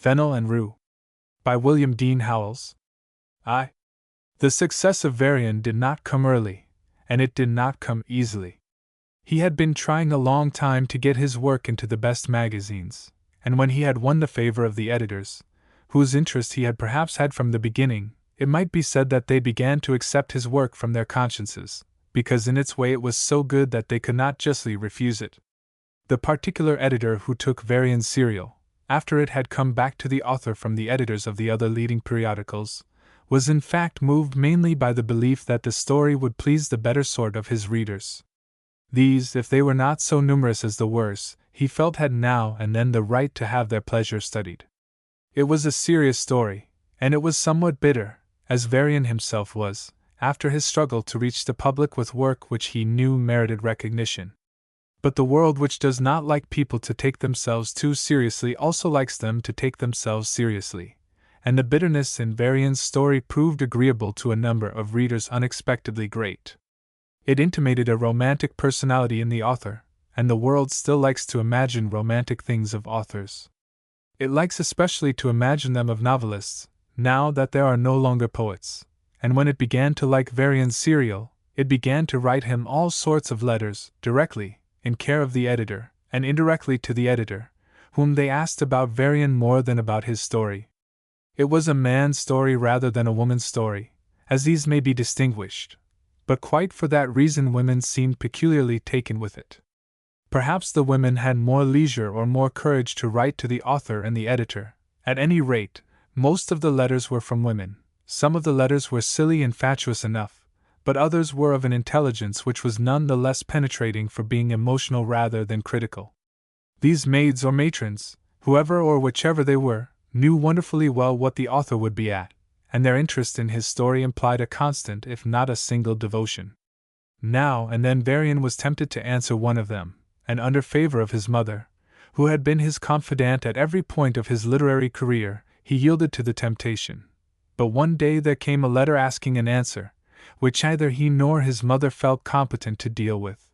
Fennel and Rue, by William Dean Howells. The success of Varian did not come early, and it did not come easily. He had been trying a long time to get his work into the best magazines, and when he had won the favor of the editors, whose interest he had perhaps had from the beginning, it might be said that they began to accept his work from their consciences, because in its way it was so good that they could not justly refuse it. The particular editor who took Varian's serial, after it had come back to the author from the editors of the other leading periodicals, was in fact moved mainly by the belief that the story would please the better sort of his readers. These, if they were not so numerous as the worse, he felt had now and then the right to have their pleasure studied. It was a serious story, and it was somewhat bitter, as Varian himself was, after his struggle to reach the public with work which he knew merited recognition. But the world, which does not like people to take themselves too seriously, also likes them to take themselves seriously, and the bitterness in Varian's story proved agreeable to a number of readers unexpectedly great. It intimated a romantic personality in the author, and the world still likes to imagine romantic things of authors. It likes especially to imagine them of novelists, now that there are no longer poets, and when it began to like Varian's serial, it began to write him all sorts of letters, directly, in care of the editor, and indirectly to the editor, whom they asked about Varian more than about his story. It was a man's story rather than a woman's story, as these may be distinguished, but quite for that reason women seemed peculiarly taken with it. Perhaps the women had more leisure or more courage to write to the author and the editor. At any rate, most of the letters were from women. Some of the letters were silly and fatuous enough, but others were of an intelligence which was none the less penetrating for being emotional rather than critical. These maids or matrons, whoever or whichever they were, knew wonderfully well what the author would be at, and their interest in his story implied a constant if not a single devotion. Now and then Varian was tempted to answer one of them, and under favor of his mother, who had been his confidant at every point of his literary career, he yielded to the temptation. But one day there came a letter asking an answer, which neither he nor his mother felt competent to deal with.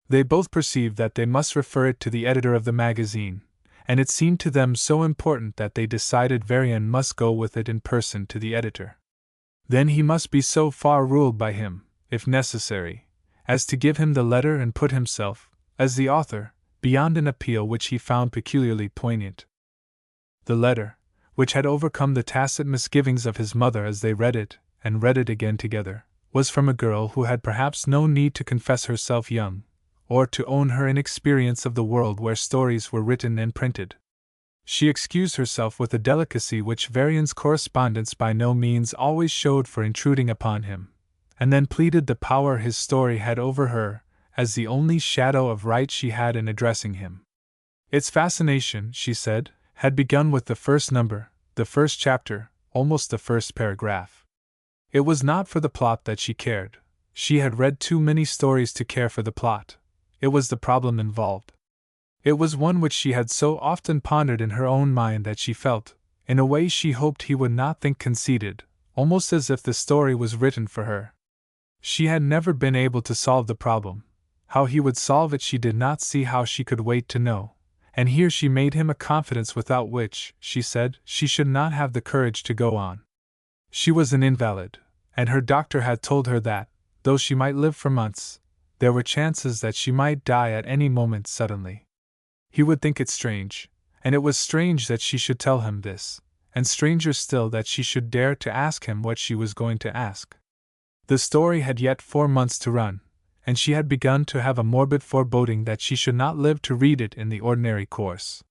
They both perceived that they must refer it to the editor of the magazine, and it seemed to them so important that they decided Varian must go with it in person to the editor. Then he must be so far ruled by him, if necessary, as to give him the letter and put himself, as the author, beyond an appeal which he found peculiarly poignant. The letter, which had overcome the tacit misgivings of his mother as they read it, and read it again together, was from a girl who had perhaps no need to confess herself young, or to own her inexperience of the world where stories were written and printed. She excused herself with a delicacy which Varian's correspondence by no means always showed for intruding upon him, and then pleaded the power his story had over her, as the only shadow of right she had in addressing him. Its fascination, she said, had begun with the first number, the first chapter, almost the first paragraph. It was not for the plot that she cared. She had read too many stories to care for the plot. It was the problem involved. It was one which she had so often pondered in her own mind that she felt, in a way she hoped he would not think conceited, almost as if the story was written for her. She had never been able to solve the problem. How he would solve it she did not see how she could wait to know, and here she made him a confidence without which, she said, she should not have the courage to go on. She was an invalid, and her doctor had told her that, though she might live for months, there were chances that she might die at any moment suddenly. He would think it strange, and it was strange that she should tell him this, and stranger still that she should dare to ask him what she was going to ask. The story had yet 4 months to run, and she had begun to have a morbid foreboding that she should not live to read it in the ordinary course.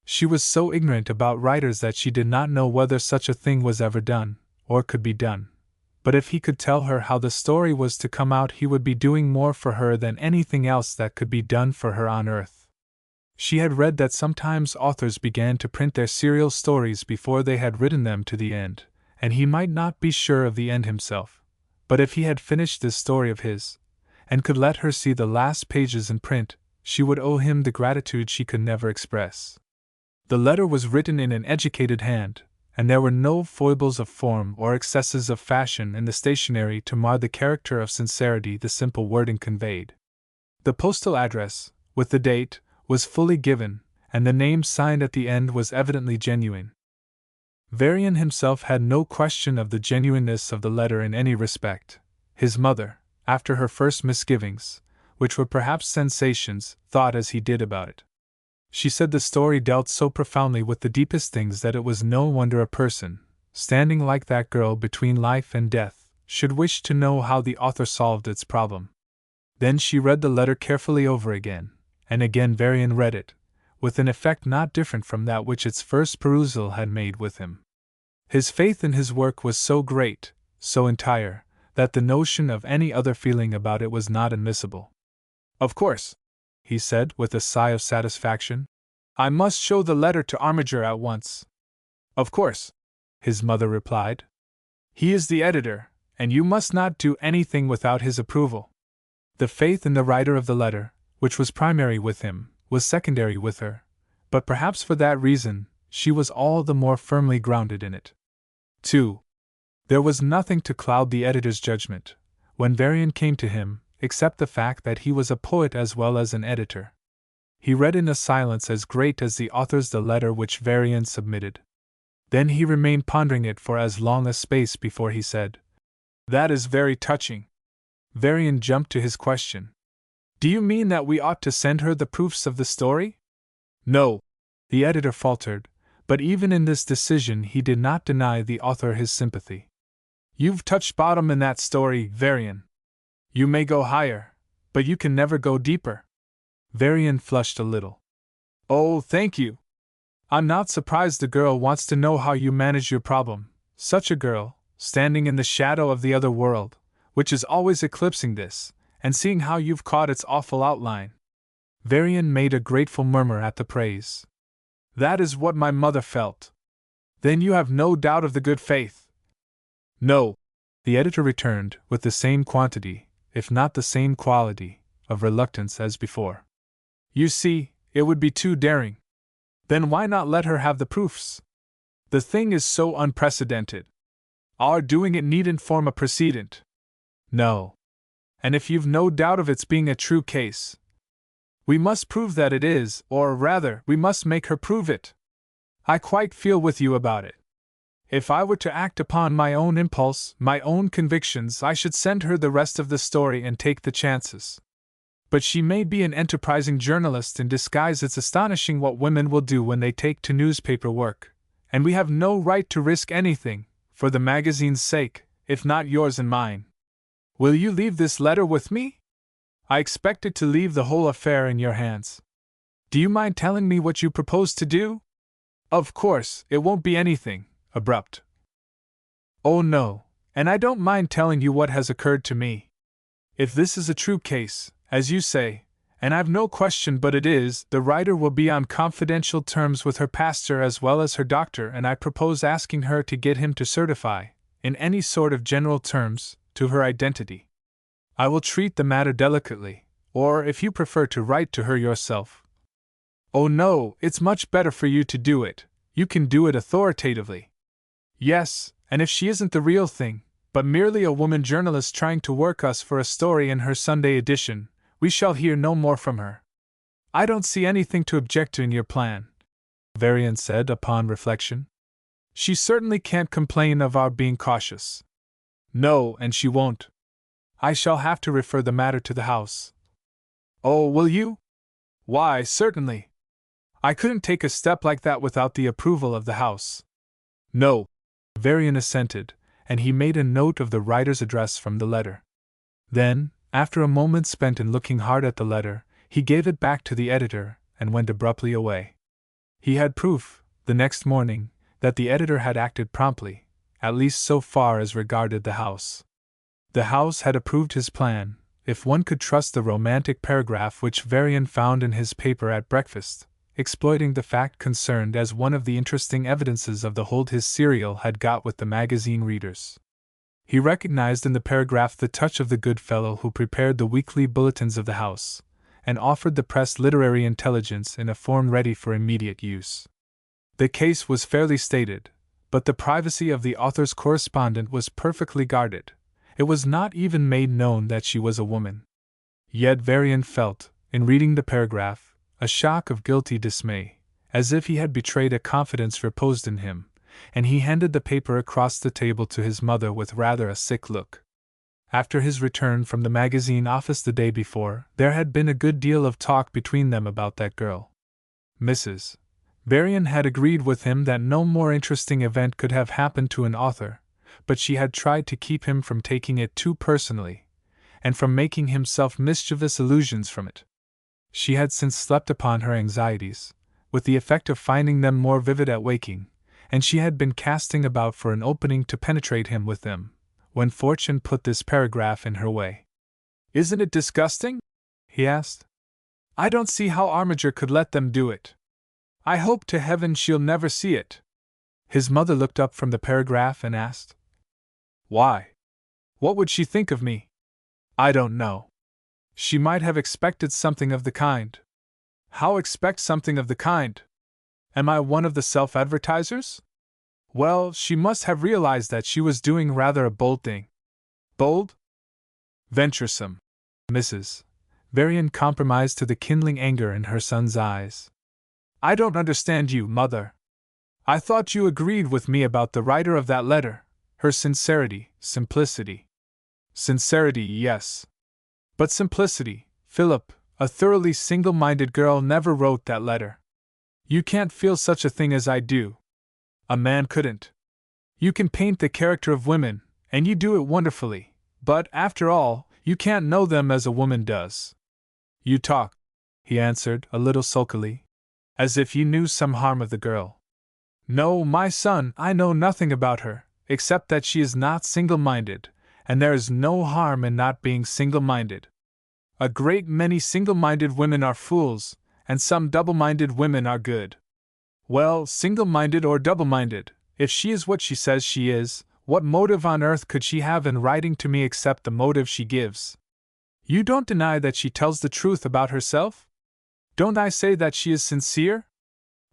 She was so ignorant about writers that she did not know whether such a thing was ever done, or could be done. But if he could tell her how the story was to come out, he would be doing more for her than anything else that could be done for her on earth. She had read that sometimes authors began to print their serial stories before they had written them to the end, and he might not be sure of the end himself. But if he had finished this story of his, and could let her see the last pages in print, she would owe him the gratitude she could never express. The letter was written in an educated hand, and there were no foibles of form or excesses of fashion in the stationery to mar the character of sincerity the simple wording conveyed. The postal address, with the date, was fully given, and the name signed at the end was evidently genuine. Varian himself had no question of the genuineness of the letter in any respect. His mother, after her first misgivings, which were perhaps sensations, thought as he did about it. She said the story dealt so profoundly with the deepest things that it was no wonder a person, standing like that girl between life and death, should wish to know how the author solved its problem. Then she read the letter carefully over again, and again Varian read it, with an effect not different from that which its first perusal had made with him. His faith in his work was so great, so entire, that the notion of any other feeling about it was not admissible. "Of course," he said with a sigh of satisfaction, "I must show the letter to Armiger at once." "Of course," his mother replied. "He is the editor, and you must not do anything without his approval." The faith in the writer of the letter, which was primary with him, was secondary with her, but perhaps for that reason, she was all the more firmly grounded in it. 2. There was nothing to cloud the editor's judgment, when Varian came to him, except the fact that he was a poet as well as an editor. He read in a silence as great as the author's the letter which Varian submitted. Then he remained pondering it for as long a space before he said, "That is very touching." Varian jumped to his question. "Do you mean that we ought to send her the proofs of the story?" "No," the editor faltered, but even in this decision he did not deny the author his sympathy. "You've touched bottom in that story, Varian. You may go higher, but you can never go deeper." Varian flushed a little. "Oh, thank you. I'm not surprised the girl wants to know how you manage your problem. Such a girl, standing in the shadow of the other world, which is always eclipsing this, and seeing how you've caught its awful outline." Varian made a grateful murmur at the praise. "That is what my mother felt." "Then you have no doubt of the good faith?" "No," the editor returned, with the same quantity, if not the same quality, of reluctance as before. "You see, it would be too daring." "Then why not let her have the proofs? The thing is so unprecedented. Our doing it needn't form a precedent." "No. And if you've no doubt of its being a true case, we must prove that it is, or rather, we must make her prove it. I quite feel with you about it. If I were to act upon my own impulse, my own convictions, I should send her the rest of the story and take the chances. But she may be an enterprising journalist in disguise. It's astonishing what women will do when they take to newspaper work, and we have no right to risk anything, for the magazine's sake, if not yours and mine. Will you leave this letter with me? I expected to leave the whole affair in your hands. Do you mind telling me what you propose to do? Of course, it won't be anything abrupt." "Oh no, and I don't mind telling you what has occurred to me. If this is a true case, as you say, and I've no question but it is, the writer will be on confidential terms with her pastor as well as her doctor, and I propose asking her to get him to certify, in any sort of general terms, to her identity. I will treat the matter delicately, or if you prefer to write to her yourself." "Oh no, it's much better for you to do it. You can do it authoritatively." "Yes, and if she isn't the real thing, but merely a woman journalist trying to work us for a story in her Sunday edition, we shall hear no more from her." "I don't see anything to object to in your plan," Varian said upon reflection. "She certainly can't complain of our being cautious." "No, and she won't. I shall have to refer the matter to the House." "Oh, will you?" "Why, certainly. I couldn't take a step like that without the approval of the House." "No," Varian assented, and he made a note of the writer's address from the letter. Then, after a moment spent in looking hard at the letter, he gave it back to the editor and went abruptly away. He had proof, the next morning, that the editor had acted promptly, at least so far as regarded the House. The House had approved his plan, if one could trust the romantic paragraph which Varian found in his paper at breakfast, exploiting the fact concerned as one of the interesting evidences of the hold his serial had got with the magazine readers. He recognized in the paragraph the touch of the good fellow who prepared the weekly bulletins of the House, and offered the press literary intelligence in a form ready for immediate use. The case was fairly stated, but the privacy of the author's correspondent was perfectly guarded. It was not even made known that she was a woman. Yet Varian felt, in reading the paragraph, a shock of guilty dismay, as if he had betrayed a confidence reposed in him, and he handed the paper across the table to his mother with rather a sick look. After his return from the magazine office the day before, there had been a good deal of talk between them about that girl. Mrs. Varian had agreed with him that no more interesting event could have happened to an author, but she had tried to keep him from taking it too personally, and from making himself mischievous allusions from it. She had since slept upon her anxieties, with the effect of finding them more vivid at waking, and she had been casting about for an opening to penetrate him with them, when fortune put this paragraph in her way. "Isn't it disgusting?" he asked. "I don't see how Armiger could let them do it. I hope to heaven she'll never see it." His mother looked up from the paragraph and asked, "Why? What would she think of me?" "I don't know. She might have expected something of the kind." "How expect something of the kind? Am I one of the self-advertisers?" "Well, she must have realized that she was doing rather a bold thing." "Bold?" "Venturesome." Mrs. Varian compromised to the kindling anger in her son's eyes. "I don't understand you, Mother. I thought you agreed with me about the writer of that letter, her sincerity, simplicity." "Sincerity, yes. But simplicity, Philip, a thoroughly single-minded girl never wrote that letter. You can't feel such a thing as I do. A man couldn't. You can paint the character of women, and you do it wonderfully, but, after all, you can't know them as a woman does." "You talk," he answered, a little sulkily, "as if you knew some harm of the girl." "No, my son, I know nothing about her, except that she is not single-minded, and there is no harm in not being single-minded. A great many single-minded women are fools, and some double-minded women are good. Well, single-minded or double-minded, if she is what she says she is, what motive on earth could she have in writing to me except the motive she gives? You don't deny that she tells the truth about herself? Don't I say that she is sincere?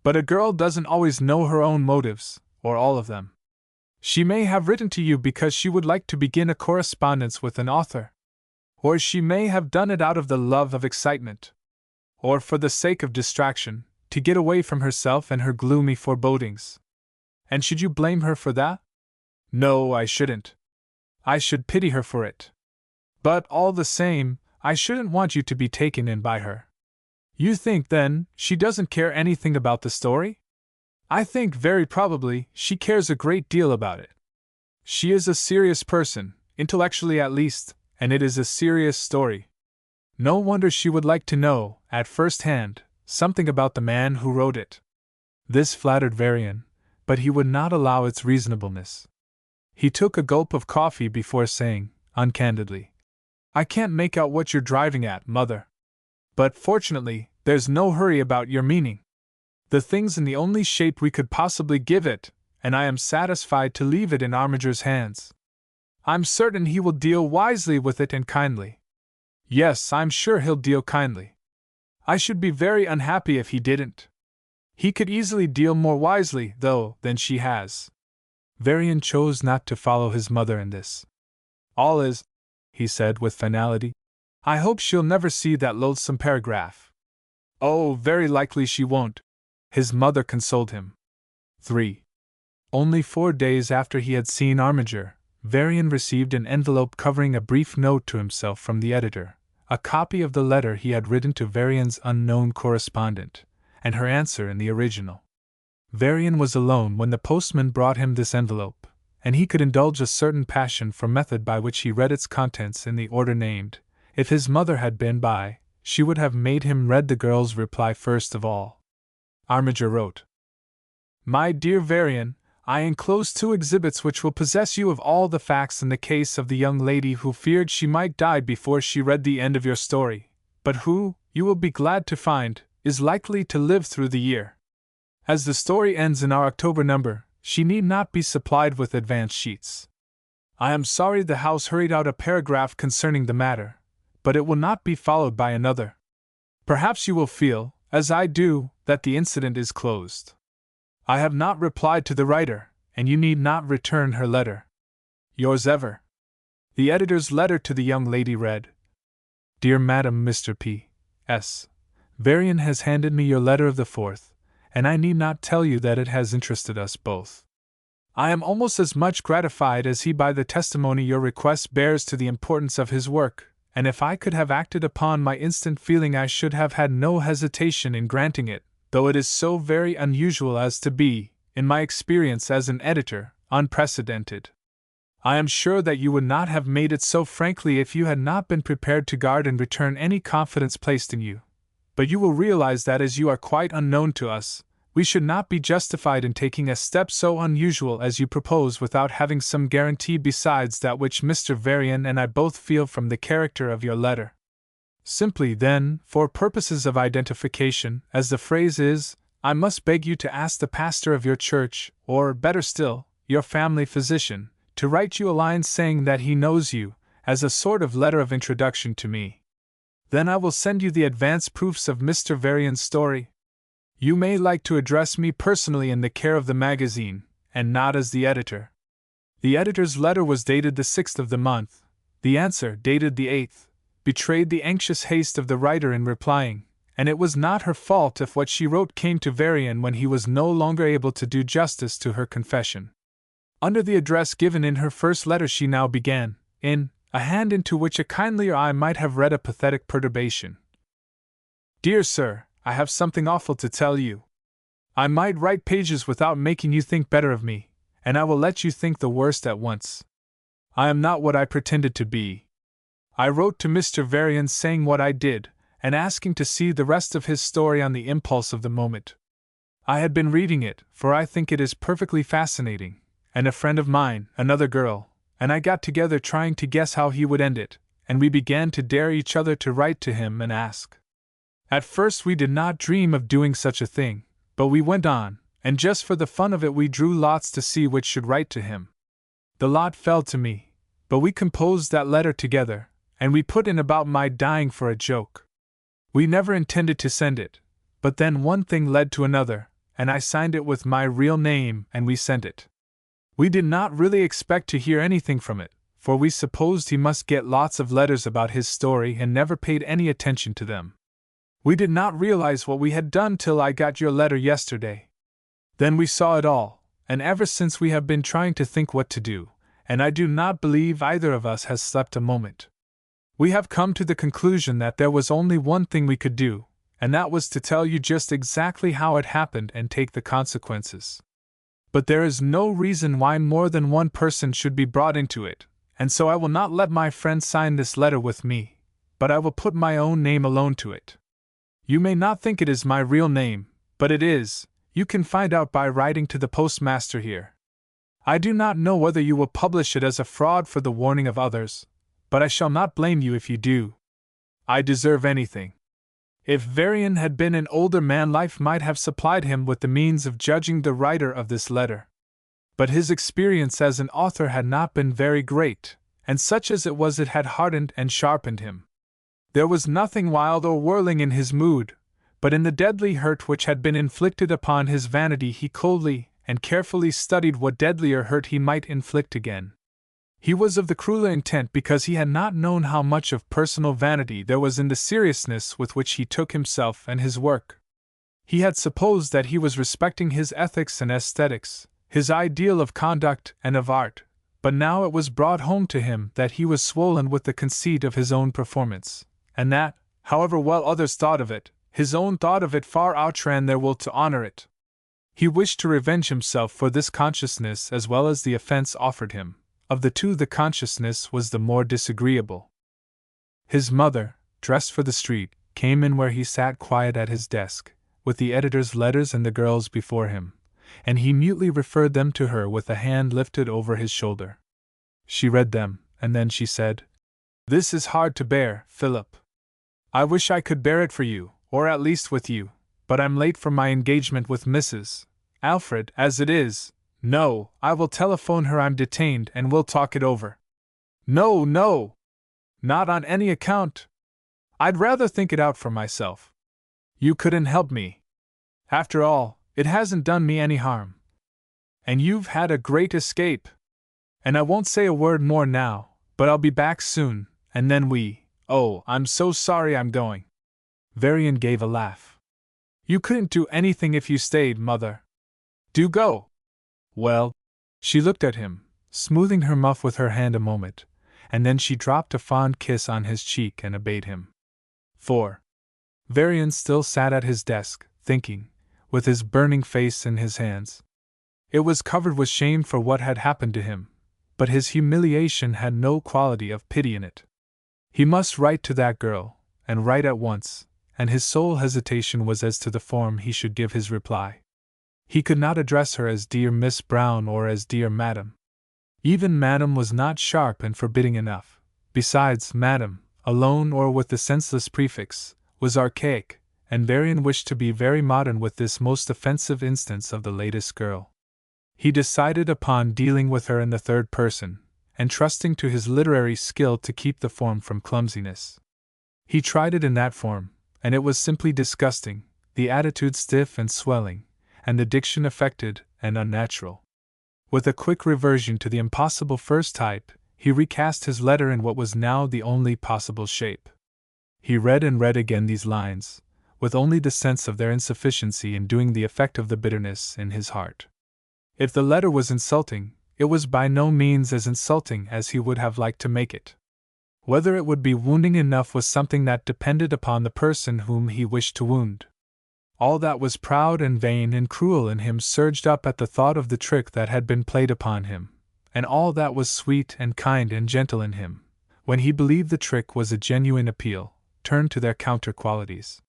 But a girl doesn't always know her own motives, or all of them. She may have written to you because she would like to begin a correspondence with an author. Or she may have done it out of the love of excitement. Or for the sake of distraction, to get away from herself and her gloomy forebodings. And should you blame her for that? No, I shouldn't. I should pity her for it. But, all the same, I shouldn't want you to be taken in by her. You think, then, she doesn't care anything about the story? I think very probably she cares a great deal about it. She is a serious person, intellectually at least, and it is a serious story. No wonder she would like to know, at first hand, something about the man who wrote it." This flattered Varian, but he would not allow its reasonableness. He took a gulp of coffee before saying, uncandidly, "I can't make out what you're driving at, Mother. But fortunately, there's no hurry about your meaning. The thing's in the only shape we could possibly give it, and I am satisfied to leave it in Armiger's hands. I'm certain he will deal wisely with it and kindly. Yes, I'm sure he'll deal kindly. I should be very unhappy if he didn't. He could easily deal more wisely, though, than she has." Varian chose not to follow his mother in this. "All is," he said with finality. "I hope she'll never see that loathsome paragraph." "Oh, very likely she won't," his mother consoled him. 3. Only 4 days after he had seen Armiger, Varian received an envelope covering a brief note to himself from the editor, a copy of the letter he had written to Varian's unknown correspondent, and her answer in the original. Varian was alone when the postman brought him this envelope, and he could indulge a certain passion for method by which he read its contents in the order named. If his mother had been by, she would have made him read the girl's reply first of all. Armiger wrote, "My dear Varian, I enclose 2 exhibits which will possess you of all the facts in the case of the young lady who feared she might die before she read the end of your story, but who, you will be glad to find, is likely to live through the year. As the story ends in our October number, she need not be supplied with advance sheets. I am sorry the house hurried out a paragraph concerning the matter, but it will not be followed by another. Perhaps you will feel, as I do, that the incident is closed. I have not replied to the writer, and you need not return her letter. Yours ever." The editor's letter to the young lady read, "Dear Madam, Mr. P. S. Varian has handed me your letter of the 4th, and I need not tell you that it has interested us both. I am almost as much gratified as he by the testimony your request bears to the importance of his work, and if I could have acted upon my instant feeling I should have had no hesitation in granting it, though it is so very unusual as to be, in my experience as an editor, unprecedented. I am sure that you would not have made it so frankly if you had not been prepared to guard and return any confidence placed in you. But you will realize that as you are quite unknown to us, we should not be justified in taking a step so unusual as you propose without having some guarantee besides that which Mr. Varian and I both feel from the character of your letter. Simply, then, for purposes of identification, as the phrase is, I must beg you to ask the pastor of your church, or, better still, your family physician, to write you a line saying that he knows you, as a sort of letter of introduction to me. Then I will send you the advance proofs of Mr. Varian's story. You may like to address me personally in the care of the magazine, and not as the editor. The editor's letter was dated the 6th of the month. The answer, dated the 8th, betrayed the anxious haste of the writer in replying, and it was not her fault if what she wrote came to Varian when he was no longer able to do justice to her confession. Under the address given in her first letter she now began, in a hand into which a kindlier eye might have read a pathetic perturbation. Dear Sir, I have something awful to tell you. I might write pages without making you think better of me, and I will let you think the worst at once. I am not what I pretended to be. I wrote to Mr. Varian saying what I did, and asking to see the rest of his story on the impulse of the moment. I had been reading it, for I think it is perfectly fascinating, and a friend of mine, another girl, and I got together trying to guess how he would end it, and we began to dare each other to write to him and ask. At first we did not dream of doing such a thing, but we went on, and just for the fun of it we drew lots to see which should write to him. The lot fell to me, but we composed that letter together, and we put in about my dying for a joke. We never intended to send it, but then one thing led to another, and I signed it with my real name and we sent it. We did not really expect to hear anything from it, for we supposed he must get lots of letters about his story and never paid any attention to them. We did not realize what we had done till I got your letter yesterday. Then we saw it all, and ever since we have been trying to think what to do, and I do not believe either of us has slept a moment. We have come to the conclusion that there was only one thing we could do, and that was to tell you just exactly how it happened and take the consequences. But there is no reason why more than one person should be brought into it, and so I will not let my friend sign this letter with me, but I will put my own name alone to it. You may not think it is my real name, but it is. You can find out by writing to the postmaster here. I do not know whether you will publish it as a fraud for the warning of others, but I shall not blame you if you do. I deserve anything. If Varian had been an older man, life might have supplied him with the means of judging the writer of this letter. But his experience as an author had not been very great, and such as it was, it had hardened and sharpened him. There was nothing wild or whirling in his mood, but in the deadly hurt which had been inflicted upon his vanity he coldly and carefully studied what deadlier hurt he might inflict again. He was of the crueler intent because he had not known how much of personal vanity there was in the seriousness with which he took himself and his work. He had supposed that he was respecting his ethics and aesthetics, his ideal of conduct and of art, but now it was brought home to him that he was swollen with the conceit of his own performance, and that, however well others thought of it, his own thought of it far outran their will to honor it. He wished to revenge himself for this consciousness as well as the offense offered him. Of the two, the consciousness was the more disagreeable. His mother, dressed for the street, came in where he sat quiet at his desk, with the editor's letters and the girl's before him, and he mutely referred them to her with a hand lifted over his shoulder. She read them, and then she said, "This is hard to bear, Philip. I wish I could bear it for you, or at least with you, but I'm late for my engagement with Mrs. Alfred, as it is. No, I will telephone her I'm detained and we'll talk it over." "No, no! Not on any account. I'd rather think it out for myself. You couldn't help me. After all, it hasn't done me any harm. And you've had a great escape. And I won't say a word more now, but I'll be back soon, and then oh, I'm so sorry I'm going." Varian gave a laugh. "You couldn't do anything if you stayed, Mother. Do go." "Well," She looked at him, smoothing her muff with her hand a moment, and then she dropped a fond kiss on his cheek and obeyed him. 4. Varian still sat at his desk, thinking, with his burning face in his hands. It was covered with shame for what had happened to him, but his humiliation had no quality of pity in it. He must write to that girl, and write at once, and his sole hesitation was as to the form he should give his reply. He could not address her as Dear Miss Brown or as Dear Madam. Even Madam was not sharp and forbidding enough. Besides, Madam, alone or with the senseless prefix, was archaic, and Varian wished to be very modern with this most offensive instance of the latest girl. He decided upon dealing with her in the third person, and trusting to his literary skill to keep the form from clumsiness. He tried it in that form, and it was simply disgusting, the attitude stiff and swelling, and the diction affected and unnatural. With a quick reversion to the impossible first type, he recast his letter in what was now the only possible shape. He read and read again these lines, with only the sense of their insufficiency in doing the effect of the bitterness in his heart. If the letter was insulting, it was by no means as insulting as he would have liked to make it. Whether it would be wounding enough was something that depended upon the person whom he wished to wound. All that was proud and vain and cruel in him surged up at the thought of the trick that had been played upon him, and all that was sweet and kind and gentle in him, when he believed the trick was a genuine appeal, turned to their counter qualities.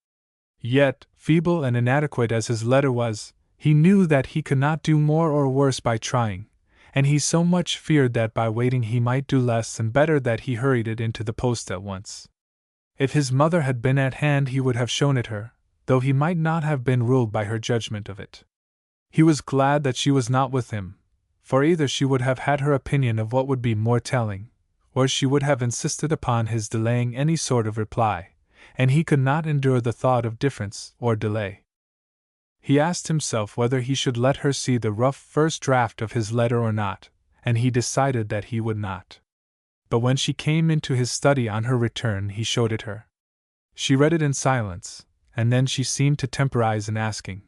Yet, feeble and inadequate as his letter was, he knew that he could not do more or worse by trying, and he so much feared that by waiting he might do less and better that he hurried it into the post at once. If his mother had been at hand he would have shown it her, though he might not have been ruled by her judgment of it. He was glad that she was not with him, for either she would have had her opinion of what would be more telling, or she would have insisted upon his delaying any sort of reply, and he could not endure the thought of difference or delay. He asked himself whether he should let her see the rough first draft of his letter or not, and he decided that he would not. But when she came into his study on her return he showed it her. She read it in silence, and then she seemed to temporize in asking,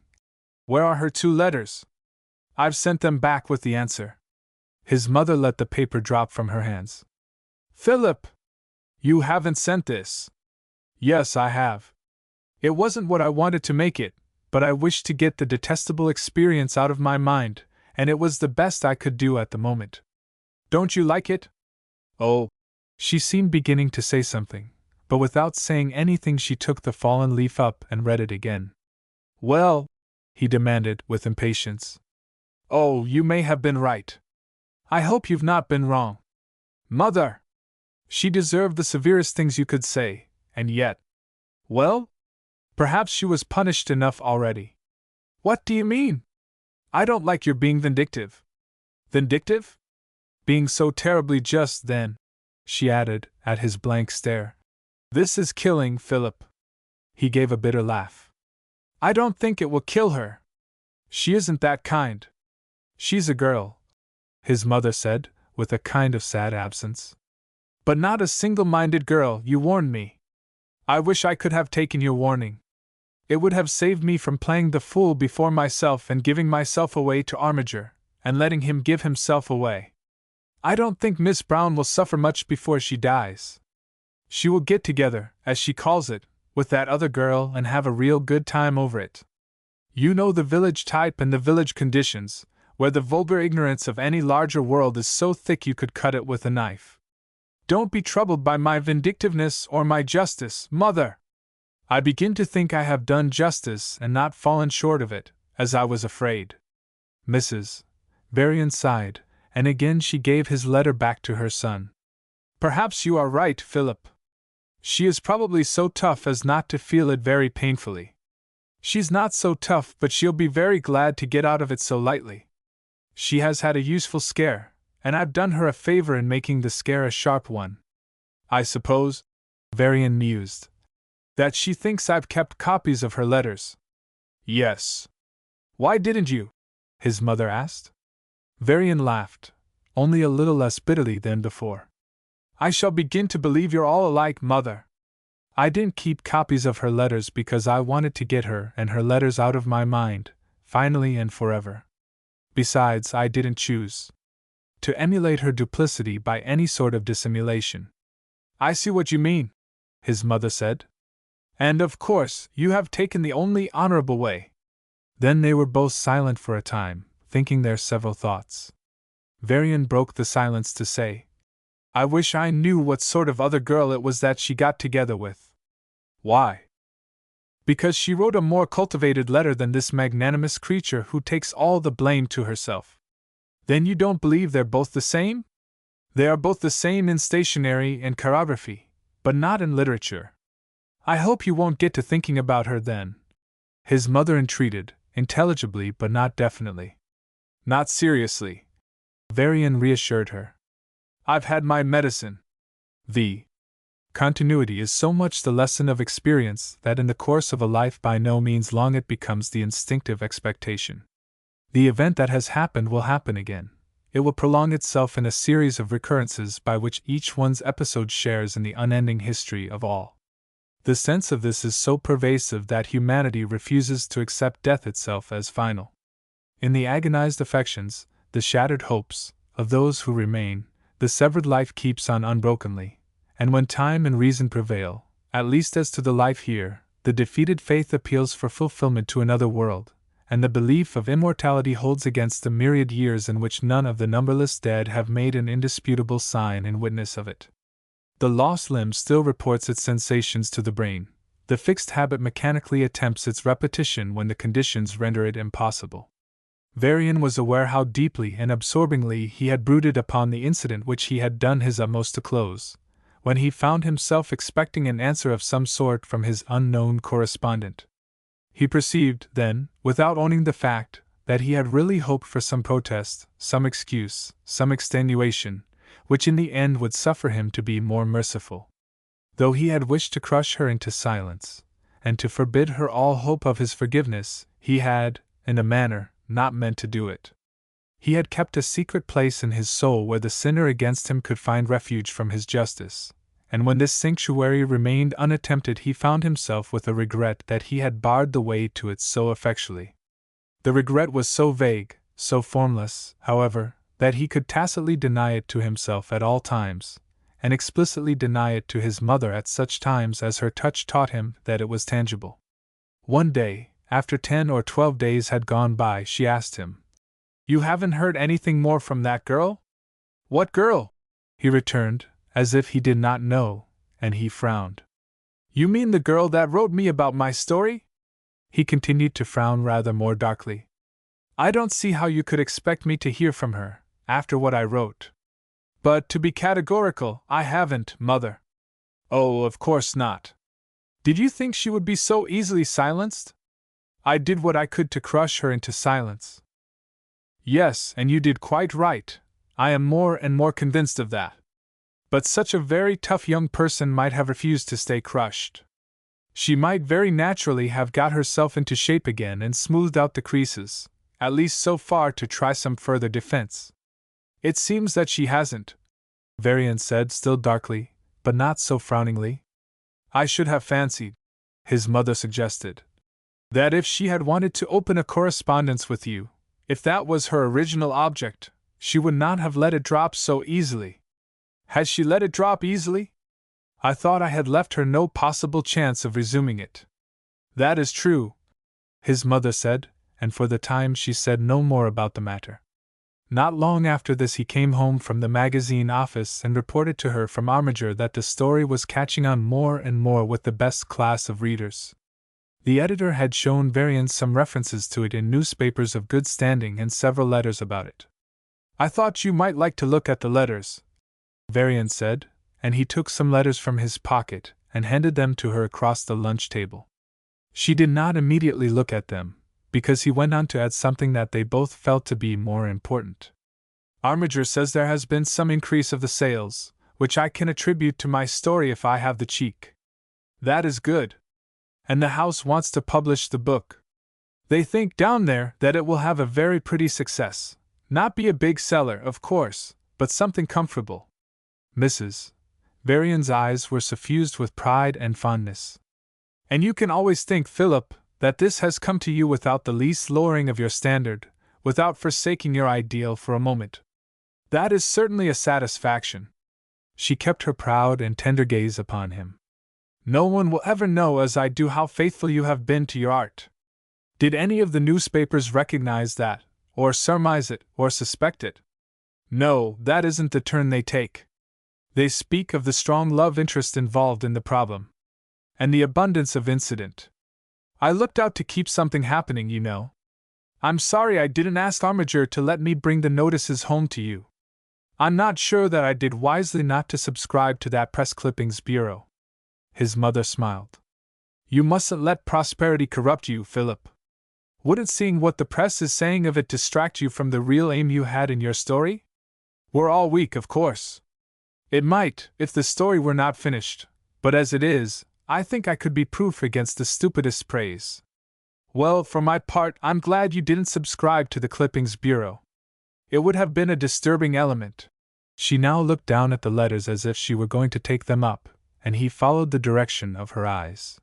"Where are her 2 letters? I've sent them back with the answer." His mother let the paper drop from her hands. "Philip! You haven't sent this." "Yes, I have. It wasn't what I wanted to make it, but I wished to get the detestable experience out of my mind, and it was the best I could do at the moment. Don't you like it?" "Oh." She seemed beginning to say something, but without saying anything she took the fallen leaf up and read it again. "Well?" he demanded with impatience. "Oh, you may have been right. I hope you've not been wrong. Mother! She deserved the severest things you could say, and yet— Well? Perhaps she was punished enough already." "What do you mean? I don't like your being vindictive." "Vindictive? Being so terribly just, then," she added, at his blank stare. "This is killing, Philip." He gave a bitter laugh. "I don't think it will kill her. She isn't that kind. She's a girl," his mother said, with a kind of sad absence. "But not a single-minded girl, you warned me. I wish I could have taken your warning. It would have saved me from playing the fool before myself and giving myself away to Armiger, and letting him give himself away. I don't think Miss Brown will suffer much before she dies. She will get together, as she calls it, with that other girl and have a real good time over it. You know the village type and the village conditions, where the vulgar ignorance of any larger world is so thick you could cut it with a knife. Don't be troubled by my vindictiveness or my justice, Mother. I begin to think I have done justice and not fallen short of it, as I was afraid." Mrs. Varian sighed, and again she gave his letter back to her son. "Perhaps you are right, Philip. She is probably so tough as not to feel it very painfully. She's not so tough, but she'll be very glad to get out of it so lightly. She has had a useful scare, and I've done her a favor in making the scare a sharp one. I suppose," Varian mused, "that she thinks I've kept copies of her letters." "Yes." "Why didn't you?" his mother asked. Varian laughed, only a little less bitterly than before. "I shall begin to believe you're all alike, Mother. I didn't keep copies of her letters because I wanted to get her and her letters out of my mind, finally and forever. Besides, I didn't choose. to emulate her duplicity by any sort of dissimulation. "I see what you mean," his mother said. "And of course, you have taken the only honorable way." Then they were both silent for a time, thinking their several thoughts. Varian broke the silence to say, "I wish I knew what sort of other girl it was that she got together with." "Why?" "Because she wrote a more cultivated letter than this magnanimous creature who takes all the blame to herself." "Then you don't believe they're both the same?" "They are both the same in stationery and chirography, but not in literature." "I hope you won't get to thinking about her then," his mother entreated, intelligibly but not definitely. "Not seriously," Varian reassured her. "I've had my medicine." The continuity is so much the lesson of experience that in the course of a life by no means long it becomes the instinctive expectation. The event that has happened will happen again. It will prolong itself in a series of recurrences by which each one's episode shares in the unending history of all. The sense of this is so pervasive that humanity refuses to accept death itself as final. In the agonized affections, the shattered hopes, of those who remain, the severed life keeps on unbrokenly, and when time and reason prevail, at least as to the life here, the defeated faith appeals for fulfillment to another world, and the belief of immortality holds against the myriad years in which none of the numberless dead have made an indisputable sign in witness of it. The lost limb still reports its sensations to the brain. The fixed habit mechanically attempts its repetition when the conditions render it impossible. Varian was aware how deeply and absorbingly he had brooded upon the incident which he had done his utmost to close, when he found himself expecting an answer of some sort from his unknown correspondent. He perceived, then, without owning the fact, that he had really hoped for some protest, some excuse, some extenuation, which in the end would suffer him to be more merciful. Though he had wished to crush her into silence, and to forbid her all hope of his forgiveness, he had, in a manner, not meant to do it. He had kept a secret place in his soul where the sinner against him could find refuge from his justice, and when this sanctuary remained unattempted he found himself with a regret that he had barred the way to it so effectually. The regret was so vague, so formless, however, that he could tacitly deny it to himself at all times, and explicitly deny it to his mother at such times as her touch taught him that it was tangible. One day, after 10 or 12 days had gone by, she asked him, "You haven't heard anything more from that girl?" "What girl?" he returned, as if he did not know, and he frowned. "You mean the girl that wrote me about my story?" He continued to frown rather more darkly. "I don't see how you could expect me to hear from her, after what I wrote." "But to be categorical, I haven't, Mother." "Oh, of course not. Did you think she would be so easily silenced?" "I did what I could to crush her into silence." "Yes, and you did quite right. I am more and more convinced of that. But such a very tough young person might have refused to stay crushed. She might very naturally have got herself into shape again and smoothed out the creases, at least so far to try some further defense. It seems that she hasn't," Varian said still darkly, but not so frowningly. "I should have fancied," his mother suggested, "that if she had wanted to open a correspondence with you, if that was her original object, she would not have let it drop so easily." "Has she let it drop easily?" "I thought I had left her no possible chance of resuming it." "That is true," his mother said, and for the time she said no more about the matter. Not long after this he came home from the magazine office and reported to her from Armiger that the story was catching on more and more with the best class of readers. The editor had shown Varian some references to it in newspapers of good standing and several letters about it. "I thought you might like to look at the letters," Varian said, and he took some letters from his pocket and handed them to her across the lunch table. She did not immediately look at them, because he went on to add something that they both felt to be more important. "Armiger says there has been some increase of the sales, which I can attribute to my story if I have the cheek. That is good. And the house wants to publish the book. They think down there that it will have a very pretty success, not be a big seller, of course, but something comfortable." Mrs. Varian's eyes were suffused with pride and fondness. "And you can always think, Philip, that this has come to you without the least lowering of your standard, without forsaking your ideal for a moment." That is certainly a satisfaction. She kept her proud and tender gaze upon him. No one will ever know as I do how faithful you have been to your art. Did any of the newspapers recognize that, or surmise it, or suspect it? No, that isn't the turn they take. They speak of the strong love interest involved in the problem, and the abundance of incident. I looked out to keep something happening, you know. I'm sorry I didn't ask Armiger to let me bring the notices home to you. I'm not sure that I did wisely not to subscribe to that press clippings bureau. His mother smiled. You mustn't let prosperity corrupt you, Philip. Wouldn't seeing what the press is saying of it distract you from the real aim you had in your story? We're all weak, of course. It might, if the story were not finished, but as it is, I think I could be proof against the stupidest praise. Well, for my part, I'm glad you didn't subscribe to the clippings bureau. It would have been a disturbing element. She now looked down at the letters as if she were going to take them up, and he followed the direction of her eyes.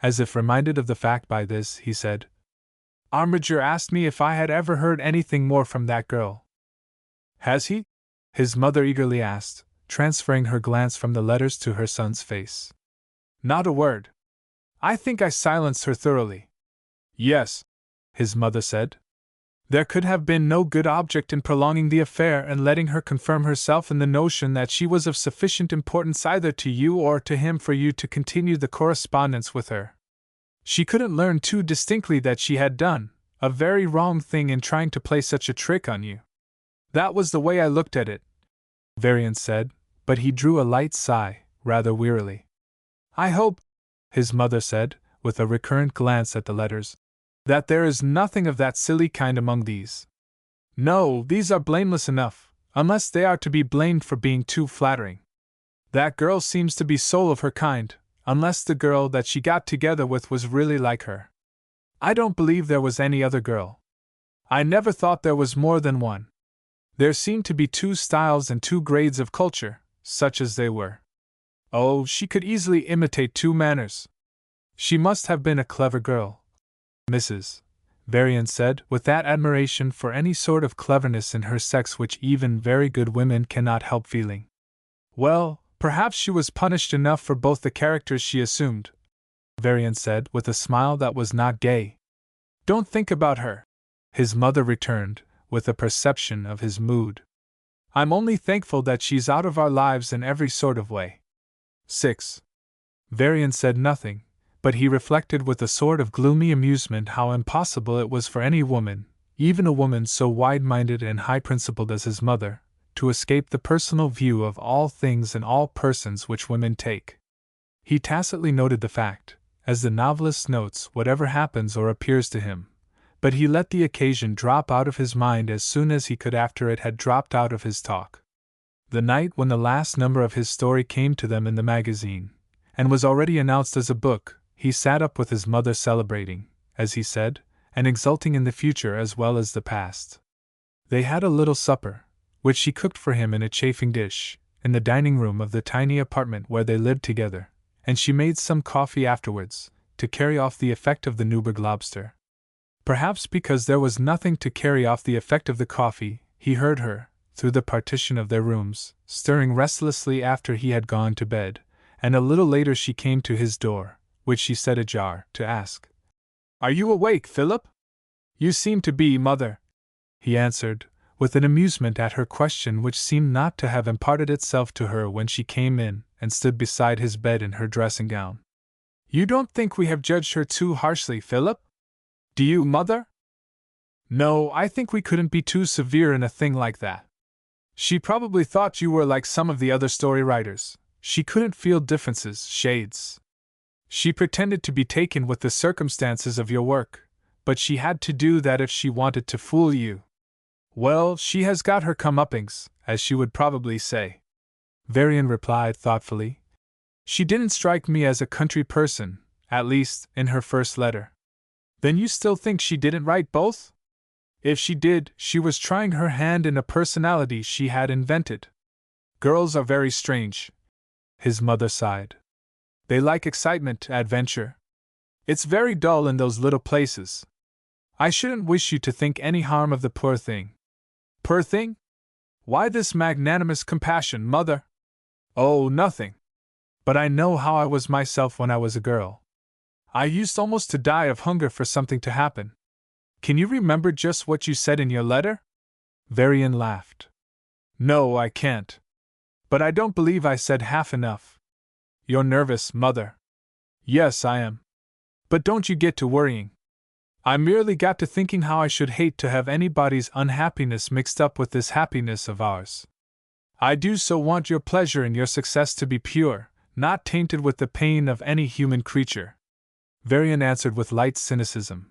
As if reminded of the fact by this, he said, Armiger asked me if I had ever heard anything more from that girl. Has he? His mother eagerly asked, transferring her glance from the letters to her son's face. Not a word. I think I silenced her thoroughly. Yes, his mother said. There could have been no good object in prolonging the affair and letting her confirm herself in the notion that she was of sufficient importance either to you or to him for you to continue the correspondence with her. She couldn't learn too distinctly that she had done a very wrong thing in trying to play such a trick on you. That was the way I looked at it, Varian said, but he drew a light sigh, rather wearily. I hope, his mother said, with a recurrent glance at the letters, that there is nothing of that silly kind among these. No, these are blameless enough, unless they are to be blamed for being too flattering. That girl seems to be sole of her kind, unless the girl that she got together with was really like her. I don't believe there was any other girl. I never thought there was more than one. There seemed to be two styles and two grades of culture, such as they were. Oh, she could easily imitate two manners. She must have been a clever girl, Mrs. Varian said, with that admiration for any sort of cleverness in her sex which even very good women cannot help feeling. Well, perhaps she was punished enough for both the characters she assumed, Varian said, with a smile that was not gay. Don't think about her, his mother returned, with a perception of his mood. I'm only thankful that she's out of our lives in every sort of way. 6. Varian said nothing, but he reflected with a sort of gloomy amusement how impossible it was for any woman, even a woman so wide-minded and high-principled as his mother, to escape the personal view of all things and all persons which women take. He tacitly noted the fact, as the novelist notes whatever happens or appears to him, but he let the occasion drop out of his mind as soon as he could after it had dropped out of his talk. The night when the last number of his story came to them in the magazine, and was already announced as a book, he sat up with his mother celebrating, as he said, and exulting in the future as well as the past. They had a little supper, which she cooked for him in a chafing dish, in the dining room of the tiny apartment where they lived together, and she made some coffee afterwards, to carry off the effect of the Newburgh lobster. Perhaps because there was nothing to carry off the effect of the coffee, he heard her, through the partition of their rooms, stirring restlessly after he had gone to bed, and a little later she came to his door, which she set ajar, to ask, Are you awake, Philip? You seem to be, mother, he answered, with an amusement at her question which seemed not to have imparted itself to her when she came in and stood beside his bed in her dressing gown. You don't think we have judged her too harshly, Philip? Do you, mother? No, I think we couldn't be too severe in a thing like that. She probably thought you were like some of the other story writers. She couldn't feel differences, shades. She pretended to be taken with the circumstances of your work, but she had to do that if she wanted to fool you. Well, she has got her comeuppings, as she would probably say. Varian replied thoughtfully. She didn't strike me as a country person, at least, in her first letter. Then you still think she didn't write both? If she did, she was trying her hand in a personality she had invented. Girls are very strange. His mother sighed. They like excitement, adventure. It's very dull in those little places. I shouldn't wish you to think any harm of the poor thing. Poor thing? Why this magnanimous compassion, mother? Oh, nothing. But I know how I was myself when I was a girl. I used almost to die of hunger for something to happen. Can you remember just what you said in your letter? Varian laughed. No, I can't. But I don't believe I said half enough. You're nervous, mother. Yes, I am. But don't you get to worrying. I merely got to thinking how I should hate to have anybody's unhappiness mixed up with this happiness of ours. I do so want your pleasure and your success to be pure, not tainted with the pain of any human creature. Varian answered with light cynicism.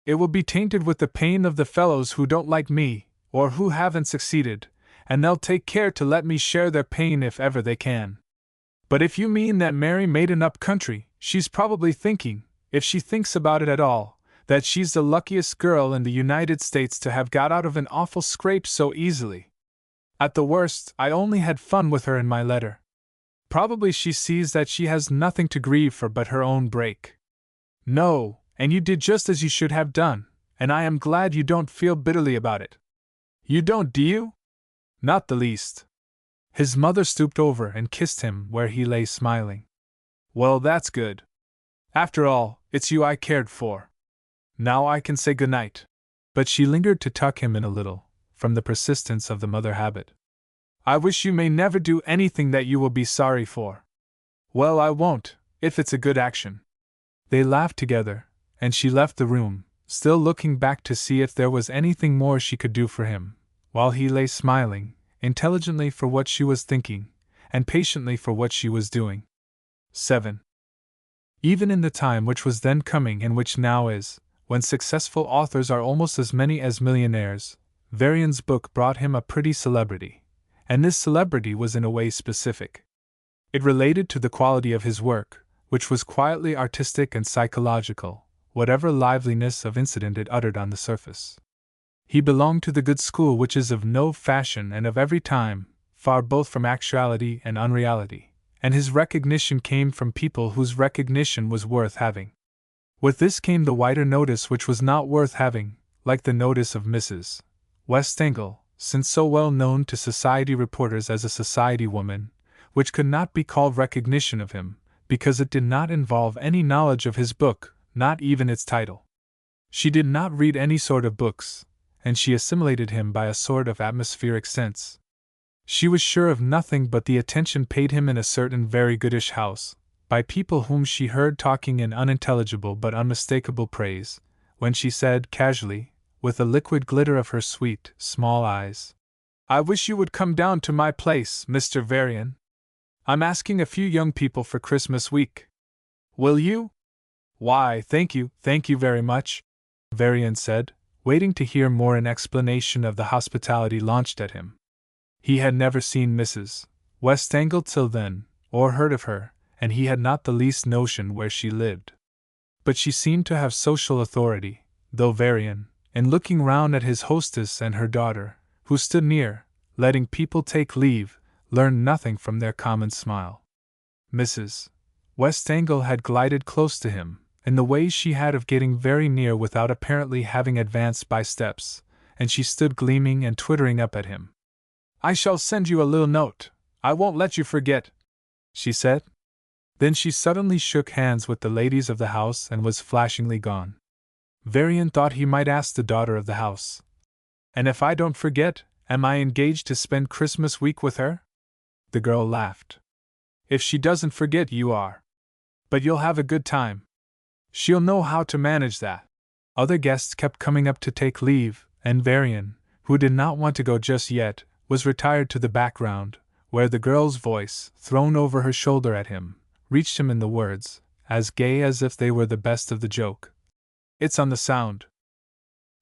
It will be tainted with the pain of the fellows who don't like me, or who haven't succeeded, and they'll take care to let me share their pain if ever they can. But if you mean that Mary made an up country, she's probably thinking, if she thinks about it at all, that she's the luckiest girl in the United States to have got out of an awful scrape so easily. At the worst, I only had fun with her in my letter. Probably she sees that she has nothing to grieve for but her own break. No, and you did just as you should have done, and I am glad you don't feel bitterly about it. You don't, do you? Not the least. His mother stooped over and kissed him where he lay smiling. Well, that's good. After all, it's you I cared for. Now I can say good night. But she lingered to tuck him in a little, from the persistence of the mother habit. I wish you may never do anything that you will be sorry for. Well, I won't, if it's a good action. They laughed together, and she left the room, still looking back to see if there was anything more she could do for him, while he lay smiling, intelligently for what she was thinking, and patiently for what she was doing. 7. Even in the time which was then coming and which now is, when successful authors are almost as many as millionaires, Varian's book brought him a pretty celebrity, and this celebrity was in a way specific. It related to the quality of his work, which was quietly artistic and psychological, whatever liveliness of incident it uttered on the surface. He belonged to the good school which is of no fashion and of every time, far both from actuality and unreality, and his recognition came from people whose recognition was worth having. With this came the wider notice which was not worth having, like the notice of Mrs. Westangle, since so well known to society reporters as a society woman, which could not be called recognition of him, because it did not involve any knowledge of his book, not even its title. She did not read any sort of books, and she assimilated him by a sort of atmospheric sense. She was sure of nothing but the attention paid him in a certain very goodish house, by people whom she heard talking in unintelligible but unmistakable praise, when she said casually, with a liquid glitter of her sweet, small eyes, I wish you would come down to my place, Mr. Varian. I'm asking a few young people for Christmas week. Will you? Why, thank you very much, Varian said, waiting to hear more in explanation of the hospitality launched at him. He had never seen Mrs. Westangle till then, or heard of her, and he had not the least notion where she lived. But she seemed to have social authority, though Varian, in looking round at his hostess and her daughter, who stood near, letting people take leave, learned nothing from their common smile. Mrs. Westangle had glided close to him, in the way she had of getting very near without apparently having advanced by steps, and she stood gleaming and twittering up at him. I shall send you a little note. I won't let you forget, she said. Then she suddenly shook hands with the ladies of the house and was flashingly gone. Varian thought he might ask the daughter of the house, and if I don't forget, am I engaged to spend Christmas week with her? The girl laughed. If she doesn't forget, you are. But you'll have a good time. She'll know how to manage that. Other guests kept coming up to take leave, and Varian, who did not want to go just yet, was retired to the background, where the girl's voice, thrown over her shoulder at him, reached him in the words, as gay as if they were the best of the joke. It's on the Sound.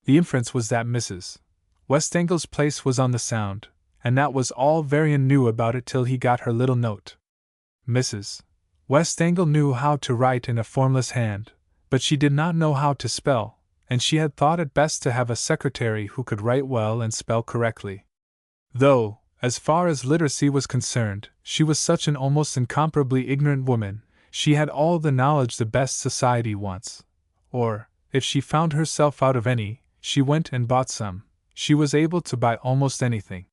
The inference was that Mrs. Westangle's place was on the Sound, and that was all Varian knew about it till he got her little note. Mrs. Westangle knew how to write in a formless hand, but she did not know how to spell, and she had thought it best to have a secretary who could write well and spell correctly. Though, as far as literacy was concerned, she was such an almost incomparably ignorant woman, she had all the knowledge the best society wants. Or, if she found herself out of any, she went and bought some. She was able to buy almost anything.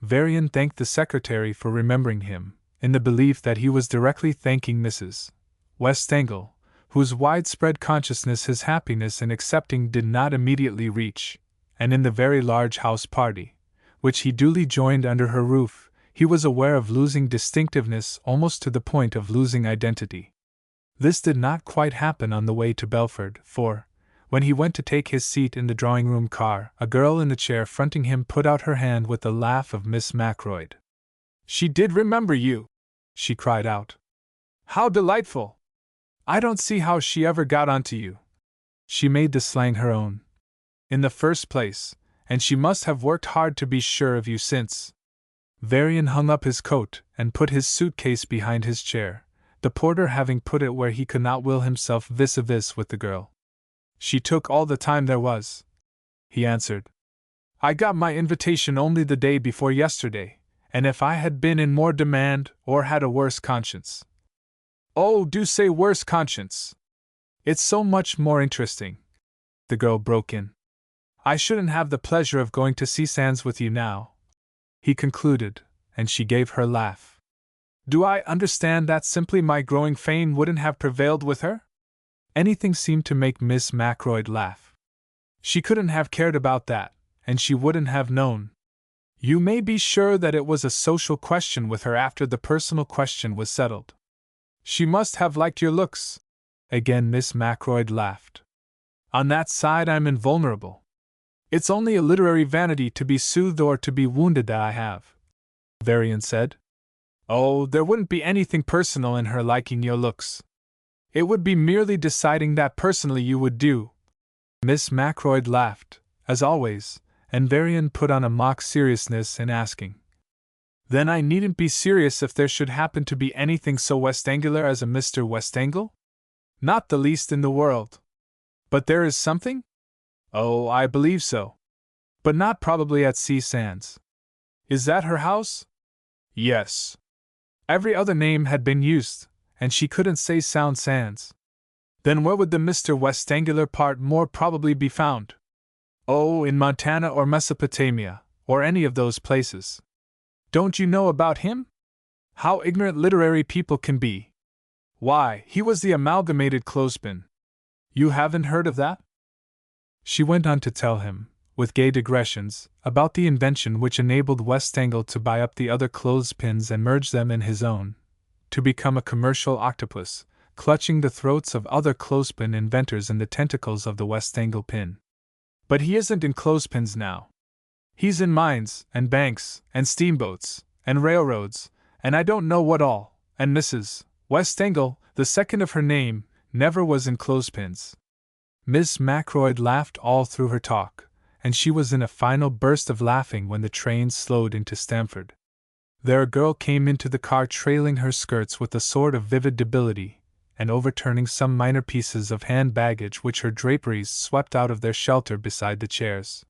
Varian thanked the secretary for remembering him, in the belief that he was directly thanking Mrs. Westangle, whose widespread consciousness his happiness in accepting did not immediately reach, and in the very large house party, which he duly joined under her roof, he was aware of losing distinctiveness almost to the point of losing identity. This did not quite happen on the way to Belford, for, when he went to take his seat in the drawing-room car, a girl in the chair fronting him put out her hand with the laugh of Miss Macroyd. "She did remember you!" she cried out. "How delightful! I don't see how she ever got onto you. She made the slang her own, in the first place, and she must have worked hard to be sure of you since." Varian hung up his coat and put his suitcase behind his chair, the porter having put it where he could not will himself vis-a-vis with the girl. "She took all the time there was," he answered. "I got my invitation only the day before yesterday, and if I had been in more demand or had a worse conscience—" "Oh, do say worse conscience! It's so much more interesting," the girl broke in. "I shouldn't have the pleasure of going to see Sands with you now," he concluded, and she gave her laugh. "Do I understand that simply my growing fame wouldn't have prevailed with her?" Anything seemed to make Miss Macroyd laugh. "She couldn't have cared about that, and she wouldn't have known. You may be sure that it was a social question with her after the personal question was settled. She must have liked your looks." Again Miss Macroyd laughed. "On that side I'm invulnerable. It's only a literary vanity to be soothed or to be wounded that I have," Varian said. "Oh, there wouldn't be anything personal in her liking your looks. It would be merely deciding that personally you would do." Miss Macroyd laughed, as always, and Varian put on a mock seriousness in asking, "Then I needn't be serious if there should happen to be anything so Westangular as a Mr. Westangle?" "Not the least in the world." "But there is something?" "Oh, I believe so. But not probably at C. Sands." "Is that her house?" "Yes." Every other name had been used, and she couldn't say Sound Sands. "Then where would the Mr. Westangular part more probably be found?" "Oh, in Montana or Mesopotamia, or any of those places." "Don't you know about him? How ignorant literary people can be! Why, he was the Amalgamated Clothespin. You haven't heard of that?" She went on to tell him, with gay digressions, about the invention which enabled Westangle to buy up the other clothespins and merge them in his own, to become a commercial octopus, clutching the throats of other clothespin inventors in the tentacles of the Westangle pin. "But he isn't in clothespins now. He's in mines, and banks, and steamboats, and railroads, and I don't know what all, and Mrs. Westangle, the second of her name, never was in clothespins." Miss Macroyd laughed all through her talk, and she was in a final burst of laughing when the train slowed into Stamford. There a girl came into the car trailing her skirts with a sort of vivid debility, and overturning some minor pieces of hand baggage which her draperies swept out of their shelter beside the chairs.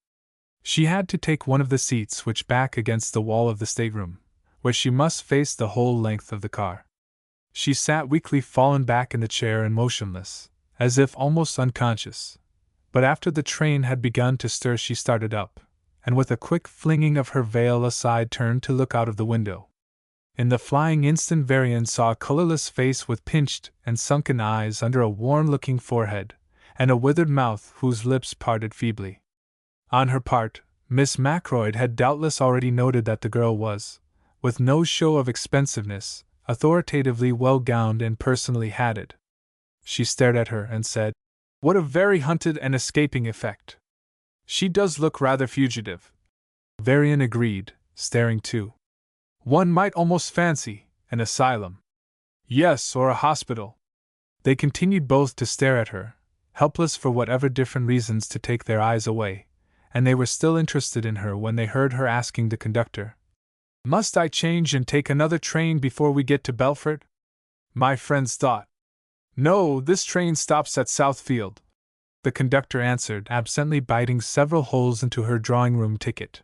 She had to take one of the seats which back against the wall of the stateroom, where she must face the whole length of the car. She sat weakly fallen back in the chair and motionless, as if almost unconscious. But after the train had begun to stir she started up, and with a quick flinging of her veil aside turned to look out of the window. In the flying instant Varian saw a colorless face with pinched and sunken eyes under a worn-looking forehead, and a withered mouth whose lips parted feebly. On her part, Miss Macroyd had doubtless already noted that the girl was, with no show of expensiveness, authoritatively well gowned and personally hatted. She stared at her and said, "What a very hunted and escaping effect! She does look rather fugitive." Varian agreed, staring too. "One might almost fancy an asylum." "Yes, or a hospital." They continued both to stare at her, helpless for whatever different reasons to take their eyes away, and they were still interested in her when they heard her asking the conductor, "Must I change and take another train before we get to Belford?" My friends thought. "No, this train stops at Southfield," the conductor answered, absently biting several holes into her drawing-room ticket.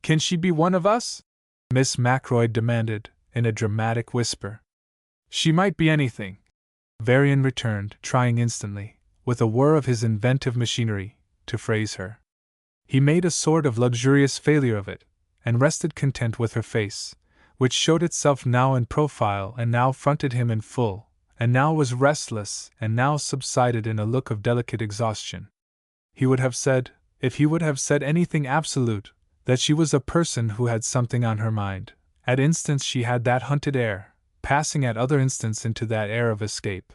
"Can she be one of us?" Miss Macroyd demanded, in a dramatic whisper. "She might be anything," Varian returned, trying instantly, with a whir of his inventive machinery, to phrase her. He made a sort of luxurious failure of it, and rested content with her face, which showed itself now in profile and now fronted him in full, and now was restless and now subsided in a look of delicate exhaustion. He would have said, if he would have said anything absolute, that she was a person who had something on her mind. At instants she had that hunted air, passing at other instants into that air of escape.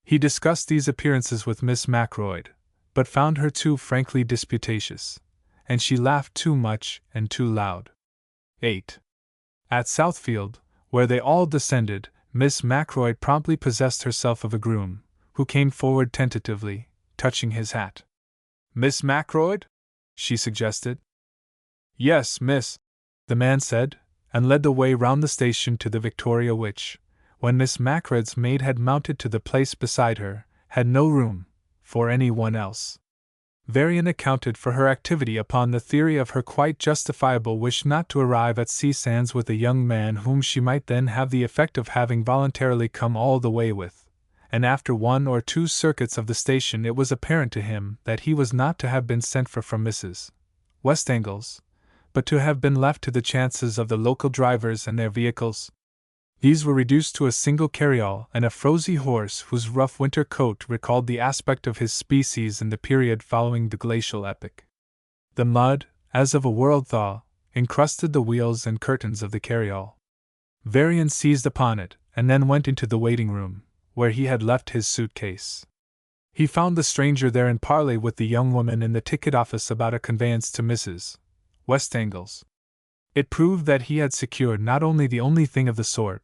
He discussed these appearances with Miss Macroyd, but found her too frankly disputatious, and she laughed too much and too loud. 8. At Southfield, where they all descended, Miss Macroyd promptly possessed herself of a groom, who came forward tentatively, touching his hat. "Miss Macroyd?" she suggested. "Yes, miss," the man said, and led the way round the station to the Victoria which, when Miss Macroyd's maid had mounted to the place beside her, had no room for any one else. Varian accounted for her activity upon the theory of her quite justifiable wish not to arrive at Sea Sands with a young man whom she might then have the effect of having voluntarily come all the way with, and after 1 or 2 circuits of the station it was apparent to him that he was not to have been sent for from Mrs. Westangles, but to have been left to the chances of the local drivers and their vehicles. These were reduced to a single carryall and a frowsy horse whose rough winter coat recalled the aspect of his species in the period following the glacial epoch. The mud, as of a world thaw, encrusted the wheels and curtains of the carryall. Varian seized upon it, and then went into the waiting-room, where he had left his suitcase. He found the stranger there in parley with the young woman in the ticket office about a conveyance to Mrs. Westangles. It proved that he had secured not only the only thing of the sort,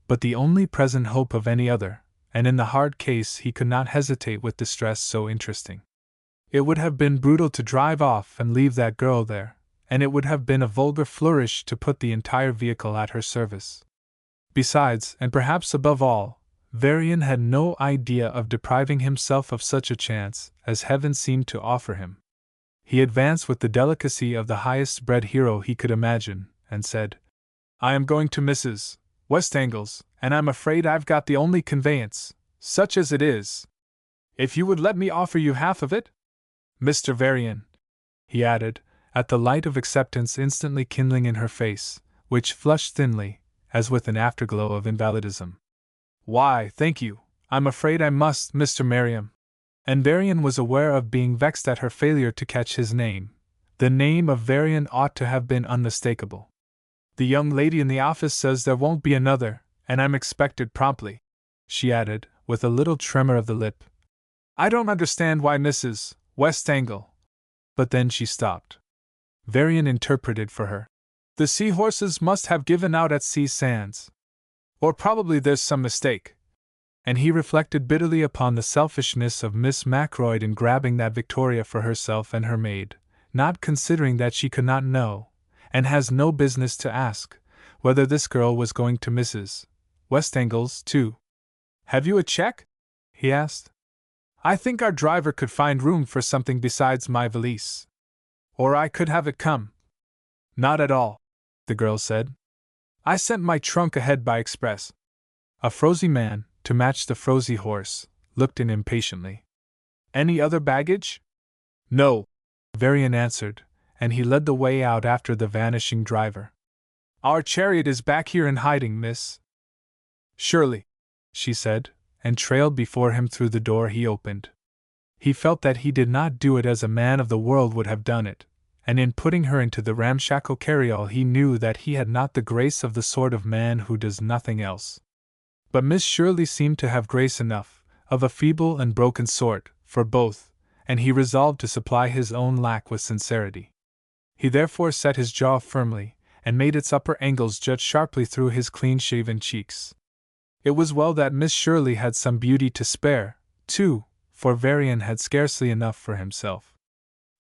but the only present hope of any other, and in the hard case he could not hesitate with distress so interesting. It would have been brutal to drive off and leave that girl there, and it would have been a vulgar flourish to put the entire vehicle at her service. Besides, and perhaps above all, Varian had no idea of depriving himself of such a chance as Heaven seemed to offer him. He advanced with the delicacy of the highest-bred hero he could imagine, and said, "I am going to Mrs. Westangles, and I'm afraid I've got the only conveyance, such as it is. If you would let me offer you half of it? Mr. Varian," he added, at the light of acceptance instantly kindling in her face, which flushed thinly, as with an afterglow of invalidism. "Why, thank you, I'm afraid I must, Mr. Merriam." And Varian was aware of being vexed at her failure to catch his name. The name of Varian ought to have been unmistakable. "The young lady in the office says there won't be another, and I'm expected promptly," she added, with a little tremor of the lip. "I don't understand why Mrs. Westangle—" But then she stopped. Varian interpreted for her. "The seahorses must have given out at Sea Sands. Or probably there's some mistake." And he reflected bitterly upon the selfishness of Miss Macroyd in grabbing that Victoria for herself and her maid, not considering that she could not know, and has no business to ask, whether this girl was going to Mrs. Westangles, too. "Have you a check?" he asked. "I think our driver could find room for something besides my valise. Or I could have it come." "Not at all," the girl said. "I sent my trunk ahead by express." A frowsy man, to match the frowsy horse, looked in impatiently. "Any other baggage?" "No," Varian answered, and he led the way out after the vanishing driver. "Our chariot is back here in hiding, miss." "Surely," she said, and trailed before him through the door he opened. He felt that he did not do it as a man of the world would have done it, and in putting her into the ramshackle carryall he knew that he had not the grace of the sort of man who does nothing else. But Miss Shirley seemed to have grace enough, of a feeble and broken sort, for both, and he resolved to supply his own lack with sincerity. He therefore set his jaw firmly, and made its upper angles jut sharply through his clean-shaven cheeks. It was well that Miss Shirley had some beauty to spare, too, for Varian had scarcely enough for himself.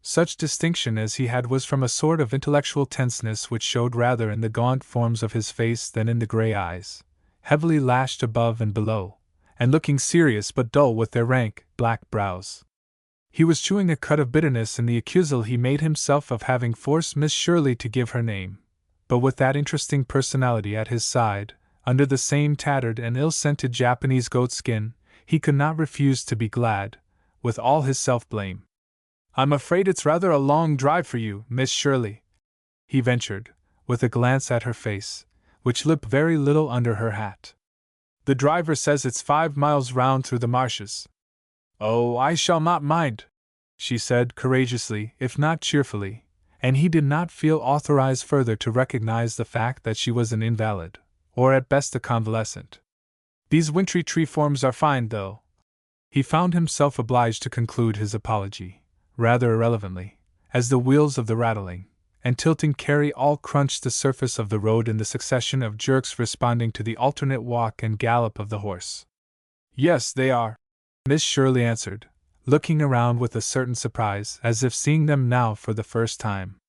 Such distinction as he had was from a sort of intellectual tenseness which showed rather in the gaunt forms of his face than in the grey eyes, heavily lashed above and below, and looking serious but dull with their rank, black brows. He was chewing a cud of bitterness in the accusal he made himself of having forced Miss Shirley to give her name, but with that interesting personality at his side, under the same tattered and ill-scented Japanese goatskin, he could not refuse to be glad, with all his self-blame. "I'm afraid it's rather a long drive for you, Miss Shirley," he ventured, with a glance at her face, which looked very little under her hat. "The driver says it's 5 miles round through the marshes." "Oh, I shall not mind," she said courageously, if not cheerfully, and he did not feel authorized further to recognize the fact that she was an invalid, or at best a convalescent. "These wintry tree forms are fine, though." He found himself obliged to conclude his apology, rather irrelevantly, as the wheels of the rattling and tilting carry all crunched the surface of the road in the succession of jerks responding to the alternate walk and gallop of the horse. "Yes, they are," Miss Shirley answered, looking around with a certain surprise, as if seeing them now for the first time.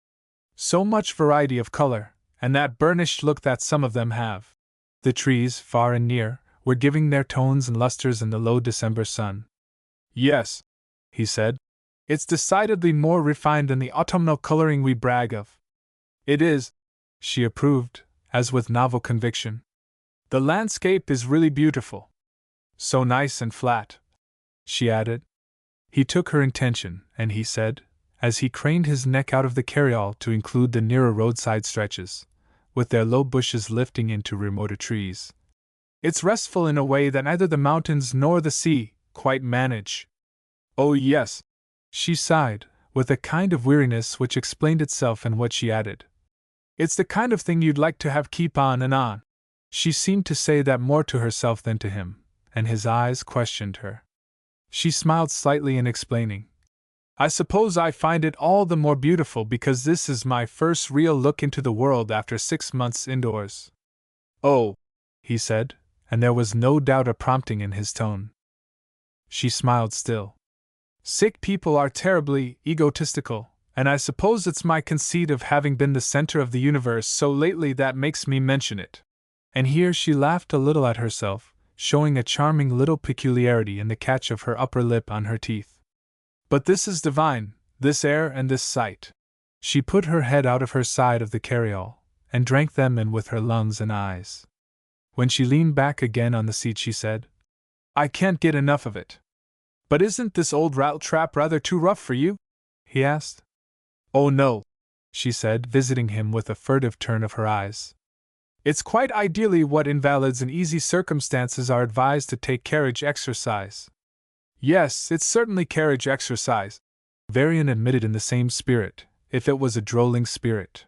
"So much variety of color, and that burnished look that some of them have." The trees, far and near, were giving their tones and lusters in the low December sun. "Yes," he said, "it's decidedly more refined than the autumnal coloring we brag of." "It is," she approved, as with novel conviction. "The landscape is really beautiful. So nice and flat," she added. He took her intention, and he said, as he craned his neck out of the carryall to include the nearer roadside stretches, with their low bushes lifting into remoter trees, "It's restful in a way that neither the mountains nor the sea quite manage." "Oh, yes," she sighed, with a kind of weariness which explained itself in what she added. "It's the kind of thing you'd like to have keep on and on." She seemed to say that more to herself than to him, and his eyes questioned her. She smiled slightly in explaining. "I suppose I find it all the more beautiful because this is my first real look into the world after 6 months indoors." "Oh," he said, and there was no doubt a prompting in his tone. She smiled still. "Sick people are terribly egotistical, and I suppose it's my conceit of having been the center of the universe so lately that makes me mention it." And here she laughed a little at herself, showing a charming little peculiarity in the catch of her upper lip on her teeth. "But this is divine, this air and this sight." She put her head out of her side of the carryall, and drank them in with her lungs and eyes. When she leaned back again on the seat she said, "I can't get enough of it." "But isn't this old rattletrap rather too rough for you?" he asked. "Oh no," she said, visiting him with a furtive turn of her eyes. "It's quite ideally what invalids in easy circumstances are advised to take carriage exercise." "Yes, it's certainly carriage exercise," Varian admitted in the same spirit, if it was a drolling spirit.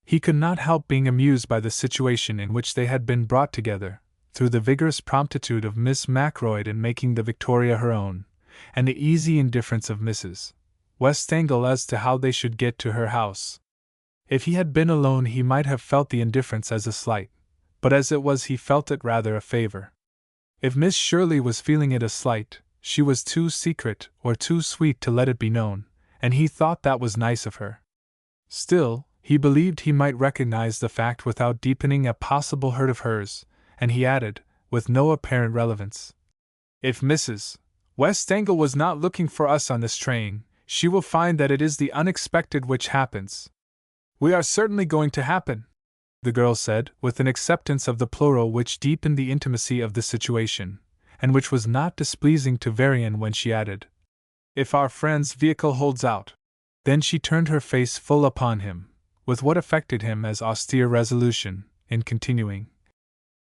He could not help being amused by the situation in which they had been brought together, through the vigorous promptitude of Miss Macroyd in making the Victoria her own, and the easy indifference of Mrs. Westangle as to how they should get to her house. If he had been alone he might have felt the indifference as a slight, but as it was he felt it rather a favor. If Miss Shirley was feeling it a slight, she was too secret or too sweet to let it be known, and he thought that was nice of her. Still, he believed he might recognize the fact without deepening a possible hurt of hers, and he added, with no apparent relevance, "If Mrs. Westangle was not looking for us on this train, she will find that it is the unexpected which happens." "We are certainly going to happen," the girl said, with an acceptance of the plural which deepened the intimacy of the situation, and which was not displeasing to Varian when she added, "if our friend's vehicle holds out." Then she turned her face full upon him, with what affected him as austere resolution, in continuing,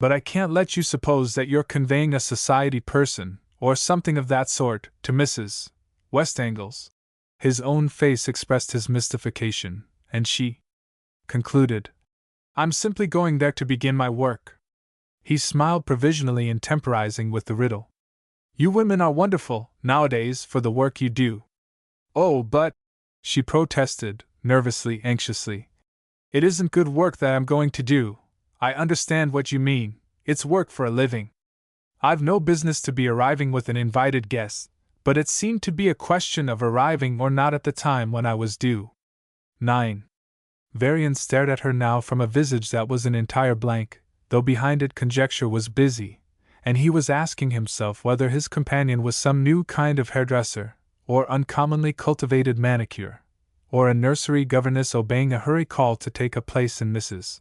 "But I can't let you suppose that you're conveying a society person, or something of that sort, to Mrs. Westangle's." His own face expressed his mystification, and she concluded, "I'm simply going there to begin my work." He smiled provisionally in temporizing with the riddle. "You women are wonderful, nowadays, for the work you do." "Oh, but," she protested, nervously, anxiously, "it isn't good work that I'm going to do. I understand what you mean, it's work for a living. I've no business to be arriving with an invited guest, but it seemed to be a question of arriving or not at the time when I was due." 9. Varian stared at her now from a visage that was an entire blank, though behind it conjecture was busy, and he was asking himself whether his companion was some new kind of hairdresser, or uncommonly cultivated manicure, or a nursery governess obeying a hurry call to take a place in Mrs.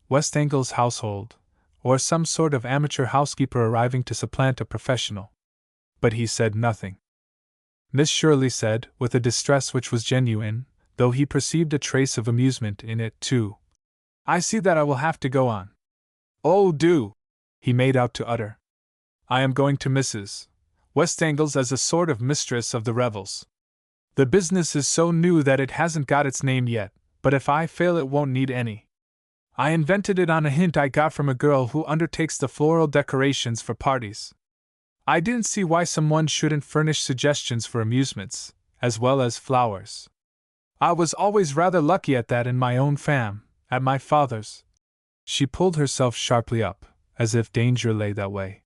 Westangle's household, or some sort of amateur housekeeper arriving to supplant a professional. But he said nothing. Miss Shirley said, with a distress which was genuine, though he perceived a trace of amusement in it too, I see that I will have to go on. Oh, do! He made out to utter. I am going to Mrs. Westangle's as a sort of mistress of the revels. The business is so new that it hasn't got its name yet, but if I fail it won't need any. I invented it on a hint I got from a girl who undertakes the floral decorations for parties. I didn't see why someone shouldn't furnish suggestions for amusements, as well as flowers. I was always rather lucky at that in my own at my father's. She pulled herself sharply up, as if danger lay that way.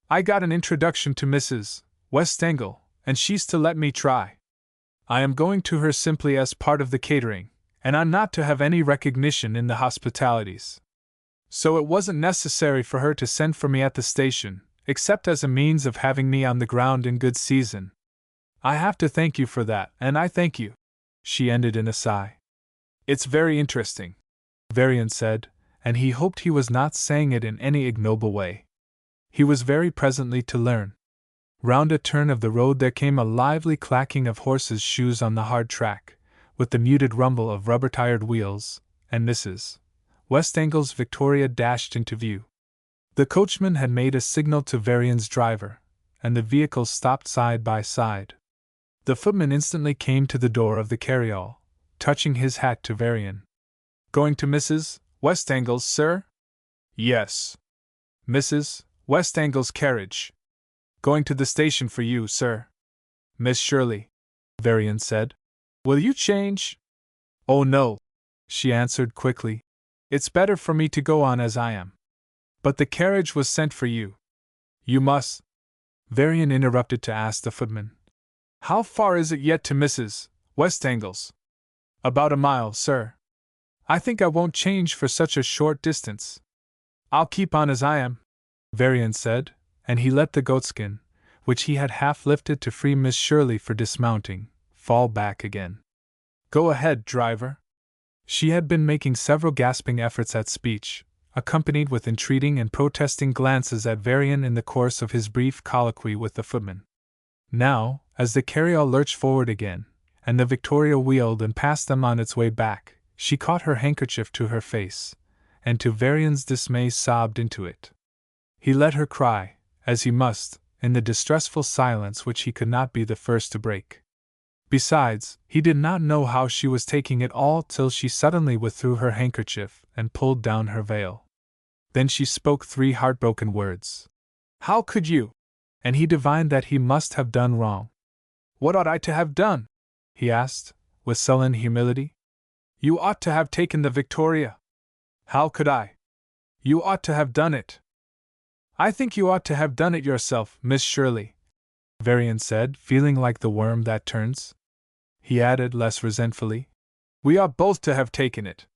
I got an introduction to Mrs. Westangle, and she's to let me try. I am going to her simply as part of the catering, and I'm not to have any recognition in the hospitalities. So it wasn't necessary for her to send for me at the station, except as a means of having me on the ground in good season. I have to thank you for that, and I thank you, she ended in a sigh. It's very interesting, Varian said, and he hoped he was not saying it in any ignoble way. He was very presently to learn. Round a turn of the road there came a lively clacking of horses' shoes on the hard track, with the muted rumble of rubber-tired wheels, and Mrs. Westangle's Victoria dashed into view. The coachman had made a signal to Varian's driver, and the vehicles stopped side by side. The footman instantly came to the door of the carryall, touching his hat to Varian. Going to Mrs. Westangle's, sir? Yes. Mrs. Westangle's carriage. Going to the station for you, sir. Miss Shirley, Varian said. Will you change? Oh, no, she answered quickly. It's better for me to go on as I am. But the carriage was sent for you. You must. Varian interrupted to ask the footman. How far is it yet to Mrs. Westangle's? About a mile, sir. I think I won't change for such a short distance. I'll keep on as I am, Varian said, and he let the goatskin, which he had half lifted to free Miss Shirley for dismounting, fall back again. Go ahead, driver. She had been making several gasping efforts at speech, accompanied with entreating and protesting glances at Varian in the course of his brief colloquy with the footman. Now, as the carryall lurched forward again, and the Victoria wheeled and passed them on its way back, she caught her handkerchief to her face, and to Varian's dismay sobbed into it. He let her cry, as he must, in the distressful silence which he could not be the first to break. Besides, he did not know how she was taking it all till she suddenly withdrew her handkerchief and pulled down her veil. Then she spoke 3 heartbroken words. How could you? And he divined that he must have done wrong. What ought I to have done? He asked, with sullen humility. You ought to have taken the Victoria. How could I? You ought to have done it. I think you ought to have done it yourself, Miss Shirley, Varian said, feeling like the worm that turns. He added less resentfully, we ought both to have taken it.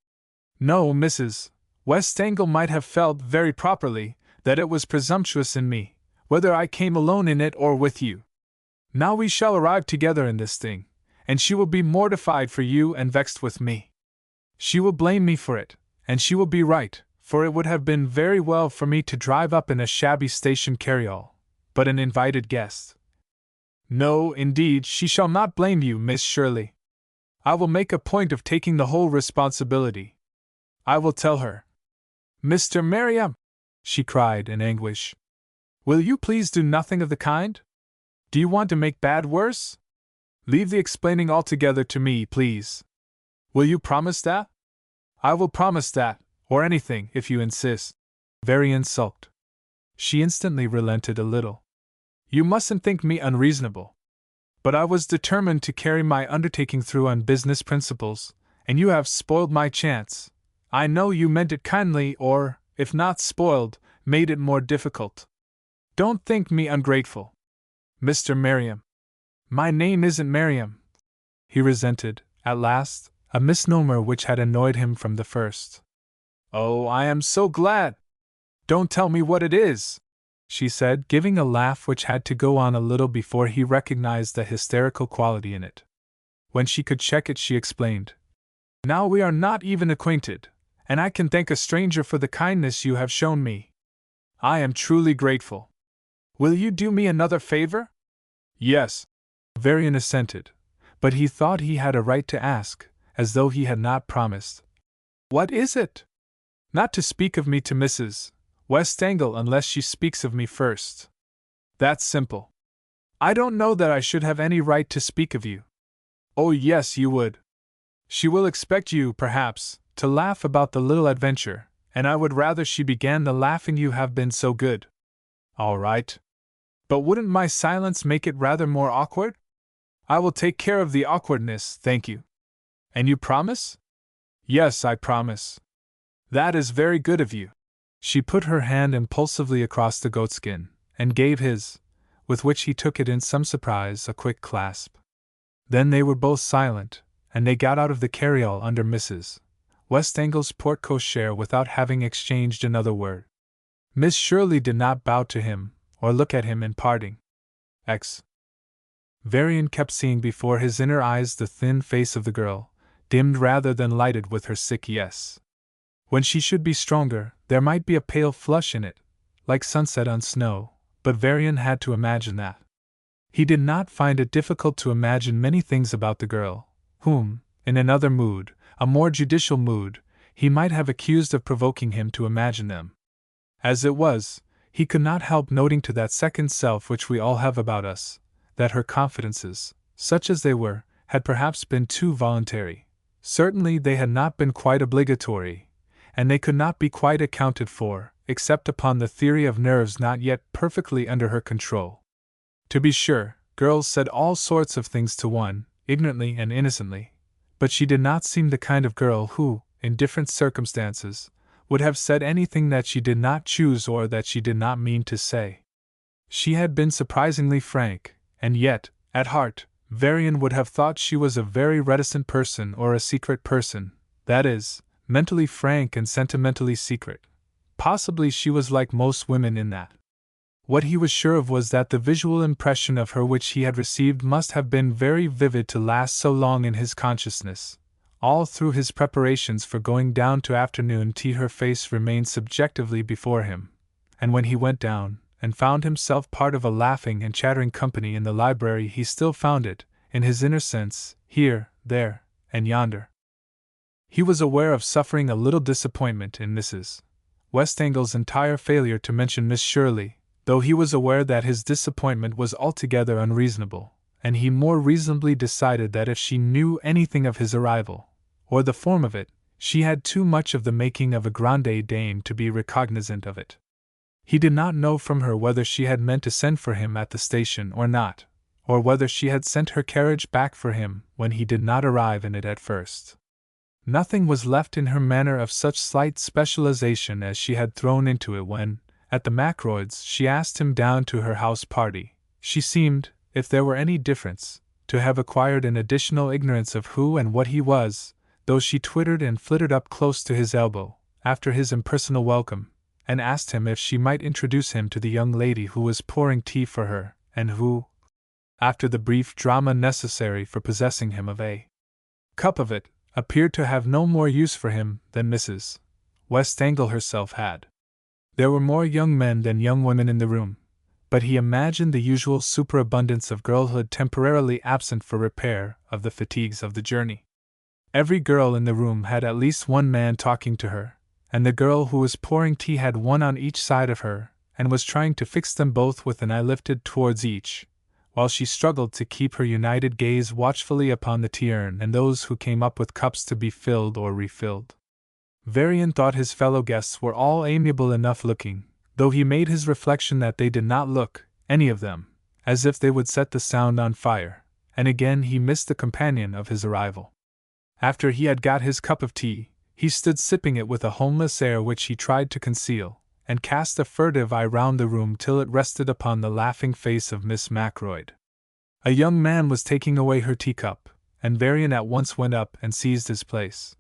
No, Mrs. Westangle might have felt very properly that it was presumptuous in me, whether I came alone in it or with you. Now we shall arrive together in this thing, and she will be mortified for you and vexed with me. She will blame me for it, and she will be right, for it would have been very well for me to drive up in a shabby station carryall, but an invited guest. No, indeed, she shall not blame you, Miss Shirley. I will make a point of taking the whole responsibility. I will tell her. Mr. Merriam, she cried in anguish. Will you please do nothing of the kind? Do you want to make bad worse? Leave the explaining altogether to me, please. Will you promise that? I will promise that, or anything, if you insist. Varian sulked. She instantly relented a little. You mustn't think me unreasonable. But I was determined to carry my undertaking through on business principles, and you have spoiled my chance. I know you meant it kindly, or, if not spoiled, made it more difficult. Don't think me ungrateful. Mr. Merriam. My name isn't Merriam. He resented, at last, a misnomer which had annoyed him from the first. Oh, I am so glad! Don't tell me what it is, she said, giving a laugh which had to go on a little before he recognized the hysterical quality in it. When she could check it, she explained. Now we are not even acquainted, and I can thank a stranger for the kindness you have shown me. I am truly grateful. Will you do me another favor? Yes, Varian assented, but he thought he had a right to ask, as though he had not promised. What is it? Not to speak of me to Mrs. Westangle unless she speaks of me first. That's simple. I don't know that I should have any right to speak of you. Oh, yes, you would. She will expect you, perhaps, to laugh about the little adventure, and I would rather she began the laughing. You have been so good. All right. But wouldn't my silence make it rather more awkward? I will take care of the awkwardness, thank you. And you promise? Yes, I promise. That is very good of you. She put her hand impulsively across the goatskin, and gave his, with which he took it in some surprise, a quick clasp. Then they were both silent, and they got out of the carryall under Mrs. Westangle's porte-cochere without having exchanged another word. Miss Shirley did not bow to him, or look at him in parting. Varian kept seeing before his inner eyes the thin face of the girl, dimmed rather than lighted with her sick yes. When she should be stronger, there might be a pale flush in it, like sunset on snow, but Varian had to imagine that. He did not find it difficult to imagine many things about the girl, whom, in another mood, a more judicial mood, he might have accused of provoking him to imagine them. As it was, he could not help noting to that second self which we all have about us, that her confidences, such as they were, had perhaps been too voluntary. Certainly they had not been quite obligatory, and they could not be quite accounted for, except upon the theory of nerves not yet perfectly under her control. To be sure, girls said all sorts of things to one, ignorantly and innocently, but she did not seem the kind of girl who, in different circumstances, would have said anything that she did not choose or that she did not mean to say. She had been surprisingly frank, and yet, at heart, Varian would have thought she was a very reticent person or a secret person, that is, mentally frank and sentimentally secret. Possibly she was like most women in that. What he was sure of was that the visual impression of her which he had received must have been very vivid to last so long in his consciousness. All through his preparations for going down to afternoon tea her face remained subjectively before him, and when he went down, and found himself part of a laughing and chattering company in the library, he still found it, in his inner sense, here, there, and yonder. He was aware of suffering a little disappointment in Mrs. Westangle's entire failure to mention Miss Shirley, though he was aware that his disappointment was altogether unreasonable, and he more reasonably decided that if she knew anything of his arrival, or the form of it, she had too much of the making of a grande dame to be recognizant of it. He did not know from her whether she had meant to send for him at the station or not, or whether she had sent her carriage back for him when he did not arrive in it at first. Nothing was left in her manner of such slight specialization as she had thrown into it when, at the Macroids', she asked him down to her house party. She seemed, if there were any difference, to have acquired an additional ignorance of who and what he was, though she twittered and flitted up close to his elbow, after his impersonal welcome, and asked him if she might introduce him to the young lady who was pouring tea for her, and who, after the brief drama necessary for possessing him of a cup of it, appeared to have no more use for him than Mrs. Westangle herself had. There were more young men than young women in the room, but he imagined the usual superabundance of girlhood temporarily absent for repair of the fatigues of the journey. Every girl in the room had at least one man talking to her, and the girl who was pouring tea had one on each side of her, and was trying to fix them both with an eye lifted towards each, while she struggled to keep her united gaze watchfully upon the tea-urn and those who came up with cups to be filled or refilled. Varian thought his fellow guests were all amiable enough looking, though he made his reflection that they did not look, any of them, as if they would set the Sound on fire, and again he missed the companion of his arrival. After he had got his cup of tea, he stood sipping it with a homeless air which he tried to conceal, and cast a furtive eye round the room till it rested upon the laughing face of Miss Macroyd. A young man was taking away her teacup, and Varian at once went up and seized his place.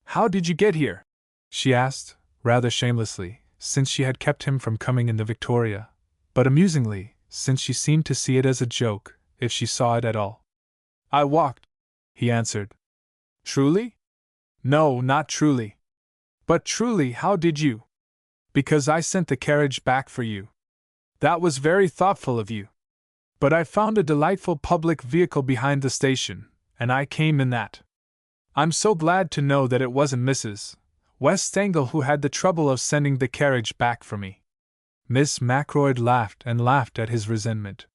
"How did you get here?" she asked, rather shamelessly, since she had kept him from coming in the Victoria, but amusingly, since she seemed to see it as a joke, if she saw it at all. "I walked," he answered. "Truly?" "No, not truly." "But truly, how did you?" "Because I sent the carriage back for you." "That was very thoughtful of you. But I found a delightful public vehicle behind the station, and I came in that." "I'm so glad to know that it wasn't Mrs. Westangle, who had the trouble of sending the carriage back for me. Miss Macroyd laughed and laughed at his resentment.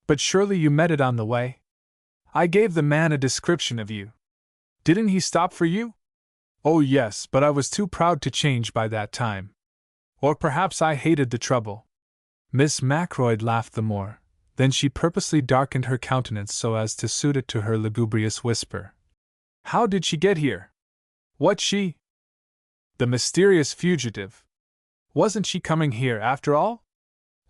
But surely you met it on the way? I gave the man a description of you. Didn't he stop for you? Oh yes, but I was too proud to change by that time. Or perhaps I hated the trouble. Miss Macroyd laughed the more. Then she purposely darkened her countenance so as to suit it to her lugubrious whisper. How did she get here? What she? The mysterious fugitive. Wasn't she coming here after all?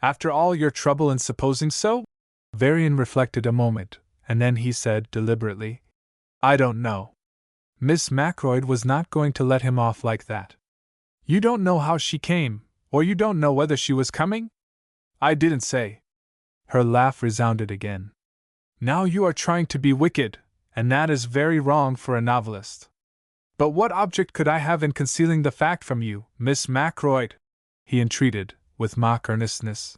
After all your trouble in supposing so? Varian reflected a moment, and then he said deliberately, I don't know. Miss Macroyd was not going to let him off like that. You don't know how she came, or you don't know whether she was coming? I didn't say. Her laugh resounded again. Now you are trying to be wicked, and that is very wrong for a novelist. But what object could I have in concealing the fact from you, Miss Macroyd? He entreated, with mock earnestness.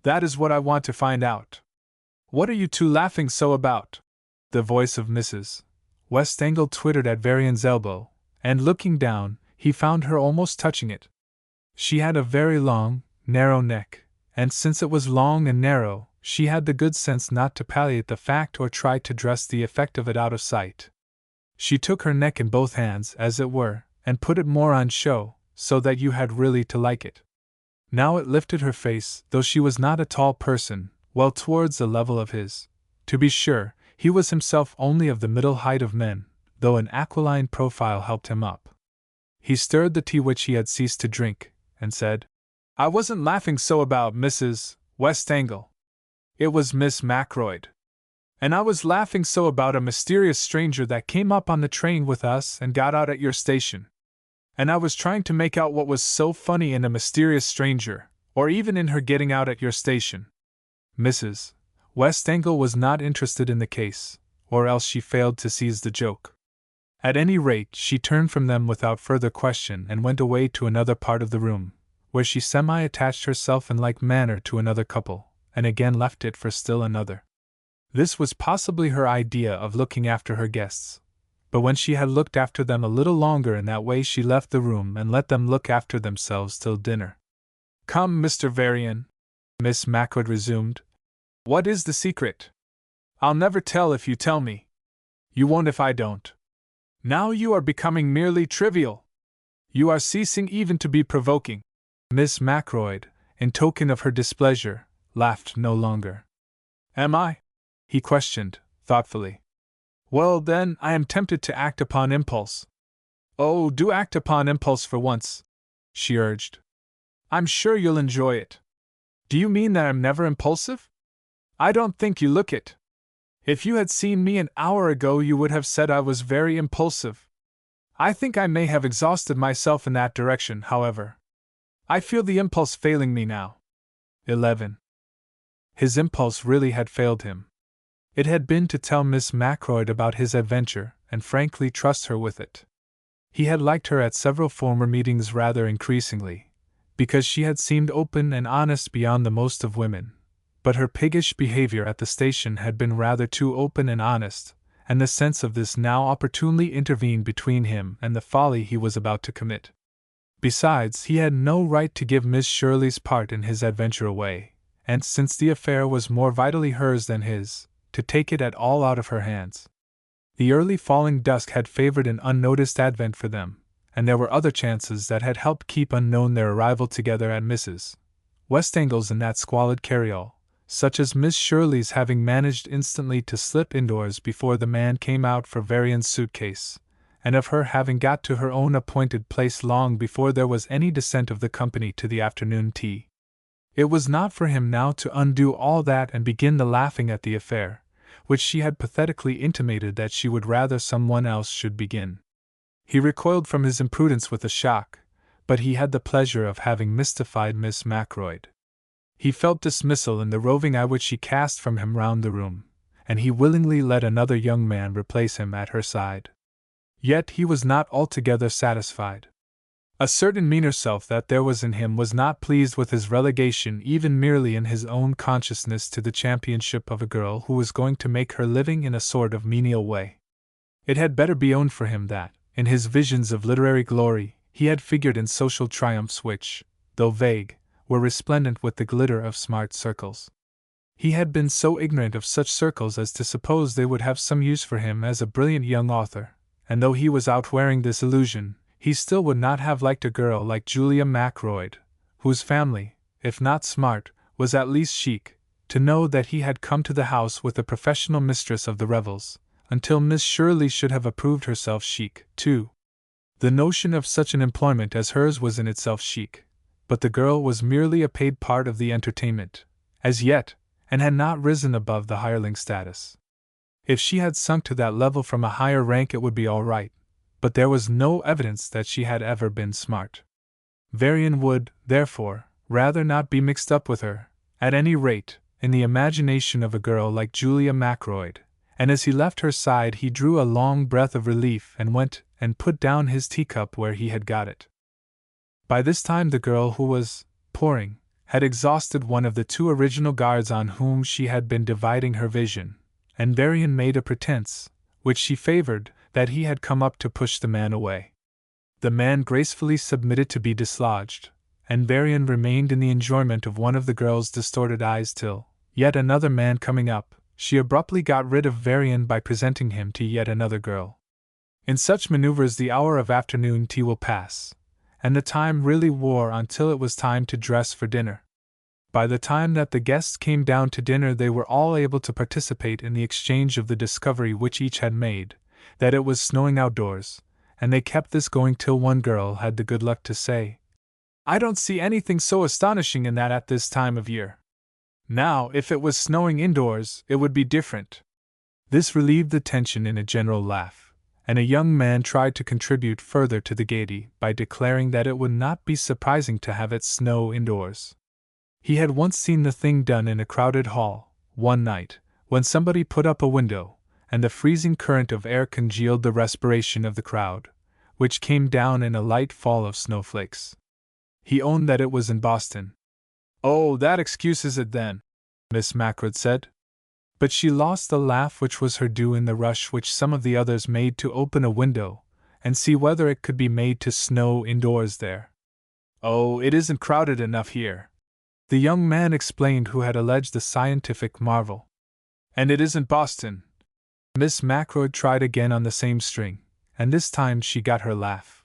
That is what I want to find out. What are you two laughing so about? The voice of Mrs. Westangle twittered at Varian's elbow, and looking down, he found her almost touching it. She had a very long, narrow neck, and since it was long and narrow, she had the good sense not to palliate the fact or try to dress the effect of it out of sight. She took her neck in both hands, as it were, and put it more on show, so that you had really to like it. Now it lifted her face, though she was not a tall person, well towards the level of his. To be sure, he was himself only of the middle height of men, though an aquiline profile helped him up. He stirred the tea which he had ceased to drink, and said, I wasn't laughing so about Mrs. Westangle. It was Miss Macroyd. And I was laughing so about a mysterious stranger that came up on the train with us and got out at your station. And I was trying to make out what was so funny in a mysterious stranger, or even in her getting out at your station. Mrs. Westangle was not interested in the case, or else she failed to seize the joke. At any rate, she turned from them without further question and went away to another part of the room, where she semi-attached herself in like manner to another couple, and again left it for still another. This was possibly her idea of looking after her guests, but when she had looked after them a little longer in that way she left the room and let them look after themselves till dinner. Come, Mr. Varian, Miss Macroyd resumed. What is the secret? I'll never tell if you tell me. You won't if I don't. Now you are becoming merely trivial. You are ceasing even to be provoking. Miss Macroyd, in token of her displeasure, laughed no longer. Am I? He questioned, thoughtfully. Well, then, I am tempted to act upon impulse. Oh, do act upon impulse for once, she urged. I'm sure you'll enjoy it. Do you mean that I'm never impulsive? I don't think you look it. If you had seen me an hour ago, you would have said I was very impulsive. I think I may have exhausted myself in that direction, however. I feel the impulse failing me now. 11. His impulse really had failed him. It had been to tell Miss Macroyd about his adventure, and frankly trust her with it. He had liked her at several former meetings rather increasingly, because she had seemed open and honest beyond the most of women, but her piggish behavior at the station had been rather too open and honest, and the sense of this now opportunely intervened between him and the folly he was about to commit. Besides, he had no right to give Miss Shirley's part in his adventure away, and since the affair was more vitally hers than his, to take it at all out of her hands. The early falling dusk had favored an unnoticed advent for them, and there were other chances that had helped keep unknown their arrival together at Mrs. Westangle's in that squalid carryall, such as Miss Shirley's having managed instantly to slip indoors before the man came out for Varian's suitcase, and of her having got to her own appointed place long before there was any descent of the company to the afternoon tea. It was not for him now to undo all that and begin the laughing at the affair, which she had pathetically intimated that she would rather someone else should begin. He recoiled from his imprudence with a shock, but he had the pleasure of having mystified Miss Macroyd. He felt dismissal in the roving eye which she cast from him round the room, and he willingly let another young man replace him at her side. Yet he was not altogether satisfied. A certain meaner self that there was in him was not pleased with his relegation even merely in his own consciousness to the championship of a girl who was going to make her living in a sort of menial way. It had better be owned for him that, in his visions of literary glory, he had figured in social triumphs which, though vague, were resplendent with the glitter of smart circles. He had been so ignorant of such circles as to suppose they would have some use for him as a brilliant young author, and though he was outwearing this illusion, he still would not have liked a girl like Julia MacRoyd, whose family, if not smart, was at least chic, to know that he had come to the house with a professional mistress of the revels, until Miss Shirley should have approved herself chic, too. The notion of such an employment as hers was in itself chic, but the girl was merely a paid part of the entertainment, as yet, and had not risen above the hireling status. If she had sunk to that level from a higher rank it would be all right, but there was no evidence that she had ever been smart. Varian would, therefore, rather not be mixed up with her, at any rate, in the imagination of a girl like Julia MacRoyd, and as he left her side he drew a long breath of relief and went and put down his teacup where he had got it. By this time the girl who was pouring had exhausted one of the two original guards on whom she had been dividing her vision, and Varian made a pretense, which she favored, that he had come up to push the man away. The man gracefully submitted to be dislodged, and Varian remained in the enjoyment of one of the girl's distorted eyes till, yet another man coming up, she abruptly got rid of Varian by presenting him to yet another girl. In such maneuvers the hour of afternoon tea will pass, and the time really wore on till it was time to dress for dinner. By the time that the guests came down to dinner they were all able to participate in the exchange of the discovery which each had made, that it was snowing outdoors, and they kept this going till one girl had the good luck to say, "I don't see anything so astonishing in that at this time of year. Now, if it was snowing indoors, it would be different." This relieved the tension in a general laugh, and a young man tried to contribute further to the gaiety by declaring that it would not be surprising to have it snow indoors. He had once seen the thing done in a crowded hall, one night, when somebody put up a window, and the freezing current of air congealed the respiration of the crowd, which came down in a light fall of snowflakes. He owned that it was in Boston. "Oh, that excuses it then," Miss MacRoyd said. But she lost the laugh which was her due in the rush which some of the others made to open a window and see whether it could be made to snow indoors there. "Oh, it isn't crowded enough here," the young man explained who had alleged the scientific marvel. "And it isn't Boston." Miss MacRoyd tried again on the same string, and this time she got her laugh.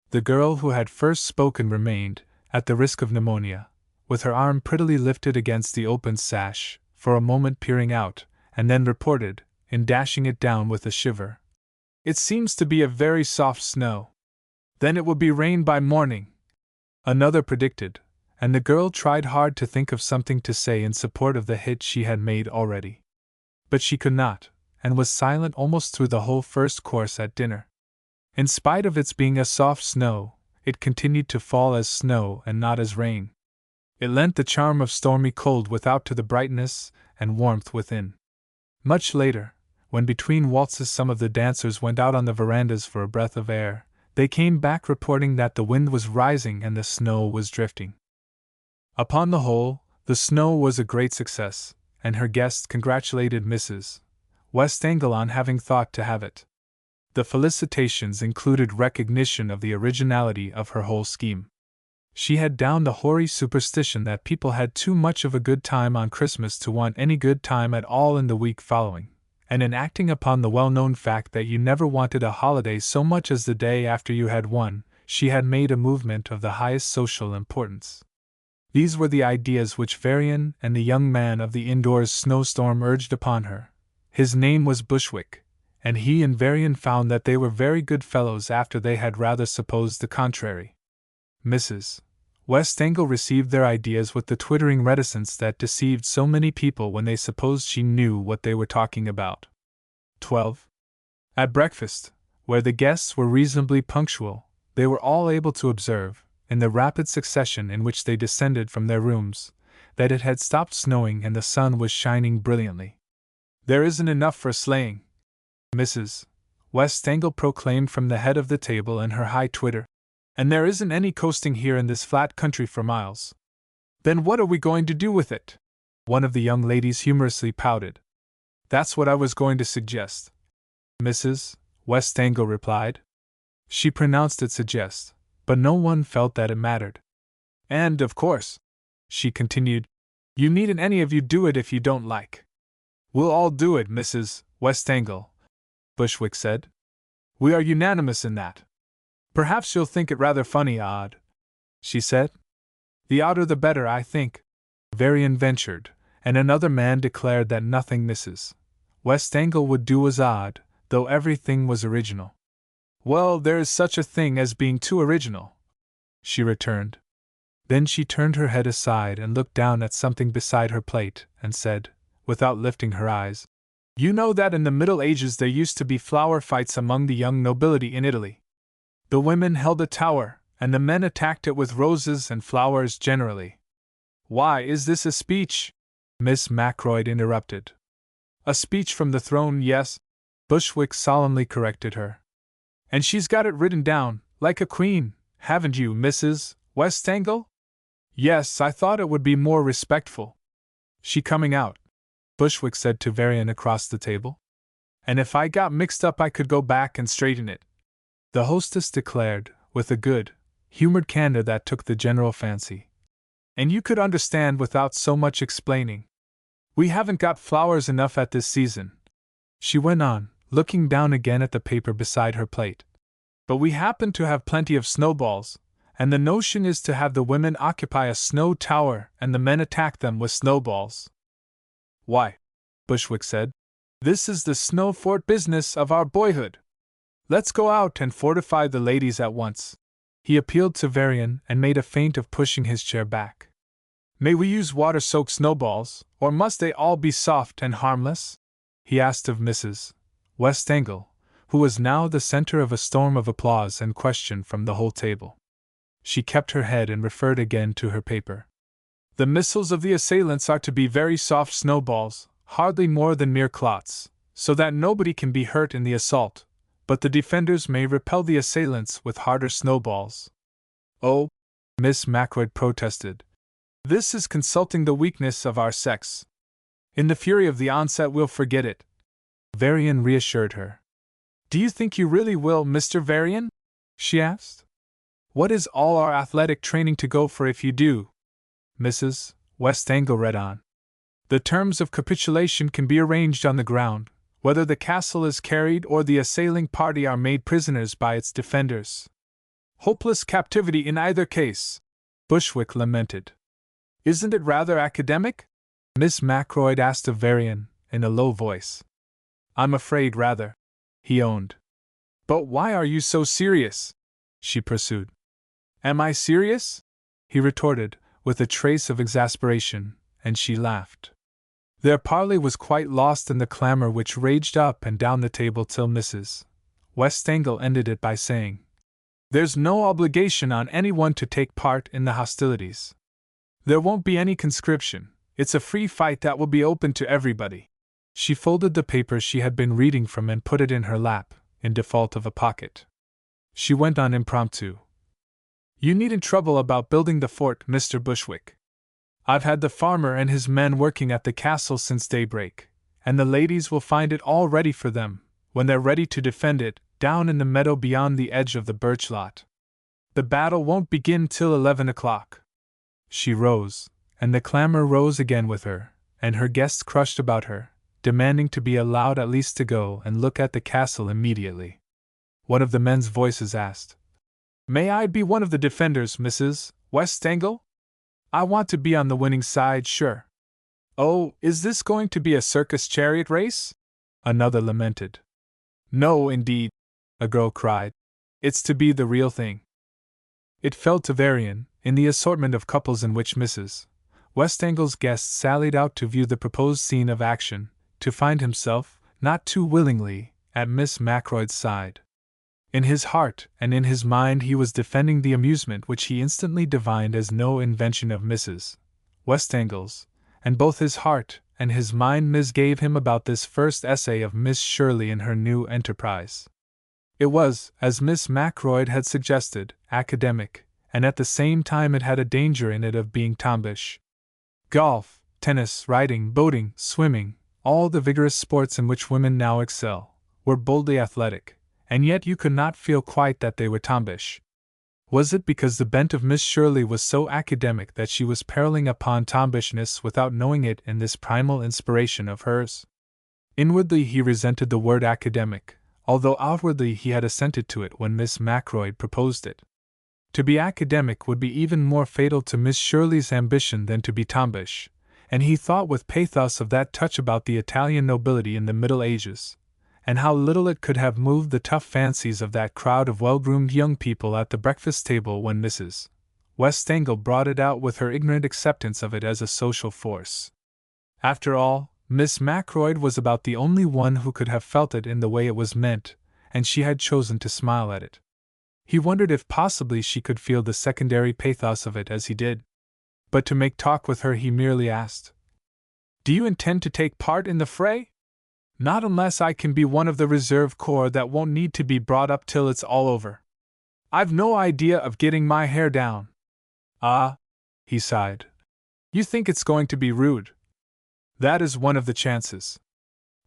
The girl who had first spoken remained, at the risk of pneumonia, with her arm prettily lifted against the open sash, for a moment peering out, and then reported, in dashing it down with a shiver, "It seems to be a very soft snow. Then it will be rain by morning." Another predicted, and the girl tried hard to think of something to say in support of the hit she had made already. But she could not, and was silent almost through the whole first course at dinner. In spite of its being a soft snow, it continued to fall as snow and not as rain. It lent the charm of stormy cold without to the brightness and warmth within. Much later, when between waltzes some of the dancers went out on the verandas for a breath of air, they came back reporting that the wind was rising and the snow was drifting. Upon the whole, the snow was a great success, and her guests congratulated Mrs. Westangle on having thought to have it. The felicitations included recognition of the originality of her whole scheme. She had downed the hoary superstition that people had too much of a good time on Christmas to want any good time at all in the week following, and in acting upon the well-known fact that you never wanted a holiday so much as the day after you had one, she had made a movement of the highest social importance. These were the ideas which Varian and the young man of the indoors snowstorm urged upon her. His name was Bushwick, and he and Varian found that they were very good fellows after they had rather supposed the contrary. Mrs. Westangle received their ideas with the twittering reticence that deceived so many people when they supposed she knew what they were talking about. 12. At breakfast, where the guests were reasonably punctual, they were all able to observe, in the rapid succession in which they descended from their rooms, that it had stopped snowing and the sun was shining brilliantly. "There isn't enough for sleighing," Mrs. Westangle proclaimed from the head of the table in her high twitter. "And there isn't any coasting here in this flat country for miles." "Then what are we going to do with it?" one of the young ladies humorously pouted. "That's what I was going to suggest," Mrs. Westangle replied. She pronounced it suggest, but no one felt that it mattered. And, of course, she continued, you needn't any of you do it if you don't like. We'll all do it, Mrs. Westangle, Bushwick said. We are unanimous in that. Perhaps you'll think it rather funny odd, she said. The odder the better, I think, Varian ventured, and another man declared that nothing Mrs. Westangle would do was odd, though everything was original. Well, there is such a thing as being too original, she returned. Then she turned her head aside and looked down at something beside her plate, and said, without lifting her eyes, you know that in the Middle Ages there used to be flower fights among the young nobility in Italy. The women held a tower, and the men attacked it with roses and flowers generally. Why, is this a speech? Miss Macroyd interrupted. A speech from the throne, yes, Bushwick solemnly corrected her. And she's got it written down, like a queen, haven't you, Mrs. Westangle? Yes, I thought it would be more respectful. She coming out, Bushwick said to Varian across the table. And if I got mixed up I could go back and straighten it, the hostess declared, with a good, humored candor that took the general fancy. And you could understand without so much explaining. We haven't got flowers enough at this season, she went on, looking down again at the paper beside her plate. But we happen to have plenty of snowballs, and the notion is to have the women occupy a snow tower and the men attack them with snowballs. Why, Bushwick said, this is the snow fort business of our boyhood. Let's go out and fortify the ladies at once. He appealed to Varian and made a feint of pushing his chair back. May we use water-soaked snowballs, or must they all be soft and harmless? He asked of Mrs. Westangle, who was now the center of a storm of applause and question from the whole table. She kept her head and referred again to her paper. The missiles of the assailants are to be very soft snowballs, hardly more than mere clots, so that nobody can be hurt in the assault, but the defenders may repel the assailants with harder snowballs. Oh, Miss Macroyd protested. This is consulting the weakness of our sex. In the fury of the onset we'll forget it. Varian reassured her. Do you think you really will, Mr. Varian? She asked. What is all our athletic training to go for if you do? Mrs. Westangle read on. The terms of capitulation can be arranged on the ground, whether the castle is carried or the assailing party are made prisoners by its defenders. Hopeless captivity in either case, Bushwick lamented. Isn't it rather academic? Miss Macroyd asked of Varian, in a low voice. I'm afraid rather, he owned. But why are you so serious? She pursued. Am I serious? He retorted, with a trace of exasperation, and she laughed. Their parley was quite lost in the clamor which raged up and down the table till Mrs. Westangle ended it by saying, There's no obligation on anyone to take part in the hostilities. There won't be any conscription, it's a free fight that will be open to everybody. She folded the paper she had been reading from and put it in her lap, in default of a pocket. She went on impromptu. You needn't trouble about building the fort, Mr. Bushwick. I've had the farmer and his men working at the castle since daybreak, and the ladies will find it all ready for them, when they're ready to defend it, down in the meadow beyond the edge of the birch lot. The battle won't begin till 11 o'clock. She rose, and the clamor rose again with her, and her guests crushed about her, demanding to be allowed at least to go and look at the castle immediately. One of the men's voices asked, May I be one of the defenders, Mrs. Westangle? I want to be on the winning side, sure. Oh, is this going to be a circus chariot race? Another lamented. No, indeed, a girl cried. It's to be the real thing. It fell to Varian, in the assortment of couples in which Mrs. Westangle's guests sallied out to view the proposed scene of action, to find himself, not too willingly, at Miss Macroyd's side. In his heart and in his mind he was defending the amusement which he instantly divined as no invention of Mrs. Westangle's, and both his heart and his mind misgave him about this first essay of Miss Shirley in her new enterprise. It was, as Miss Macroyd had suggested, academic, and at the same time it had a danger in it of being tombish. Golf, tennis, riding, boating, swimming, all the vigorous sports in which women now excel, were boldly athletic, and yet you could not feel quite that they were tombish. Was it because the bent of Miss Shirley was so academic that she was perilling upon tombishness without knowing it in this primal inspiration of hers? Inwardly he resented the word academic, although outwardly he had assented to it when Miss Macroyd proposed it. To be academic would be even more fatal to Miss Shirley's ambition than to be tombish, and he thought with pathos of that touch about the Italian nobility in the Middle Ages, and how little it could have moved the tough fancies of that crowd of well-groomed young people at the breakfast table when Mrs. Westangle brought it out with her ignorant acceptance of it as a social force. After all, Miss Macroyd was about the only one who could have felt it in the way it was meant, and she had chosen to smile at it. He wondered if possibly she could feel the secondary pathos of it as he did. But to make talk with her he merely asked, "Do you intend to take part in the fray?" "Not unless I can be one of the reserve corps that won't need to be brought up till it's all over. I've no idea of getting my hair down." "Ah," he sighed. "You think it's going to be rude. That is one of the chances.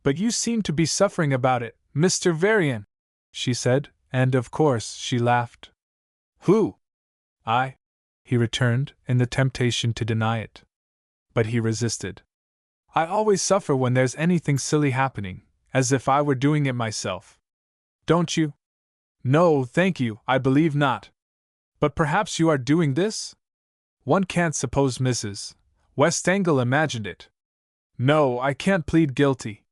But you seem to be suffering about it, Mr. Varian," she said, and of course she laughed. "Who? I?" he returned, in the temptation to deny it. But he resisted. "I always suffer when there's anything silly happening, as if I were doing it myself. Don't you?" "No, thank you, I believe not. But perhaps you are doing this? One can't suppose Mrs. Westangle imagined it." "No, I can't plead guilty.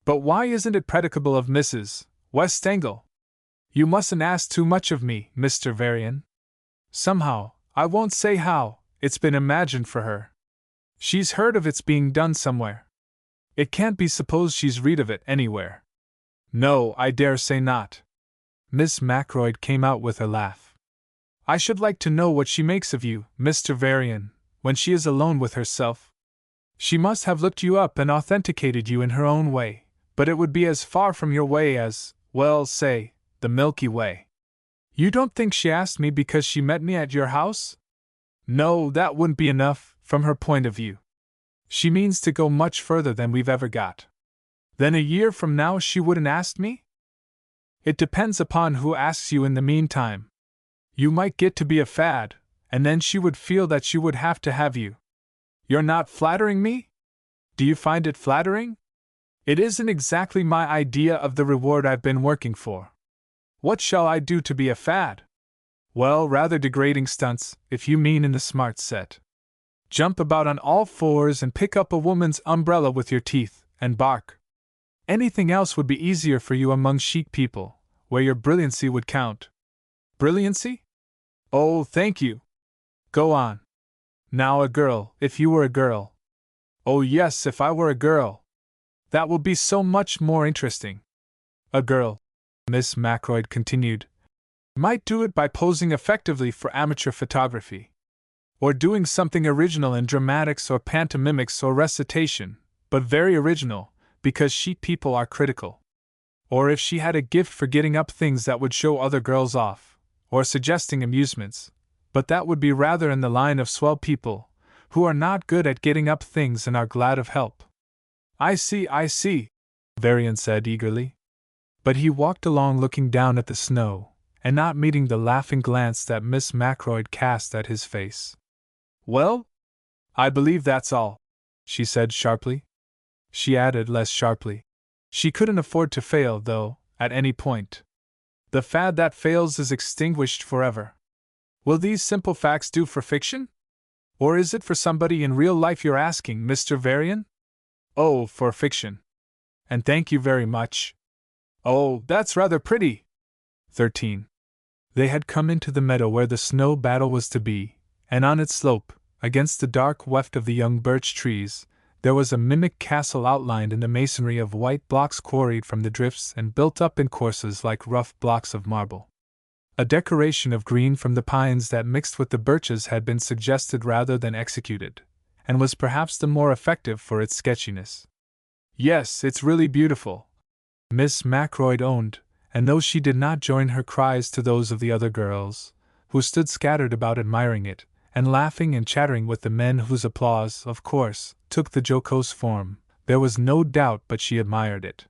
But why isn't it predicable of Mrs. Westangle? You mustn't ask too much of me, Mr. Varian. Somehow, I won't say how, it's been imagined for her. She's heard of its being done somewhere. It can't be supposed she's read of it anywhere." "No, I dare say not." Miss Macroyd came out with a laugh. "I should like to know what she makes of you, Mr. Varian, when she is alone with herself. She must have looked you up and authenticated you in her own way, but it would be as far from your way as, well, say, the Milky Way. You don't think she asked me because she met me at your house? No, that wouldn't be enough, from her point of view. She means to go much further than we've ever got. Then a year from now she wouldn't ask me? It depends upon who asks you in the meantime. You might get to be a fad, and then she would feel that she would have to have you. You're not flattering me? Do you find it flattering? It isn't exactly my idea of the reward I've been working for. What shall I do to be a fad? Well, rather degrading stunts, if you mean in the smart set. Jump about on all fours and pick up a woman's umbrella with your teeth, and bark. Anything else would be easier for you among chic people, where your brilliancy would count." "Brilliancy? Oh, thank you. Go on. Now, a girl, if you were a girl." "Oh yes, if I were a girl. That will be so much more interesting. A girl," Miss Macroyd continued, "might do it by posing effectively for amateur photography. Or doing something original in dramatics or pantomimics or recitation, but very original, because chic people are critical. Or if she had a gift for getting up things that would show other girls off, or suggesting amusements, but that would be rather in the line of swell people, who are not good at getting up things and are glad of help." I see, Varian said eagerly. But he walked along looking down at the snow, and not meeting the laughing glance that Miss Macroyd cast at his face. "Well? I believe that's all," she said sharply. She added less sharply, "She couldn't afford to fail, though, at any point. The fad that fails is extinguished forever. Will these simple facts do for fiction? Or is it for somebody in real life you're asking, Mr. Varian?" "Oh, for fiction. And thank you very much." "Oh, that's rather pretty." 13. They had come into the meadow where the snow battle was to be, and on its slope, against the dark weft of the young birch trees, there was a mimic castle outlined in the masonry of white blocks quarried from the drifts and built up in courses like rough blocks of marble. A decoration of green from the pines that mixed with the birches had been suggested rather than executed, and was perhaps the more effective for its sketchiness. "Yes, it's really beautiful," Miss Macroyd owned, and though she did not join her cries to those of the other girls, who stood scattered about admiring it, and laughing and chattering with the men whose applause, of course, took the jocose form, there was no doubt but she admired it.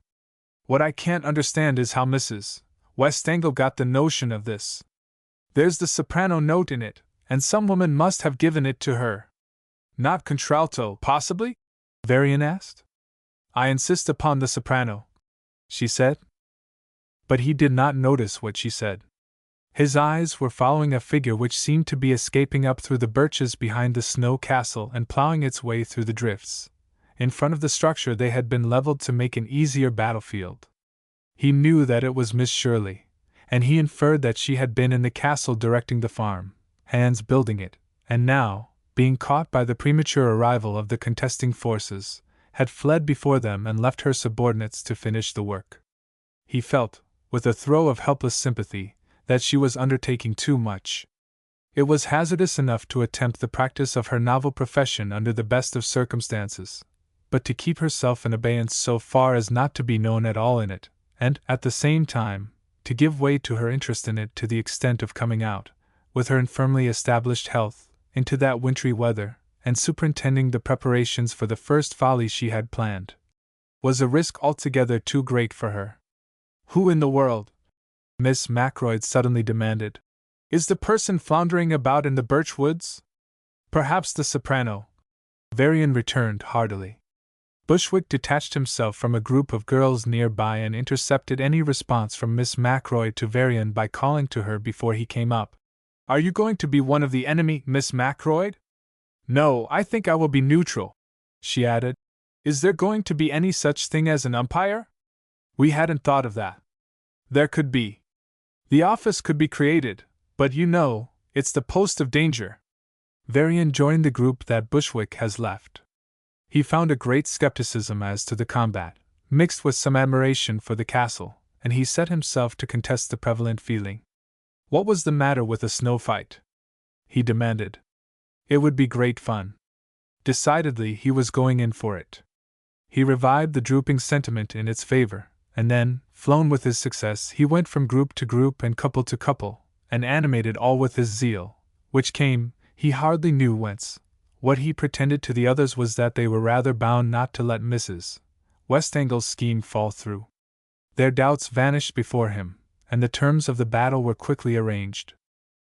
"What I can't understand is how Mrs. Westangle got the notion of this." There's the soprano note in it, and some woman must have given it to her. Not contralto, possibly? Varian asked. I insist upon the soprano, she said. But he did not notice what she said. His eyes were following a figure which seemed to be escaping up through the birches behind the snow castle and plowing its way through the drifts. In front of the structure they had been leveled to make an easier battlefield. He knew that it was Miss Shirley, and he inferred that she had been in the castle directing the farm, hands building it, and now, being caught by the premature arrival of the contesting forces, had fled before them and left her subordinates to finish the work. He felt, with a throe of helpless sympathy, that she was undertaking too much. It was hazardous enough to attempt the practice of her novel profession under the best of circumstances, but to keep herself in abeyance so far as not to be known at all in it, and, at the same time, to give way to her interest in it to the extent of coming out, with her infirmly established health, into that wintry weather, and superintending the preparations for the first folly she had planned, was a risk altogether too great for her. Who in the world, Miss Macroyd suddenly demanded, is the person floundering about in the birch woods? Perhaps the soprano, Varian returned heartily. Bushwick detached himself from a group of girls nearby and intercepted any response from Miss Macroyd to Varian by calling to her before he came up. Are you going to be one of the enemy, Miss Macroyd? No, I think I will be neutral, she added. Is there going to be any such thing as an umpire? We hadn't thought of that. There could be. The office could be created, but you know, it's the post of danger. Varian joined the group that Bushwick has left. He found a great skepticism as to the combat, mixed with some admiration for the castle, and he set himself to contest the prevalent feeling. What was the matter with a snow fight? He demanded. It would be great fun. Decidedly he was going in for it. He revived the drooping sentiment in its favor, and then, flown with his success, he went from group to group and couple to couple, and animated all with his zeal, which came, he hardly knew whence. What he pretended to the others was that they were rather bound not to let Mrs. Westangle's scheme fall through. Their doubts vanished before him, and the terms of the battle were quickly arranged.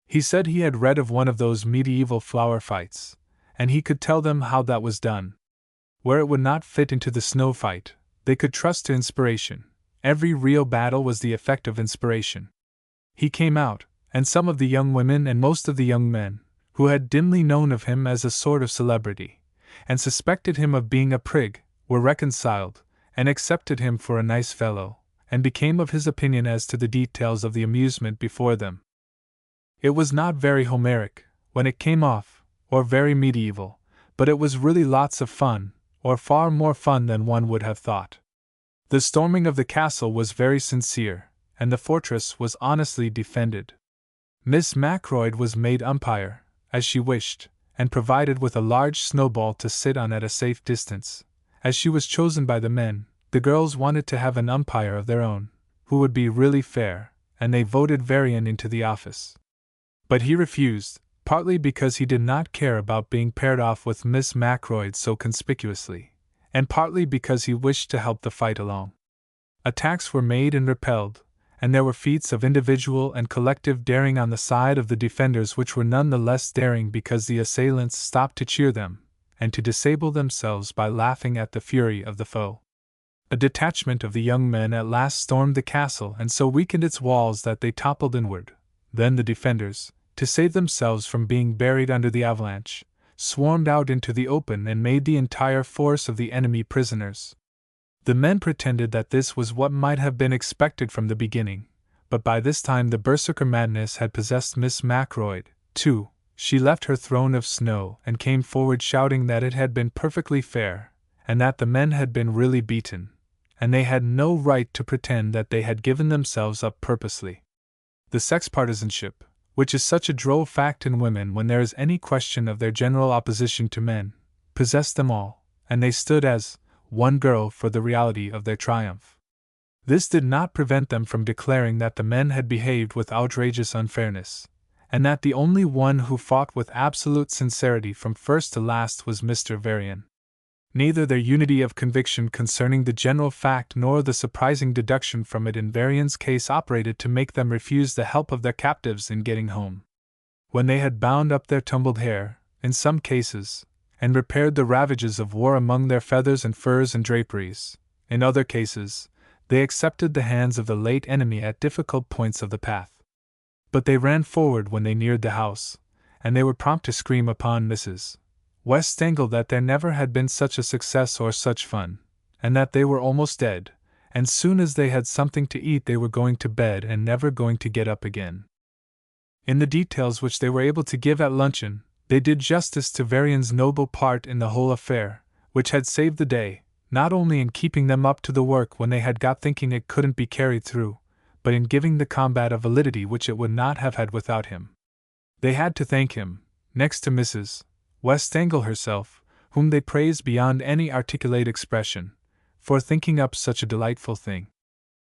He said he had read of one of those medieval flower fights, and he could tell them how that was done. Where it would not fit into the snow fight, they could trust to inspiration. Every real battle was the effect of inspiration. He came out, and some of the young women and most of the young men, who had dimly known of him as a sort of celebrity, and suspected him of being a prig, were reconciled, and accepted him for a nice fellow, and became of his opinion as to the details of the amusement before them. It was not very Homeric, when it came off, or very medieval, but it was really lots of fun, or far more fun than one would have thought. The storming of the castle was very sincere, and the fortress was honestly defended. Miss Macroyd was made umpire, as she wished, and provided with a large snowball to sit on at a safe distance. As she was chosen by the men, the girls wanted to have an umpire of their own, who would be really fair, and they voted Varian into the office. But he refused, partly because he did not care about being paired off with Miss Macroyd so conspicuously, and partly because he wished to help the fight along. Attacks were made and repelled, and there were feats of individual and collective daring on the side of the defenders which were none the less daring because the assailants stopped to cheer them, and to disable themselves by laughing at the fury of the foe. A detachment of the young men at last stormed the castle and so weakened its walls that they toppled inward. Then the defenders, to save themselves from being buried under the avalanche, swarmed out into the open and made the entire force of the enemy prisoners. The men pretended that this was what might have been expected from the beginning, but by this time the berserker madness had possessed Miss Macroyd, too. She left her throne of snow and came forward shouting that it had been perfectly fair, and that the men had been really beaten, and they had no right to pretend that they had given themselves up purposely. The sex partisanship, which is such a droll fact in women when there is any question of their general opposition to men, possessed them all, and they stood as one girl for the reality of their triumph. This did not prevent them from declaring that the men had behaved with outrageous unfairness, and that the only one who fought with absolute sincerity from first to last was Mr. Varian. Neither their unity of conviction concerning the general fact nor the surprising deduction from it in Varian's case operated to make them refuse the help of their captives in getting home. When they had bound up their tumbled hair, in some cases, and repaired the ravages of war among their feathers and furs and draperies, in other cases, they accepted the hands of the late enemy at difficult points of the path. But they ran forward when they neared the house, and they were prompt to scream upon Mrs. Westangle that there never had been such a success or such fun, and that they were almost dead, and soon as they had something to eat they were going to bed and never going to get up again. In the details which they were able to give at luncheon, they did justice to Varian's noble part in the whole affair, which had saved the day, not only in keeping them up to the work when they had got thinking it couldn't be carried through, but in giving the combat a validity which it would not have had without him. They had to thank him, next to Mrs. Westangle herself, whom they praised beyond any articulate expression, for thinking up such a delightful thing.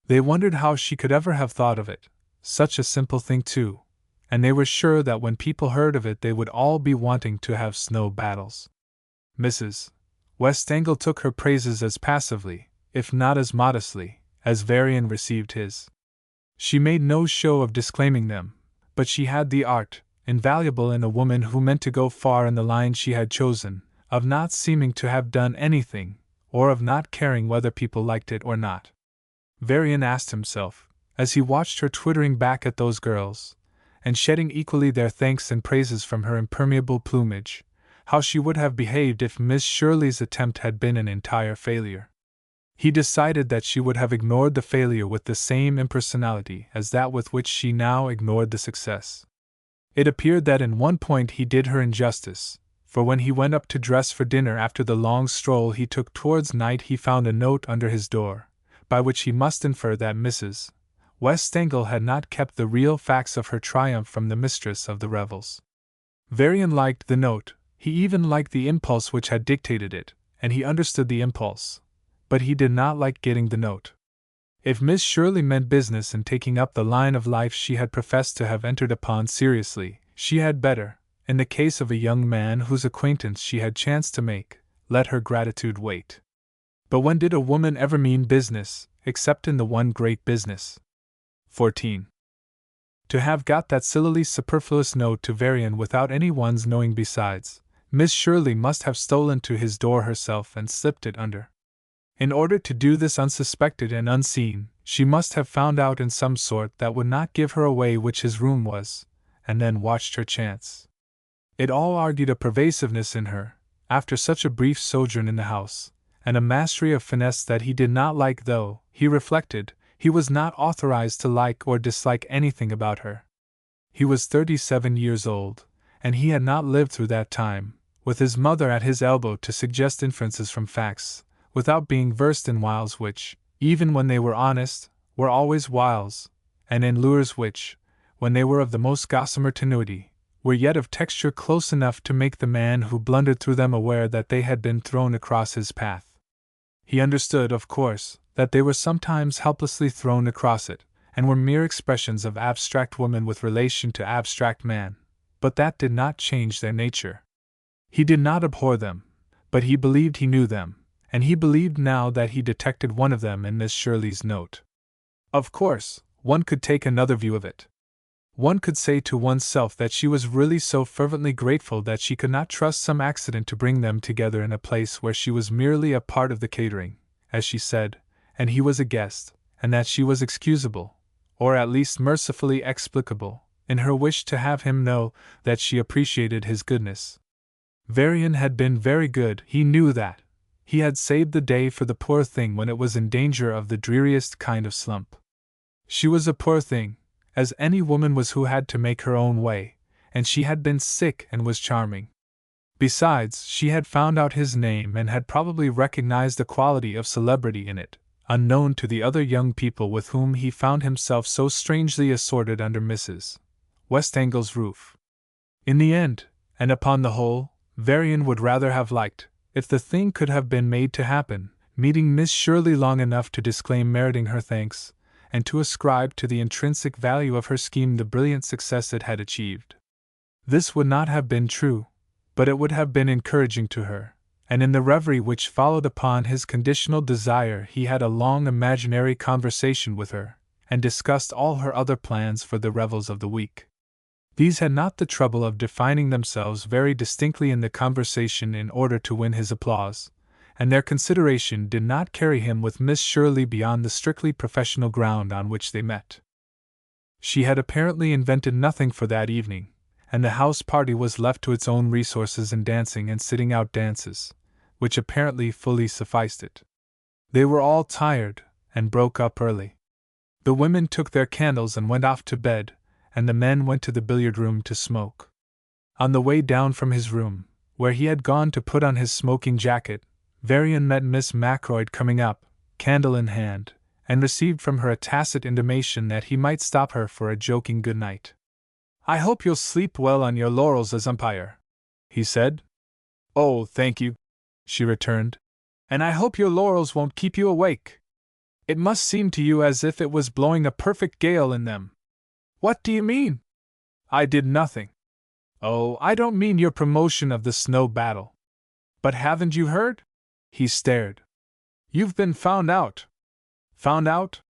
They wondered how she could ever have thought of it, such a simple thing too, and they were sure that when people heard of it they would all be wanting to have snow battles. Mrs. Westangle took her praises as passively, if not as modestly, as Varian received his. She made no show of disclaiming them, but she had the art, invaluable in a woman who meant to go far in the line she had chosen, of not seeming to have done anything, or of not caring whether people liked it or not. Varian asked himself, as he watched her twittering back at those girls, and shedding equally their thanks and praises from her impermeable plumage, how she would have behaved if Miss Shirley's attempt had been an entire failure. He decided that she would have ignored the failure with the same impersonality as that with which she now ignored the success. It appeared that in one point he did her injustice, for when he went up to dress for dinner after the long stroll he took towards night he found a note under his door, by which he must infer that Mrs. Westangle had not kept the real facts of her triumph from the mistress of the revels. Varian liked the note, he even liked the impulse which had dictated it, and he understood the impulse, but he did not like getting the note. If Miss Shirley meant business in taking up the line of life she had professed to have entered upon seriously, she had better, in the case of a young man whose acquaintance she had chanced to make, let her gratitude wait. But when did a woman ever mean business, except in the one great business? 14. To have got that sillily superfluous note to Varian without any one's knowing besides, Miss Shirley must have stolen to his door herself and slipped it under. In order to do this unsuspected and unseen, she must have found out in some sort that would not give her away which his room was, and then watched her chance. It all argued a pervasiveness in her, after such a brief sojourn in the house, and a mastery of finesse that he did not like though, he reflected, he was not authorized to like or dislike anything about her. He was 37 years old, and he had not lived through that time, with his mother at his elbow to suggest inferences from facts, without being versed in wiles which, even when they were honest, were always wiles, and in lures which, when they were of the most gossamer tenuity, were yet of texture close enough to make the man who blundered through them aware that they had been thrown across his path. He understood, of course, that they were sometimes helplessly thrown across it, and were mere expressions of abstract woman with relation to abstract man, but that did not change their nature. He did not abhor them, but he believed he knew them, and he believed now that he detected one of them in Miss Shirley's note. Of course, one could take another view of it. One could say to oneself that she was really so fervently grateful that she could not trust some accident to bring them together in a place where she was merely a part of the catering, as she said, and he was a guest, and that she was excusable, or at least mercifully explicable, in her wish to have him know that she appreciated his goodness. Varian had been very good, he knew that. He had saved the day for the poor thing when it was in danger of the dreariest kind of slump. She was a poor thing, as any woman was who had to make her own way, and she had been sick and was charming. Besides, she had found out his name and had probably recognized the quality of celebrity in it, unknown to the other young people with whom he found himself so strangely assorted under Mrs. Westangle's roof. In the end, and upon the whole, Varian would rather have liked, if the thing could have been made to happen, meeting Miss Shirley long enough to disclaim meriting her thanks, and to ascribe to the intrinsic value of her scheme the brilliant success it had achieved. This would not have been true, but it would have been encouraging to her, and in the reverie which followed upon his conditional desire he had a long imaginary conversation with her, and discussed all her other plans for the revels of the week. These had not the trouble of defining themselves very distinctly in the conversation in order to win his applause, and their consideration did not carry him with Miss Shirley beyond the strictly professional ground on which they met. She had apparently invented nothing for that evening, and the house party was left to its own resources in dancing and sitting out dances, which apparently fully sufficed it. They were all tired, and broke up early. The women took their candles and went off to bed, and the men went to the billiard room to smoke. On the way down from his room, where he had gone to put on his smoking jacket, Varian met Miss Macroyd coming up, candle in hand, and received from her a tacit intimation that he might stop her for a joking good night. "I hope you'll sleep well on your laurels as umpire," he said. "Oh, thank you," she returned. "And I hope your laurels won't keep you awake. It must seem to you as if it was blowing a perfect gale in them." "What do you mean?" "I did nothing." "Oh, I don't mean your promotion of the snow battle. But haven't you heard?" He stared. "You've been found out." "Found out?"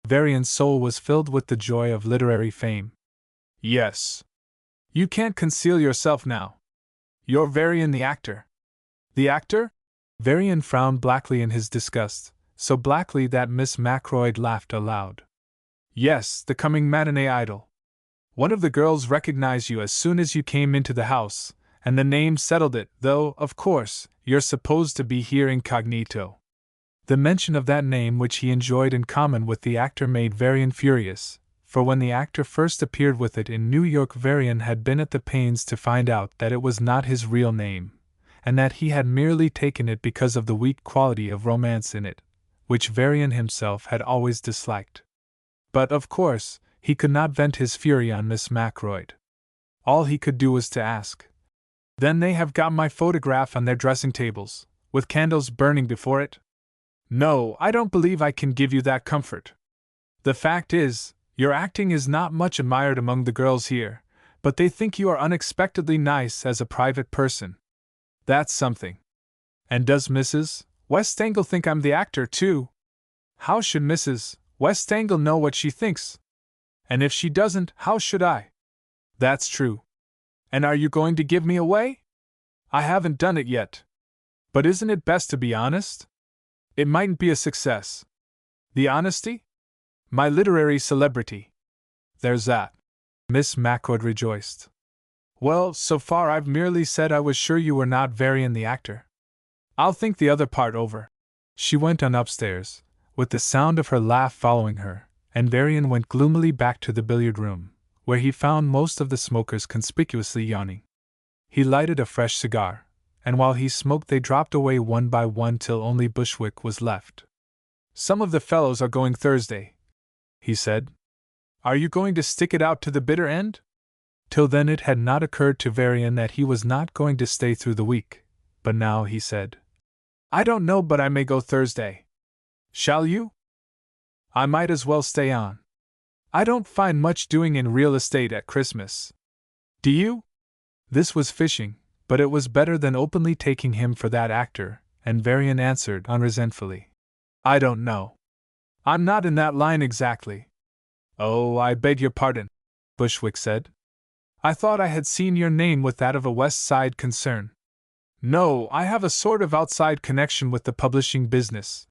Varian's soul was filled with the joy of literary fame. "Yes. You can't conceal yourself now. You're Varian the actor." "The actor?" Varian frowned blackly in his disgust, so blackly that Miss Macroyd laughed aloud. "Yes, the coming matinee idol. One of the girls recognized you as soon as you came into the house, and the name settled it, though, of course, you're supposed to be here incognito." The mention of that name which he enjoyed in common with the actor made Varian furious, for when the actor first appeared with it in New York Varian had been at the pains to find out that it was not his real name, and that he had merely taken it because of the weak quality of romance in it, which Varian himself had always disliked. But, of course, he could not vent his fury on Miss Macroyd. All he could do was to ask, "Then they have got my photograph on their dressing tables, with candles burning before it?" "No, I don't believe I can give you that comfort. The fact is, your acting is not much admired among the girls here, but they think you are unexpectedly nice as a private person. That's something. And does Mrs. Westangle think I'm the actor, too?" "How should Mrs. Westangle know what she thinks? And if she doesn't, how should I?" "That's true. And are you going to give me away?" "I haven't done it yet. But isn't it best to be honest? It mightn't be a success." "The honesty?" "My literary celebrity. There's that." Miss Macroyd rejoiced. "Well, so far I've merely said I was sure you were not Varian the actor. I'll think the other part over." She went on upstairs, with the sound of her laugh following her, and Varian went gloomily back to the billiard room, where he found most of the smokers conspicuously yawning. He lighted a fresh cigar, and while he smoked they dropped away one by one till only Bushwick was left. "Some of the fellows are going Thursday," he said. "Are you going to stick it out to the bitter end?" Till then it had not occurred to Varian that he was not going to stay through the week, but now he said, "I don't know but I may go Thursday." "Shall you?" "I might as well stay on. I don't find much doing in real estate at Christmas." "Do you?" This was fishing, but it was better than openly taking him for that actor, and Varian answered unresentfully, "I don't know. I'm not in that line exactly." "Oh, I beg your pardon," Bushwick said. "I thought I had seen your name with that of a West Side concern." "No, I have a sort of outside connection with the publishing business."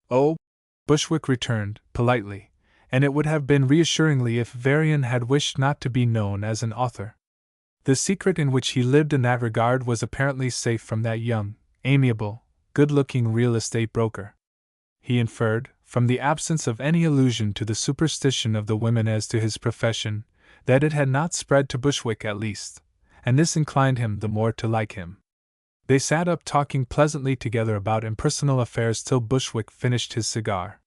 "Oh," Bushwick returned, politely, and it would have been reassuringly if Varian had wished not to be known as an author. The secret in which he lived in that regard was apparently safe from that young, amiable, good-looking real estate broker. He inferred, from the absence of any allusion to the superstition of the women as to his profession, that it had not spread to Bushwick at least, and this inclined him the more to like him. They sat up talking pleasantly together about impersonal affairs till Bushwick finished his cigar.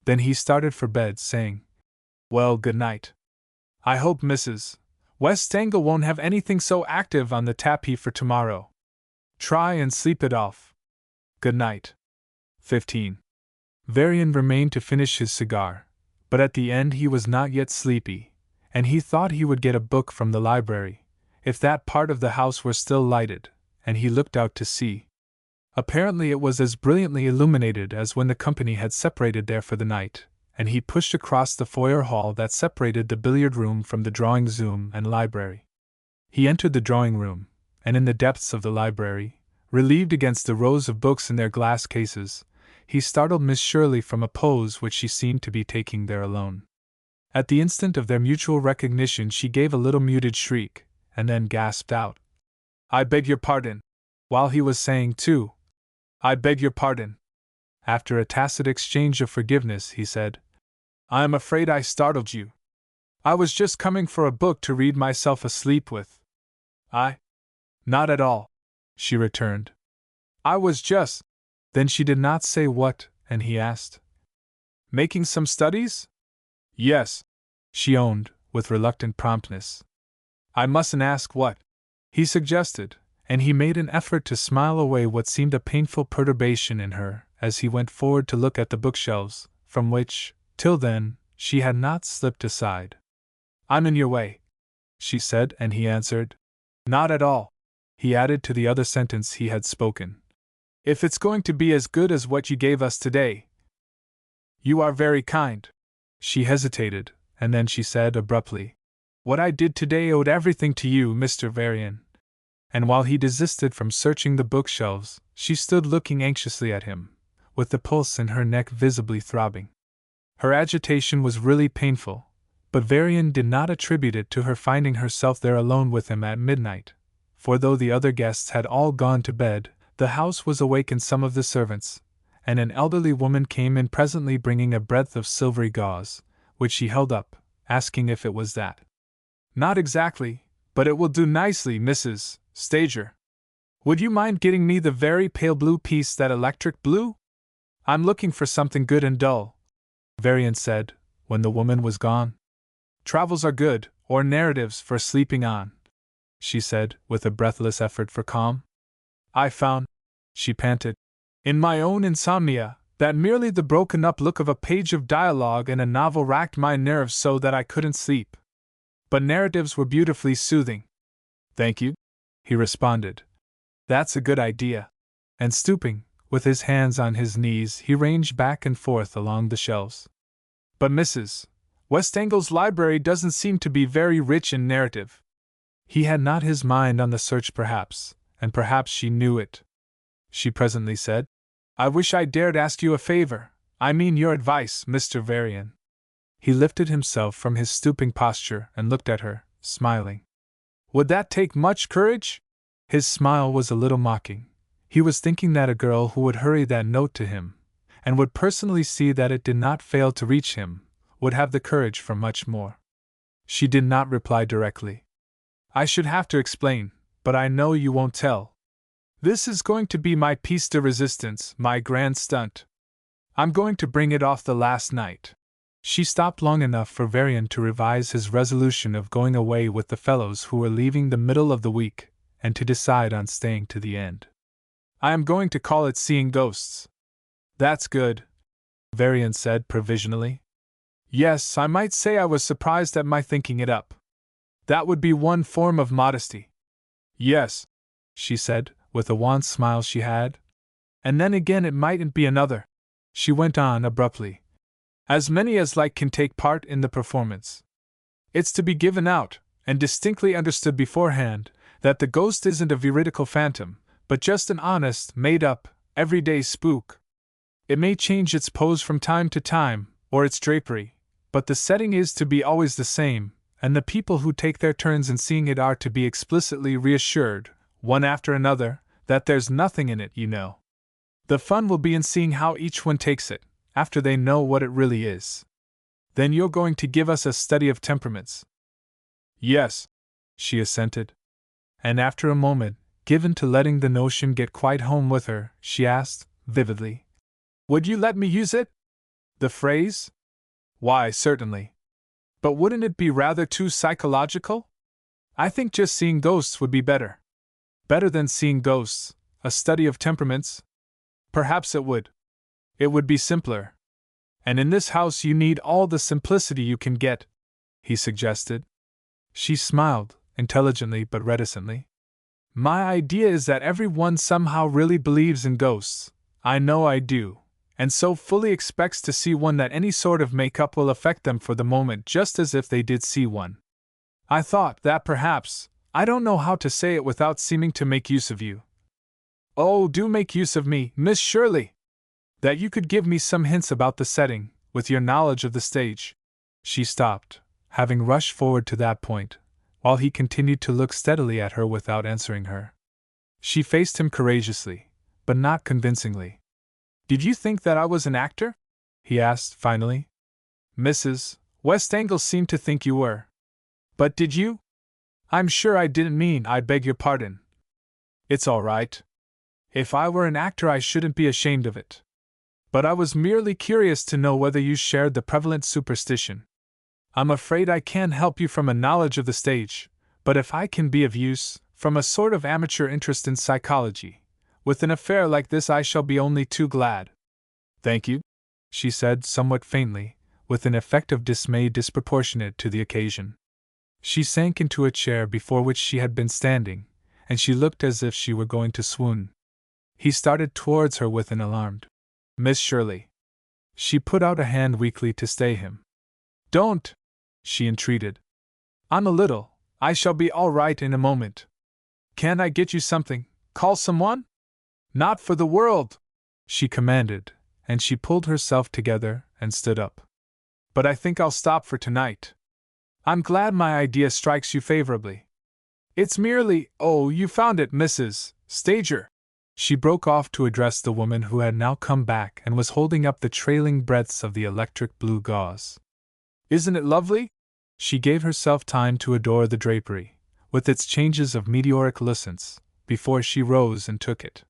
Then he started for bed, saying, "Well, good night. I hope Mrs. Westangle won't have anything so active on the tapis for tomorrow. Try and sleep it off. Good night." 15. Varian remained to finish his cigar, but at the end he was not yet sleepy, and he thought he would get a book from the library, if that part of the house were still lighted, and he looked out to sea. Apparently it was as brilliantly illuminated as when the company had separated there for the night, and he pushed across the foyer hall that separated the billiard room from the drawing room and library. He entered the drawing room, and in the depths of the library, relieved against the rows of books in their glass cases, he startled Miss Shirley from a pose which she seemed to be taking there alone. At the instant of their mutual recognition she gave a little muted shriek, and then gasped out, "I beg your pardon," while he was saying too, "I beg your pardon." After a tacit exchange of forgiveness, he said, "I am afraid I startled you. I was just coming for a book to read myself asleep with." Not at all," she returned. "I was just—" Then she did not say what, and he asked, "Making some studies?" "Yes," she owned, with reluctant promptness. "I mustn't ask what," he suggested, and he made an effort to smile away what seemed a painful perturbation in her as he went forward to look at the bookshelves, from which, till then, she had not slipped aside. "I'm in your way," she said, and he answered, "Not at all," he added to the other sentence he had spoken. "If it's going to be as good as what you gave us today." "You are very kind." She hesitated, and then she said abruptly, "What I did today owed everything to you, Mr. Varian." And while he desisted from searching the bookshelves, she stood looking anxiously at him, with the pulse in her neck visibly throbbing. Her agitation was really painful, but Varian did not attribute it to her finding herself there alone with him at midnight, for though the other guests had all gone to bed, the house was awake in some of the servants, and an elderly woman came in presently bringing a breadth of silvery gauze, which she held up, asking if it was that. "Not exactly, but it will do nicely, Mrs. Stager. Would you mind getting me the very pale blue piece, that electric blue? I'm looking for something good and dull," Varian said, when the woman was gone. "Travels are good, or narratives for sleeping on," she said, with a breathless effort for calm. "I found," she panted, "in my own insomnia, that merely the broken-up look of a page of dialogue in a novel racked my nerves so that I couldn't sleep. But narratives were beautifully soothing." "Thank you," he responded. "That's a good idea." And stooping, with his hands on his knees, he ranged back and forth along the shelves. "But Mrs. Westangle's library doesn't seem to be very rich in narrative." He had not his mind on the search perhaps, and perhaps she knew it. She presently said, "I wish I dared ask you a favor, I mean your advice, Mr. Varian." He lifted himself from his stooping posture and looked at her, smiling. "Would that take much courage?" His smile was a little mocking. He was thinking that a girl who would hurry that note to him, and would personally see that it did not fail to reach him, would have the courage for much more. She did not reply directly. "I should have to explain, but I know you won't tell. This is going to be my piece de resistance, my grand stunt. I'm going to bring it off the last night." She stopped long enough for Varian to revise his resolution of going away with the fellows who were leaving the middle of the week, and to decide on staying to the end. "I am going to call it Seeing Ghosts." "That's good," Varian said provisionally. "Yes, I might say I was surprised at my thinking it up. That would be one form of modesty." "Yes," she said, with a wan smile she had. "And then again it mightn't be another," she went on abruptly. "As many as like can take part in the performance. It's to be given out, and distinctly understood beforehand, that the ghost isn't a veridical phantom, but just an honest, made-up, everyday spook. It may change its pose from time to time, or its drapery, but the setting is to be always the same, and the people who take their turns in seeing it are to be explicitly reassured, one after another, that there's nothing in it, you know. The fun will be in seeing how each one takes it, after they know what it really is. Then you're going to give us a study of temperaments." "Yes," she assented. And after a moment, given to letting the notion get quite home with her, she asked, vividly, "Would you let me use it? The phrase?" "Why, certainly. But wouldn't it be rather too psychological? I think just Seeing Ghosts would be better." "Better than Seeing Ghosts, a study of temperaments?" "Perhaps it would. It would be simpler. And in this house you need all the simplicity you can get," he suggested. She smiled, intelligently but reticently. My idea is that everyone somehow really believes in ghosts. I know I do, and so fully expects to see one that any sort of makeup will affect them for the moment just as if they did see one. I thought that perhaps, I don't know how to say it without seeming to make use of you. Oh, do make use of me, Miss Shirley! That you could give me some hints about the setting, with your knowledge of the stage. She stopped, having rushed forward to that point, while he continued to look steadily at her without answering her. She faced him courageously, but not convincingly. Did you think that I was an actor? He asked, finally. Mrs. Westangle seemed to think you were. But did you? I'm sure I didn't mean, I beg your pardon. It's all right. If I were an actor, I shouldn't be ashamed of it. But I was merely curious to know whether you shared the prevalent superstition. I'm afraid I can't help you from a knowledge of the stage, but if I can be of use, from a sort of amateur interest in psychology, with an affair like this, I shall be only too glad. Thank you, she said somewhat faintly, with an effect of dismay disproportionate to the occasion. She sank into a chair before which she had been standing, and she looked as if she were going to swoon. He started towards her with an alarmed, Miss Shirley. She put out a hand weakly to stay him. Don't, she entreated. I'm a little. I shall be all right in a moment. Can't I get you something? Call someone? Not for the world, she commanded, and she pulled herself together and stood up. But I think I'll stop for tonight. I'm glad my idea strikes you favorably. It's merely, oh, you found it, Mrs. Stager. She broke off to address the woman who had now come back and was holding up the trailing breadths of the electric blue gauze. Isn't it lovely? She gave herself time to adore the drapery, with its changes of meteoric lucence, before she rose and took it.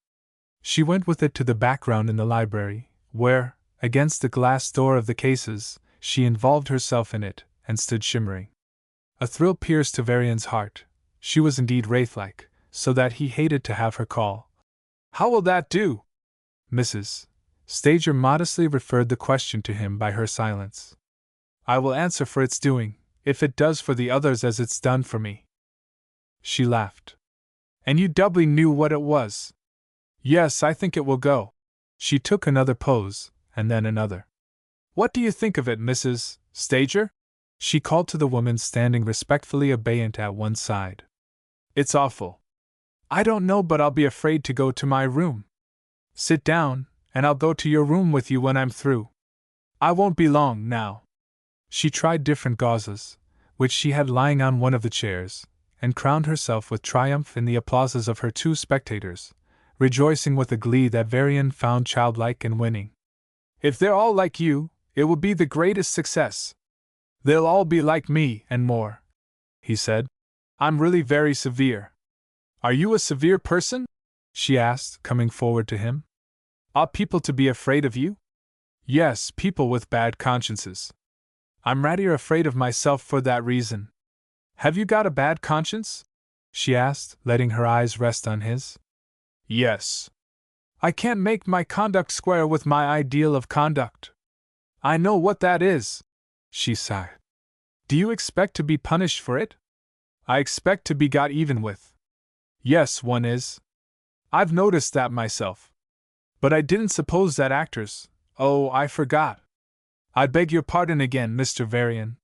She went with it to the background in the library, where, against the glass door of the cases, she involved herself in it, and stood shimmering. A thrill pierced Varian's heart. She was indeed wraith-like, so that he hated to have her call. How will that do? Mrs. Stager modestly referred the question to him by her silence. I will answer for its doing, if it does for the others as it's done for me. She laughed. And you doubly knew what it was. Yes, I think it will go. She took another pose, and then another. What do you think of it, Mrs. Stager? She called to the woman standing respectfully abeyant at one side. It's awful. I don't know, but I'll be afraid to go to my room. Sit down, and I'll go to your room with you when I'm through. I won't be long now. She tried different gauzes, which she had lying on one of the chairs, and crowned herself with triumph in the applauses of her two spectators, rejoicing with a glee that Varian found childlike and winning. If they're all like you, it will be the greatest success. They'll all be like me, and more, he said. I'm really very severe. Are you a severe person? She asked, coming forward to him. Ought people to be afraid of you? Yes, people with bad consciences. I'm rather afraid of myself for that reason. Have you got a bad conscience? She asked, letting her eyes rest on his. Yes. I can't make my conduct square with my ideal of conduct. I know what that is, she sighed. Do you expect to be punished for it? I expect to be got even with. Yes, one is. I've noticed that myself. But I didn't suppose that actors. Oh, I forgot. I beg your pardon again, Mr. Varian.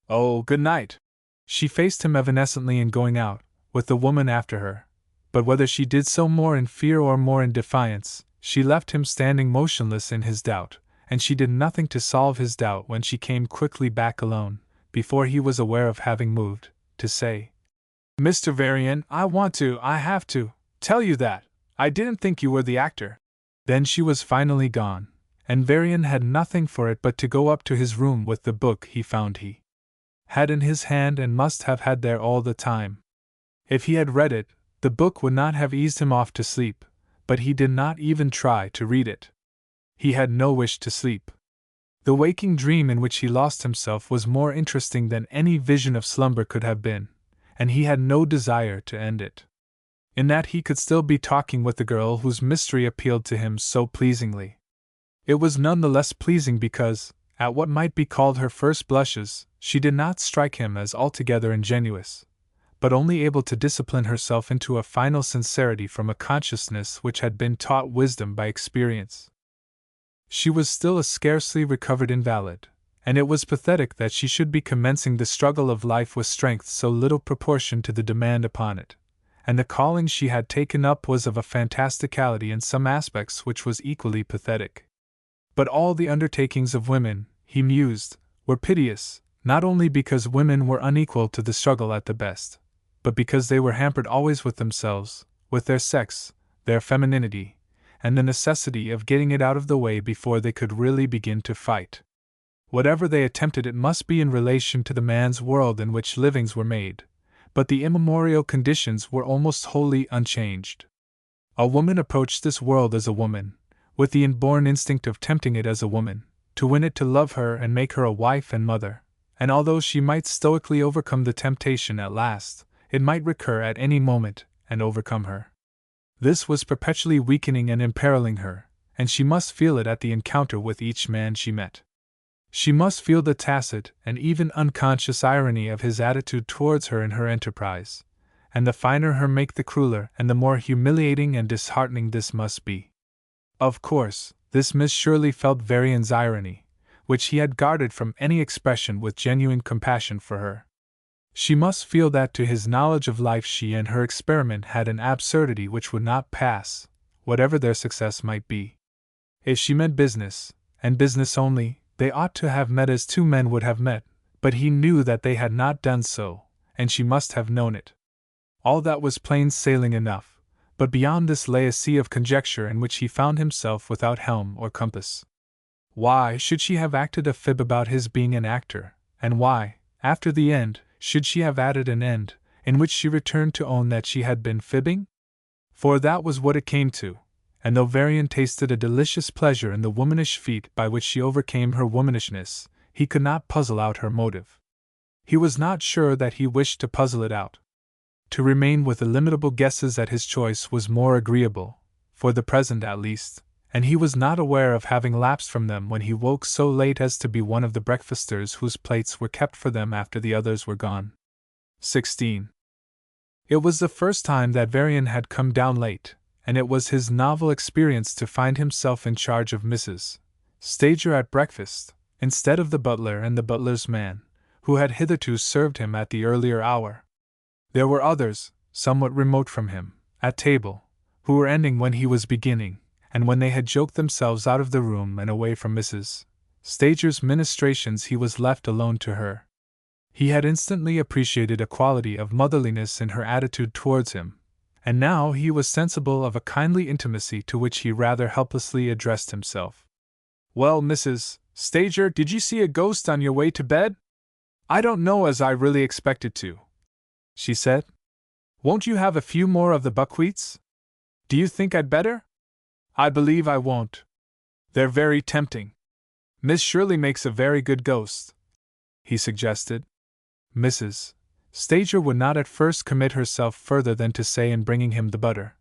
Oh, good night. She faced him evanescently in going out, with the woman after her, but whether she did so more in fear or more in defiance, she left him standing motionless in his doubt, and she did nothing to solve his doubt when she came quickly back alone, before he was aware of having moved, to say, Mr. Varian, I have to, tell you that, I didn't think you were the actor. Then she was finally gone, and Varian had nothing for it but to go up to his room with the book he found he had in his hand and must have had there all the time. If he had read it, the book would not have eased him off to sleep, but he did not even try to read it. He had no wish to sleep. The waking dream in which he lost himself was more interesting than any vision of slumber could have been, and he had no desire to end it. In that he could still be talking with the girl whose mystery appealed to him so pleasingly. It was none the less pleasing because, at what might be called her first blushes, she did not strike him as altogether ingenuous, but only able to discipline herself into a final sincerity from a consciousness which had been taught wisdom by experience. She was still a scarcely recovered invalid, and it was pathetic that she should be commencing the struggle of life with strength so little proportioned to the demand upon it, and the calling she had taken up was of a fantasticality in some aspects which was equally pathetic. But all the undertakings of women, he mused, were piteous, not only because women were unequal to the struggle at the best, but because they were hampered always with themselves, with their sex, their femininity, and the necessity of getting it out of the way before they could really begin to fight. Whatever they attempted, it must be in relation to the man's world in which livings were made, but the immemorial conditions were almost wholly unchanged. A woman approached this world as a woman, with the inborn instinct of tempting it as a woman, to win it to love her and make her a wife and mother, and although she might stoically overcome the temptation at last, it might recur at any moment and overcome her. This was perpetually weakening and imperiling her, and she must feel it at the encounter with each man she met. She must feel the tacit and even unconscious irony of his attitude towards her in her enterprise, and the finer her make the crueler and the more humiliating and disheartening this must be. Of course, this Miss Shirley felt Varian's irony, which he had guarded from any expression with genuine compassion for her. She must feel that to his knowledge of life she and her experiment had an absurdity which would not pass, whatever their success might be. If she meant business, and business only, they ought to have met as two men would have met, but he knew that they had not done so, and she must have known it. All that was plain sailing enough, but beyond this lay a sea of conjecture in which he found himself without helm or compass. Why should she have acted a fib about his being an actor, and why, after the end, should she have added an end, in which she returned to own that she had been fibbing? For that was what it came to, and though Varian tasted a delicious pleasure in the womanish feat by which she overcame her womanishness, he could not puzzle out her motive. He was not sure that he wished to puzzle it out. To remain with illimitable guesses at his choice was more agreeable, for the present at least, and he was not aware of having lapsed from them when he woke so late as to be one of the breakfasters whose plates were kept for them after the others were gone. 16. It was the first time that Varian had come down late, and it was his novel experience to find himself in charge of Mrs. Stager at breakfast, instead of the butler and the butler's man, who had hitherto served him at the earlier hour. There were others, somewhat remote from him, at table, who were ending when he was beginning, and when they had joked themselves out of the room and away from Mrs. Stager's ministrations he was left alone to her. He had instantly appreciated a quality of motherliness in her attitude towards him, and now he was sensible of a kindly intimacy to which he rather helplessly addressed himself. "Well, Mrs. Stager, did you see a ghost on your way to bed?" "I don't know as I really expected to," she said. "Won't you have a few more of the buckwheats? Do you think I'd better?" "I believe I won't. They're very tempting. Miss Shirley makes a very good ghost," he suggested. Mrs. Stager would not at first commit herself further than to say in bringing him the butter.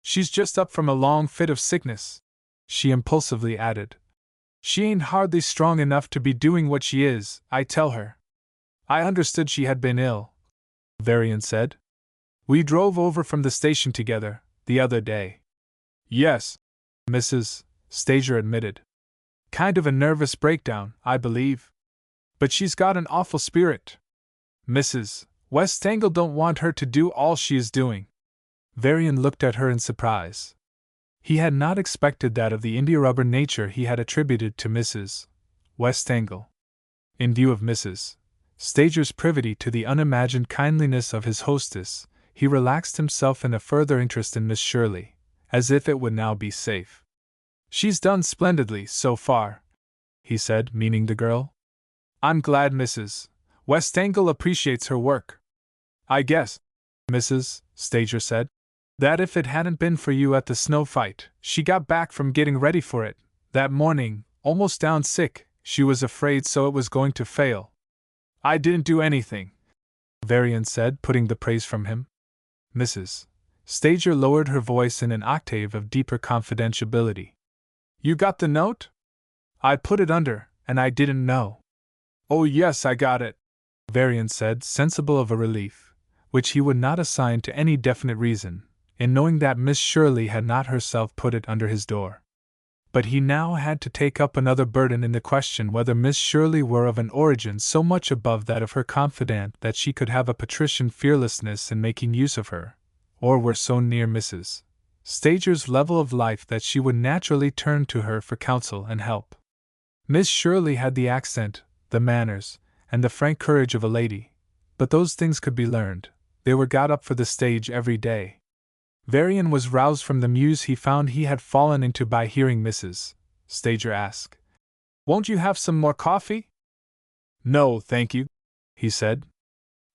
"She's just up from a long fit of sickness," she impulsively added. "She ain't hardly strong enough to be doing what she is, I tell her." "I understood she had been ill," Varian said. "We drove over from the station together, the other day." "Yes," Mrs. Stager admitted. "Kind of a nervous breakdown, I believe. But she's got an awful spirit. Mrs. Westangle don't want her to do all she is doing." Varian looked at her in surprise. He had not expected that of the india-rubber nature he had attributed to Mrs. Westangle. In view of Mrs. Stager's privity to the unimagined kindliness of his hostess, he relaxed himself in a further interest in Miss Shirley, as if it would now be safe. "She's done splendidly, so far," he said, meaning the girl. "I'm glad Mrs. Westangle appreciates her work. I guess," Mrs. Stager said, "that if it hadn't been for you at the snow fight, she got back from getting ready for it, that morning, almost down sick, she was afraid so it was going to fail." "I didn't do anything," Varian said, putting the praise from him. Mrs. Stager lowered her voice in an octave of deeper confidentiality. "You got the note? I put it under, and I didn't know." "Oh yes, I got it," Varian said, sensible of a relief, which he would not assign to any definite reason, in knowing that Miss Shirley had not herself put it under his door. But he now had to take up another burden in the question whether Miss Shirley were of an origin so much above that of her confidant that she could have a patrician fearlessness in making use of her, or were so near Mrs. Stager's level of life that she would naturally turn to her for counsel and help. Miss Shirley had the accent, the manners, and the frank courage of a lady, but those things could be learned. They were got up for the stage every day. Varian was roused from the muse he found he had fallen into by hearing Mrs. Stager ask, "Won't you have some more coffee?" "No, thank you," he said.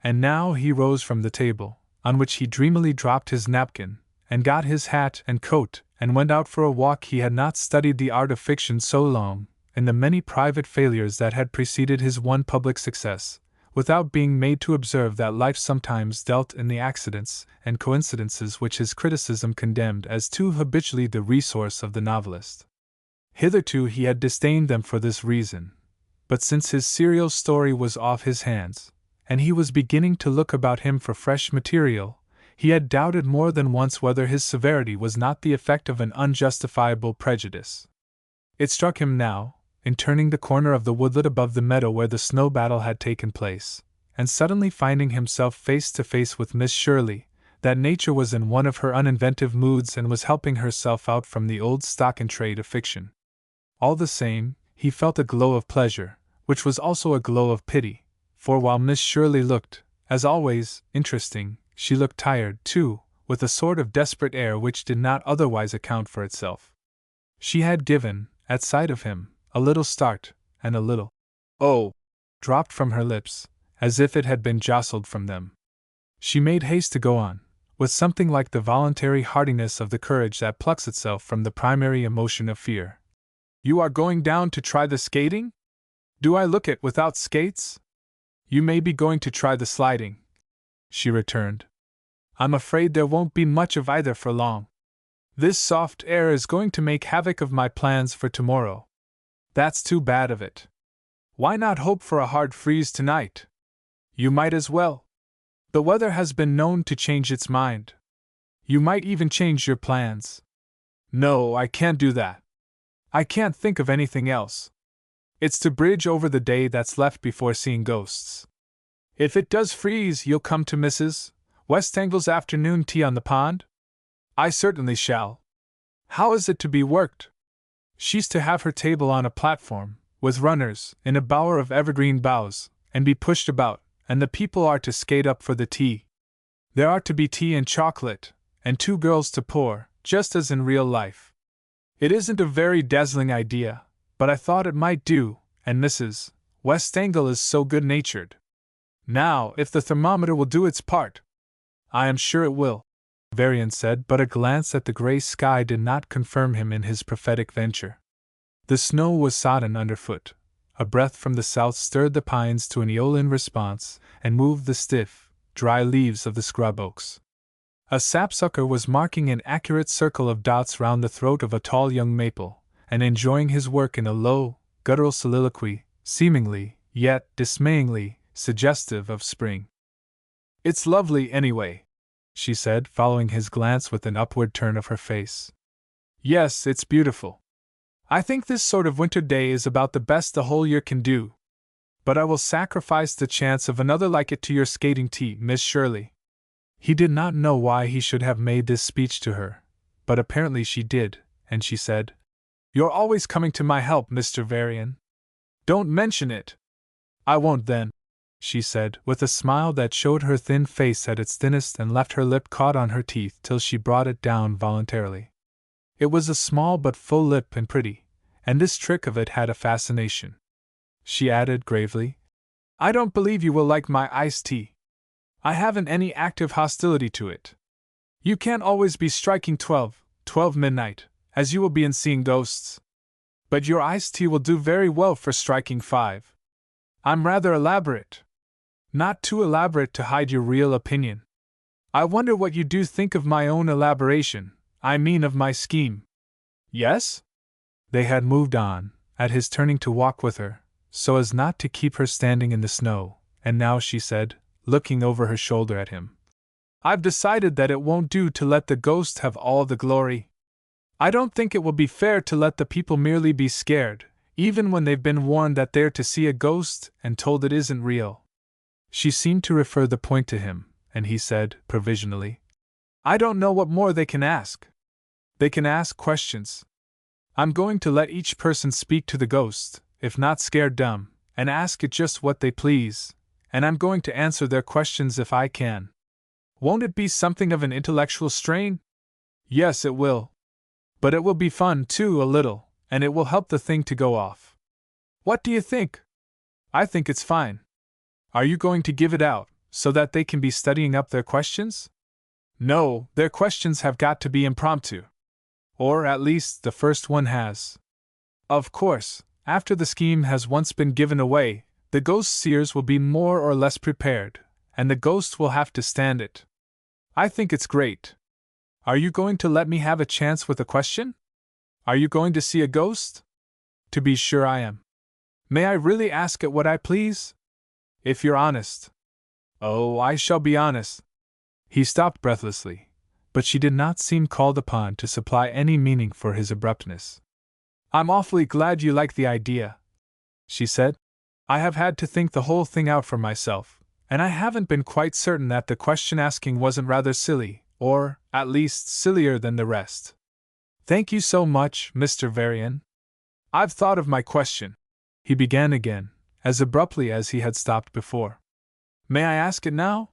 And now he rose from the table, on which he dreamily dropped his napkin, and got his hat and coat, and went out for a walk. He had not studied the art of fiction so long, in the many private failures that had preceded his one public success, without being made to observe that life sometimes dealt in the accidents and coincidences which his criticism condemned as too habitually the resource of the novelist. Hitherto he had disdained them for this reason, but since his serial story was off his hands, and he was beginning to look about him for fresh material, he had doubted more than once whether his severity was not the effect of an unjustifiable prejudice. It struck him now, in turning the corner of the woodlet above the meadow where the snow battle had taken place, and suddenly finding himself face to face with Miss Shirley, that nature was in one of her uninventive moods and was helping herself out from the old stock-in-trade of fiction. All the same, he felt a glow of pleasure, which was also a glow of pity, for while Miss Shirley looked, as always, interesting, she looked tired, too, with a sort of desperate air which did not otherwise account for itself. She had given, at sight of him, a little start, and a little "oh" dropped from her lips, as if it had been jostled from them. She made haste to go on, with something like the voluntary heartiness of the courage that plucks itself from the primary emotion of fear. "You are going down to try the skating? Do I look it without skates? You may be going to try the sliding," she returned. "I'm afraid there won't be much of either for long. This soft air is going to make havoc of my plans for tomorrow. That's too bad of it. Why not hope for a hard freeze tonight? You might as well. The weather has been known to change its mind. You might even change your plans." "No, I can't do that. I can't think of anything else. It's to bridge over the day that's left before seeing ghosts. If it does freeze, you'll come to Mrs. Westangle's afternoon tea on the pond?" "I certainly shall." "How is it to be worked?" "She's to have her table on a platform, with runners, in a bower of evergreen boughs, and be pushed about, and the people are to skate up for the tea. There are to be tea and chocolate, and 2 girls to pour, just as in real life. It isn't a very dazzling idea, but I thought it might do, and Mrs. Westangle is so good-natured. Now, if the thermometer will do its part—" "I am sure it will," Varian said, but a glance at the gray sky did not confirm him in his prophetic venture. The snow was sodden underfoot. A breath from the south stirred the pines to an aeolian response, and moved the stiff, dry leaves of the scrub oaks. A sapsucker was marking an accurate circle of dots round the throat of a tall young maple, and enjoying his work in a low, guttural soliloquy, seemingly, yet dismayingly, suggestive of spring. "It's lovely anyway," she said, following his glance with an upward turn of her face. "Yes, it's beautiful. I think this sort of winter day is about the best the whole year can do. But I will sacrifice the chance of another like it to your skating tea, Miss Shirley." He did not know why he should have made this speech to her, but apparently she did, and she said, "You're always coming to my help, Mr. Varian. Don't mention it." "I won't then," she said, with a smile that showed her thin face at its thinnest and left her lip caught on her teeth till she brought it down voluntarily. It was a small but full lip and pretty, and this trick of it had a fascination. She added gravely, "I don't believe you will like my iced tea. I haven't any active hostility to it. You can't always be striking 12 midnight, as you will be in seeing ghosts. But your iced tea will do very well for striking 5. I'm rather elaborate. Not too elaborate to hide your real opinion. I wonder what you do think of my own elaboration, I mean of my scheme." "Yes?" They had moved on, at his turning to walk with her, so as not to keep her standing in the snow, and now she said, looking over her shoulder at him, I've decided that it won't do to let the ghost have all the glory. I don't think it will be fair to let the people merely be scared, even when they've been warned that they're to see a ghost and told it isn't real." She seemed to refer the point to him, and he said, provisionally, "I don't know what more they can ask. They can ask questions. I'm going to let each person speak to the ghost, if not scared dumb, and ask it just what they please, and I'm going to answer their questions if I can. Won't it be something of an intellectual strain? Yes, it will. But it will be fun, too, a little, and it will help the thing to go off. What do you think? I think it's fine. Are you going to give it out, so that they can be studying up their questions? No, their questions have got to be impromptu. Or at least the first one has. Of course, after the scheme has once been given away, the ghost seers will be more or less prepared, and the ghost will have to stand it. I think it's great. Are you going to let me have a chance with a question? Are you going to see a ghost? To be sure I am. May I really ask it what I please? If you're honest. Oh, I shall be honest. He stopped breathlessly, but she did not seem called upon to supply any meaning for his abruptness. I'm awfully glad you like the idea, she said. I have had to think the whole thing out for myself, and I haven't been quite certain that the question asking wasn't rather silly, or, at least, sillier than the rest. Thank you so much, Mr. Varian. I've thought of my question, he began again, as abruptly as he had stopped before. May I ask it now?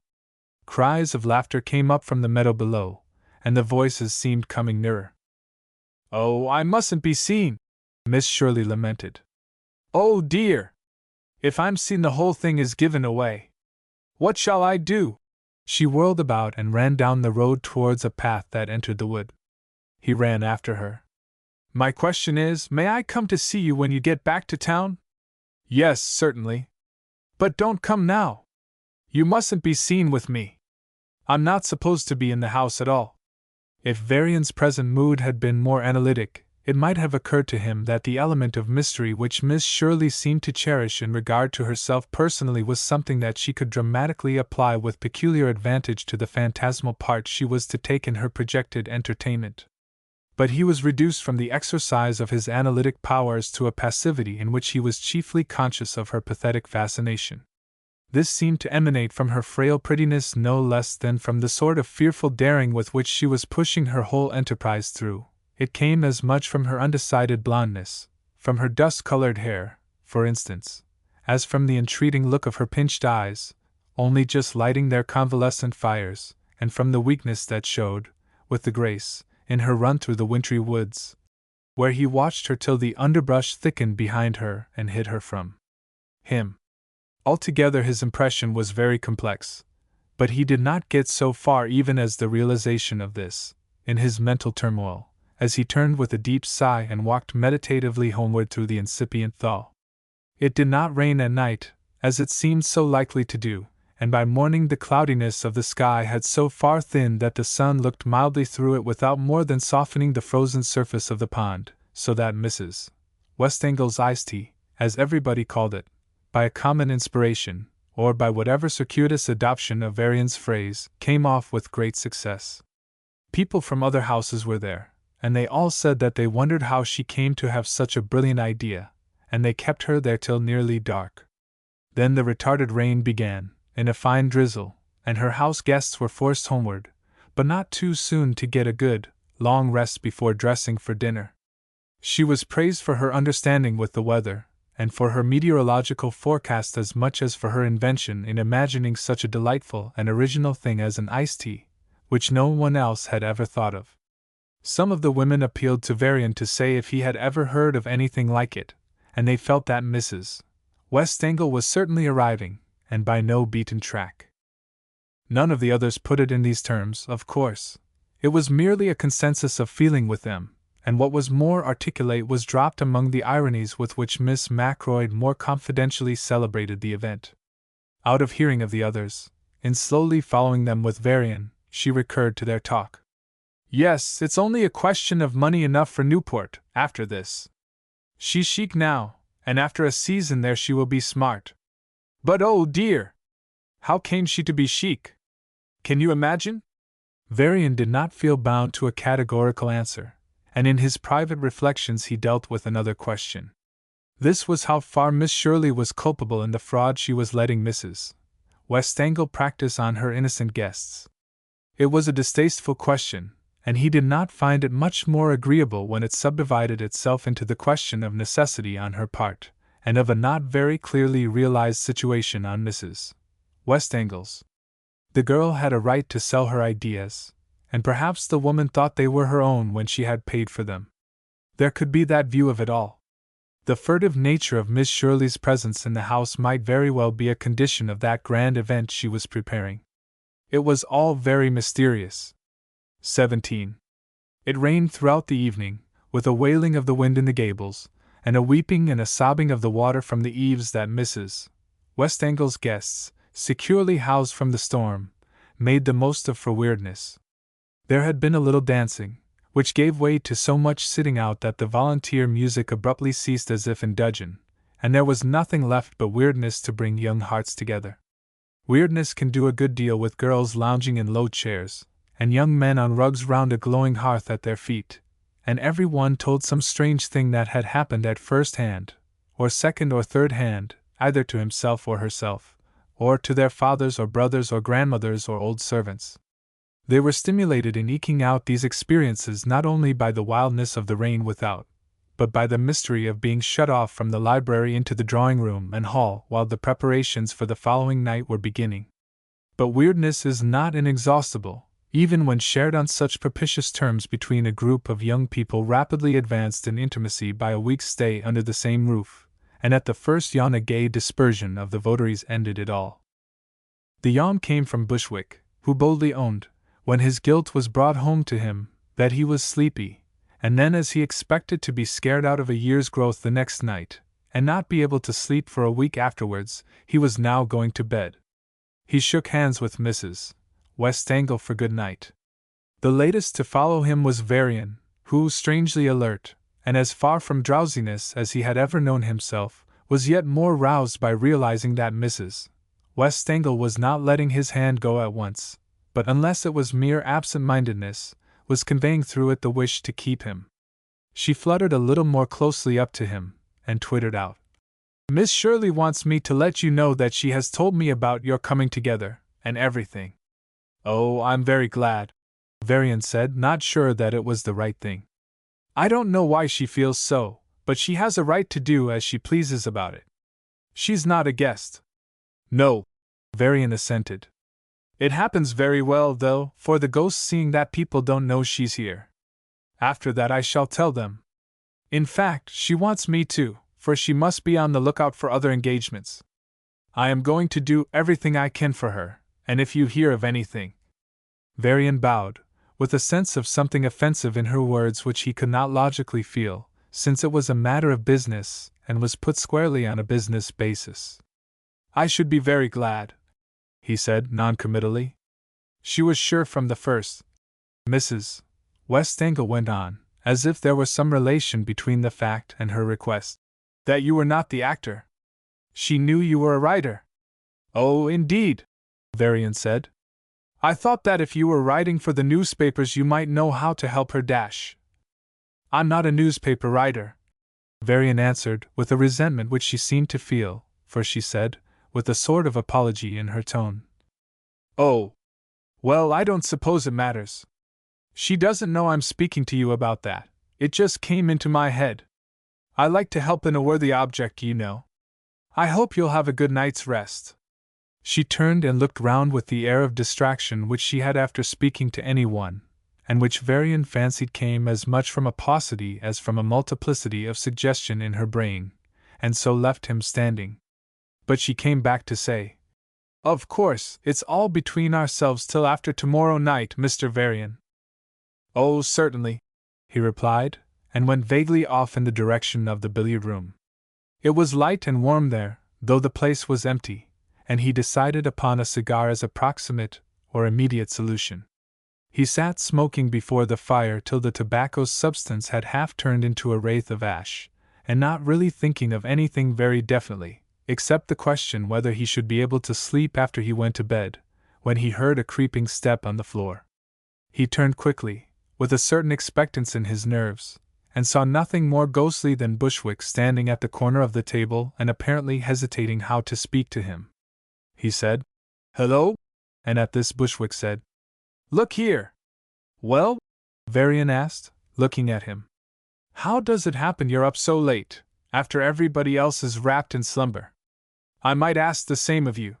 Cries of laughter came up from the meadow below, and the voices seemed coming nearer. Oh, I mustn't be seen, Miss Shirley lamented. Oh dear! If I'm seen, the whole thing is given away. What shall I do? She whirled about and ran down the road towards a path that entered the wood. He ran after her. My question is, may I come to see you when you get back to town? Yes, certainly. But don't come now. You mustn't be seen with me. I'm not supposed to be in the house at all. If Varian's present mood had been more analytic, it might have occurred to him that the element of mystery which Miss Shirley seemed to cherish in regard to herself personally was something that she could dramatically apply with peculiar advantage to the phantasmal part she was to take in her projected entertainment. But he was reduced from the exercise of his analytic powers to a passivity in which he was chiefly conscious of her pathetic fascination. This seemed to emanate from her frail prettiness no less than from the sort of fearful daring with which she was pushing her whole enterprise through. It came as much from her undecided blondness, from her dust-colored hair, for instance, as from the entreating look of her pinched eyes, only just lighting their convalescent fires, and from the weakness that showed, with the grace, in her run through the wintry woods, where he watched her till the underbrush thickened behind her and hid her from him. Altogether his impression was very complex, but he did not get so far even as the realization of this, in his mental turmoil, as he turned with a deep sigh and walked meditatively homeward through the incipient thaw. It did not rain at night, as it seemed so likely to do, and by morning the cloudiness of the sky had so far thinned that the sun looked mildly through it without more than softening the frozen surface of the pond, so that Mrs. Westangle's iced tea, as everybody called it, by a common inspiration, or by whatever circuitous adoption of Varian's phrase, came off with great success. People from other houses were there, and they all said that they wondered how she came to have such a brilliant idea, and they kept her there till nearly dark. Then the retarded rain began, in a fine drizzle, and her house guests were forced homeward, but not too soon to get a good, long rest before dressing for dinner. She was praised for her understanding with the weather, and for her meteorological forecast as much as for her invention in imagining such a delightful and original thing as an iced tea, which no one else had ever thought of. Some of the women appealed to Varian to say if he had ever heard of anything like it, and they felt that Mrs. Westangle was certainly arriving, and by no beaten track. None of the others put it in these terms, of course. It was merely a consensus of feeling with them, and what was more articulate was dropped among the ironies with which Miss Macroyd more confidentially celebrated the event. Out of hearing of the others, in slowly following them with Varian, she recurred to their talk. Yes, it's only a question of money enough for Newport, after this. She's chic now, and after a season there she will be smart. But oh dear! How came she to be chic? Can you imagine? Varian did not feel bound to a categorical answer, and in his private reflections he dealt with another question. This was how far Miss Shirley was culpable in the fraud she was letting Mrs. Westangle practice on her innocent guests. It was a distasteful question, and he did not find it much more agreeable when it subdivided itself into the question of necessity on her part, and of a not very clearly realized situation on Mrs. Westangle's. The girl had a right to sell her ideas, and perhaps the woman thought they were her own when she had paid for them. There could be that view of it all. The furtive nature of Miss Shirley's presence in the house might very well be a condition of that grand event she was preparing. It was all very mysterious. 17. It rained throughout the evening, with a wailing of the wind in the gables, and a weeping and a sobbing of the water from the eaves that Mrs. Westangle's guests, securely housed from the storm, made the most of for weirdness. There had been a little dancing, which gave way to so much sitting out that the volunteer music abruptly ceased as if in dudgeon, and there was nothing left but weirdness to bring young hearts together. Weirdness can do a good deal with girls lounging in low chairs, and young men on rugs round a glowing hearth at their feet, and every one told some strange thing that had happened at first hand, or second or third hand, either to himself or herself, or to their fathers or brothers or grandmothers or old servants. They were stimulated in eking out these experiences not only by the wildness of the rain without, but by the mystery of being shut off from the library into the drawing-room and hall while the preparations for the following night were beginning. But weirdness is not inexhaustible, even when shared on such propitious terms between a group of young people rapidly advanced in intimacy by a week's stay under the same roof, and at the first yawn a gay dispersion of the votaries ended it all. The yawn came from Bushwick, who boldly owned, when his guilt was brought home to him, that he was sleepy, and then as he expected to be scared out of a year's growth the next night, and not be able to sleep for a week afterwards, he was now going to bed. He shook hands with Mrs. Westangle for good night. The latest to follow him was Varian, who, strangely alert, and as far from drowsiness as he had ever known himself, was yet more roused by realizing that Mrs. Westangle was not letting his hand go at once, but unless it was mere absent-mindedness, was conveying through it the wish to keep him. She fluttered a little more closely up to him, and twittered out, "Miss Shirley wants me to let you know that she has told me about your coming together, and everything." "Oh, I'm very glad," Varian said, not sure that it was the right thing. "I don't know why she feels so, but she has a right to do as she pleases about it. She's not a guest." "No," Varian assented. "It happens very well, though, for the ghosts seeing that people don't know she's here. After that I shall tell them. In fact, she wants me to, for she must be on the lookout for other engagements. I am going to do everything I can for her, and if you hear of anything—" Varian bowed, with a sense of something offensive in her words which he could not logically feel, since it was a matter of business, and was put squarely on a business basis. "I should be very glad," he said noncommittally. She was sure from the first, Mrs. Westangle went on, as if there were some relation between the fact and her request, "that you were not the actor. She knew you were a writer." "Oh, indeed," Varian said. "I thought that if you were writing for the newspapers you might know how to help her dash." "I'm not a newspaper writer," Varian answered, with a resentment which she seemed to feel, for she said, with a sort of apology in her tone, "Oh, well, I don't suppose it matters. She doesn't know I'm speaking to you about that. It just came into my head. I like to help in a worthy object, you know. I hope you'll have a good night's rest." She turned and looked round with the air of distraction which she had after speaking to anyone, and which Varian fancied came as much from a paucity as from a multiplicity of suggestion in her brain, and so left him standing. But she came back to say, "Of course, it's all between ourselves till after tomorrow night, Mr. Varian." "Oh, certainly," he replied, and went vaguely off in the direction of the billiard-room. It was light and warm there, though the place was empty, and he decided upon a cigar as a proximate or immediate solution. He sat smoking before the fire till the tobacco's substance had half turned into a wraith of ash, and not really thinking of anything very definitely, except the question whether he should be able to sleep after he went to bed, when he heard a creeping step on the floor. He turned quickly, with a certain expectance in his nerves, and saw nothing more ghostly than Bushwick standing at the corner of the table and apparently hesitating how to speak to him. He said, "Hello?" and at this Bushwick said, "Look here." "Well?" Varian asked, looking at him. "How does it happen you're up so late, after everybody else is wrapped in slumber?" "I might ask the same of you."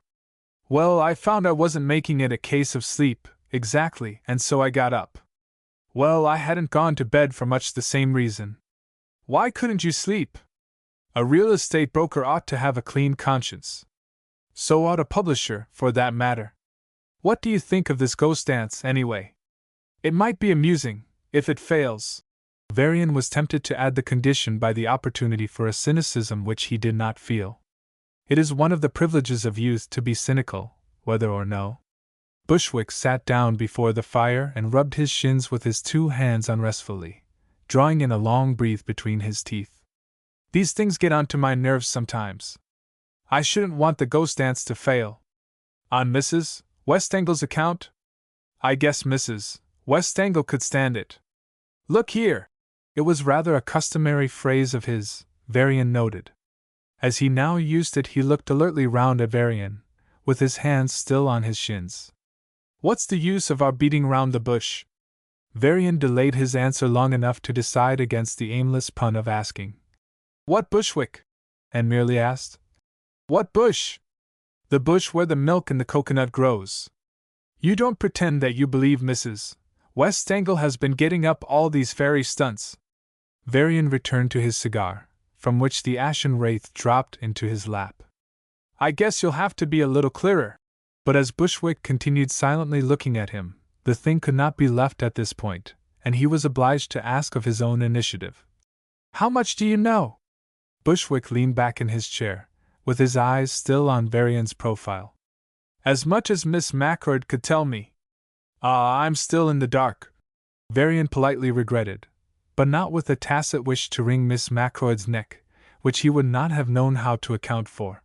"Well, I found I wasn't making it a case of sleep, exactly, and so I got up." "Well, I hadn't gone to bed for much the same reason." "Why couldn't you sleep?" "A real estate broker ought to have a clean conscience." "So ought a publisher, for that matter." "What do you think of this ghost dance, anyway?" "It might be amusing, if it fails." Varian was tempted to add the condition by the opportunity for a cynicism which he did not feel. It is one of the privileges of youth to be cynical, whether or no. Bushwick sat down before the fire and rubbed his shins with his two hands unrestfully, drawing in a long breath between his teeth. "These things get onto my nerves sometimes. I shouldn't want the ghost dance to fail." "On Mrs. Westangle's account?" "I guess Mrs. Westangle could stand it." "Look here!" It was rather a customary phrase of his, Varian noted. As he now used it, he looked alertly round at Varian, with his hands still on his shins. "What's the use of our beating round the bush?" Varian delayed his answer long enough to decide against the aimless pun of asking, "What Bushwick?" and merely asked, "What bush?" "The bush where the milk in the coconut grows." "You don't pretend that you believe Mrs. Westangle has been getting up all these fairy stunts?" Varian returned to his cigar, from which the ashen wraith dropped into his lap. "I guess you'll have to be a little clearer." But as Bushwick continued silently looking at him, the thing could not be left at this point, and he was obliged to ask of his own initiative. "How much do you know?" Bushwick leaned back in his chair, with his eyes still on Varian's profile. "As much as Miss Macroyd could tell me." "Ah, I'm still in the dark," Varian politely regretted, but not with a tacit wish to wring Miss Macroyd's neck, which he would not have known how to account for.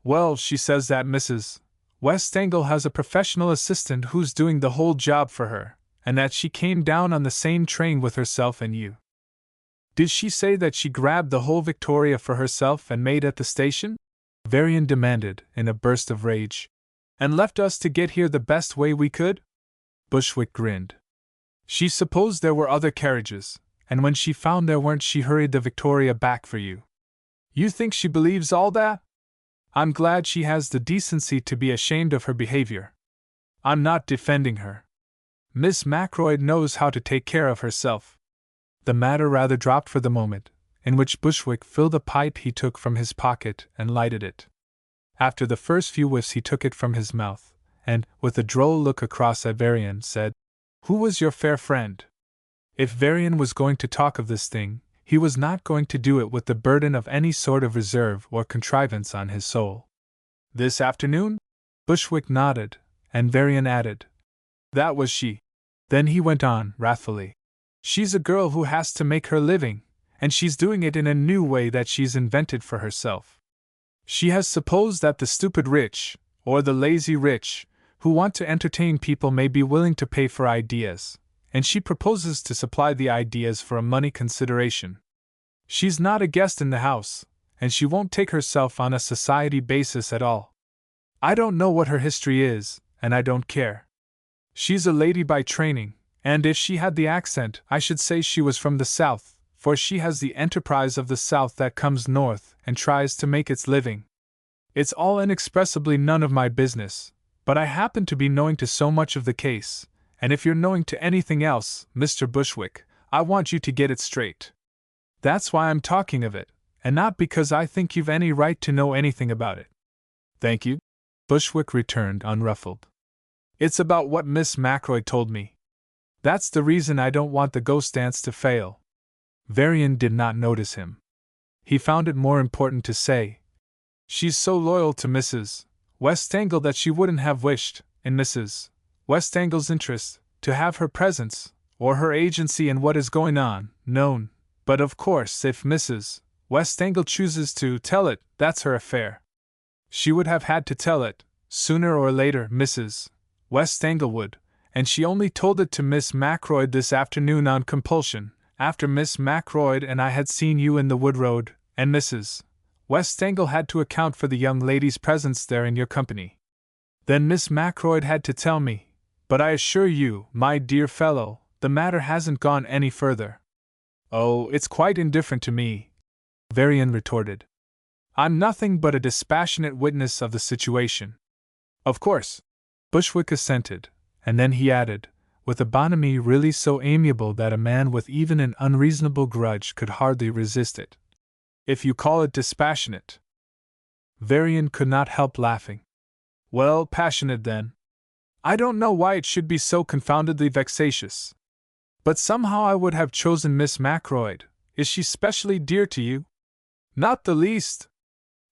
"Well, she says that Mrs. Westangle has a professional assistant who's doing the whole job for her, and that she came down on the same train with herself and you." "Did she say that she grabbed the whole Victoria for herself and made at the station?" Varian demanded, in a burst of rage. "And left us to get here the best way we could?" Bushwick grinned. "She supposed there were other carriages, and when she found there weren't, she hurried the Victoria back for you." "You think she believes all that?" "I'm glad she has the decency to be ashamed of her behavior." "I'm not defending her. Miss Macroyd knows how to take care of herself." The matter rather dropped for the moment, in which Bushwick filled a pipe he took from his pocket and lighted it. After the first few whiffs he took it from his mouth, and, with a droll look across at Varian, said, "Who was your fair friend?" If Varian was going to talk of this thing, he was not going to do it with the burden of any sort of reserve or contrivance on his soul. "This afternoon?" Bushwick nodded, and Varian added, "That was she." Then he went on, wrathfully, "She's a girl who has to make her living, and she's doing it in a new way that she's invented for herself. She has supposed that the stupid rich, or the lazy rich, who want to entertain people may be willing to pay for ideas, and she proposes to supply the ideas for a money consideration. She's not a guest in the house, and she won't take herself on a society basis at all. I don't know what her history is, and I don't care. She's a lady by training, and if she had the accent, I should say she was from the South, for she has the enterprise of the South that comes north and tries to make its living. It's all inexpressibly none of my business, but I happen to be knowing to so much of the case, and if you're knowing to anything else, Mr. Bushwick, I want you to get it straight. That's why I'm talking of it, and not because I think you've any right to know anything about it." "Thank you," Bushwick returned, unruffled. "It's about what Miss Macroyd told me. That's the reason I don't want the ghost dance to fail." Varian did not notice him. He found it more important to say, "She's so loyal to Mrs. Westangle that she wouldn't have wished, in Mrs. Westangle's interest, to have her presence, or her agency in what is going on, known, but of course if Mrs. Westangle chooses to tell it, that's her affair. She would have had to tell it, sooner or later, Mrs. West Englewood, and she only told it to Miss Macroyd this afternoon on compulsion, after Miss Macroyd and I had seen you in the Wood Road, and Mrs. West Engle had to account for the young lady's presence there in your company. Then Miss Macroyd had to tell me, but I assure you, my dear fellow, the matter hasn't gone any further. Oh, it's quite indifferent to me, Varian retorted. I'm nothing but a dispassionate witness of the situation. Of course, Bushwick assented, and then he added, with a bonhomie really so amiable that a man with even an unreasonable grudge could hardly resist it. If you call it dispassionate. Varian could not help laughing. Well, passionate then. I don't know why it should be so confoundedly vexatious. But somehow I would have chosen Miss Macroyd. Is she specially dear to you? Not the least.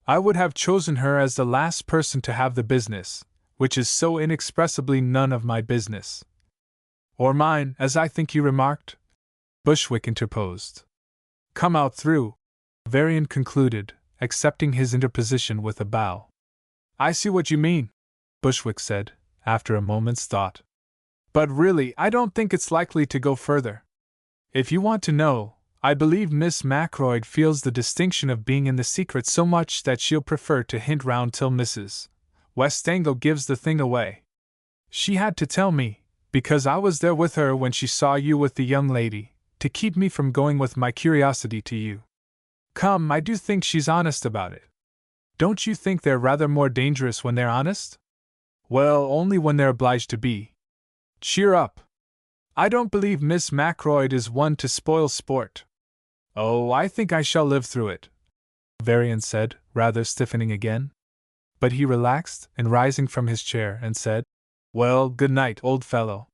I would have chosen her as the last person to have the business, which is so inexpressibly none of my business. Or mine, as I think you remarked? Bushwick interposed. Come out through, Varian concluded, accepting his interposition with a bow. I see what you mean, Bushwick said, after a moment's thought. But really, I don't think it's likely to go further. If you want to know, I believe Miss Macroyd feels the distinction of being in the secret so much that she'll prefer to hint round till Mrs. West Engle gives the thing away. She had to tell me, because I was there with her when she saw you with the young lady, to keep me from going with my curiosity to you. Come, I do think she's honest about it. Don't you think they're rather more dangerous when they're honest? Well, only when they're obliged to be. Cheer up. I don't believe Miss Macroyd is one to spoil sport. Oh, I think I shall live through it, Varian said, rather stiffening again. But he relaxed, and rising from his chair, and said, Well, good night, old fellow.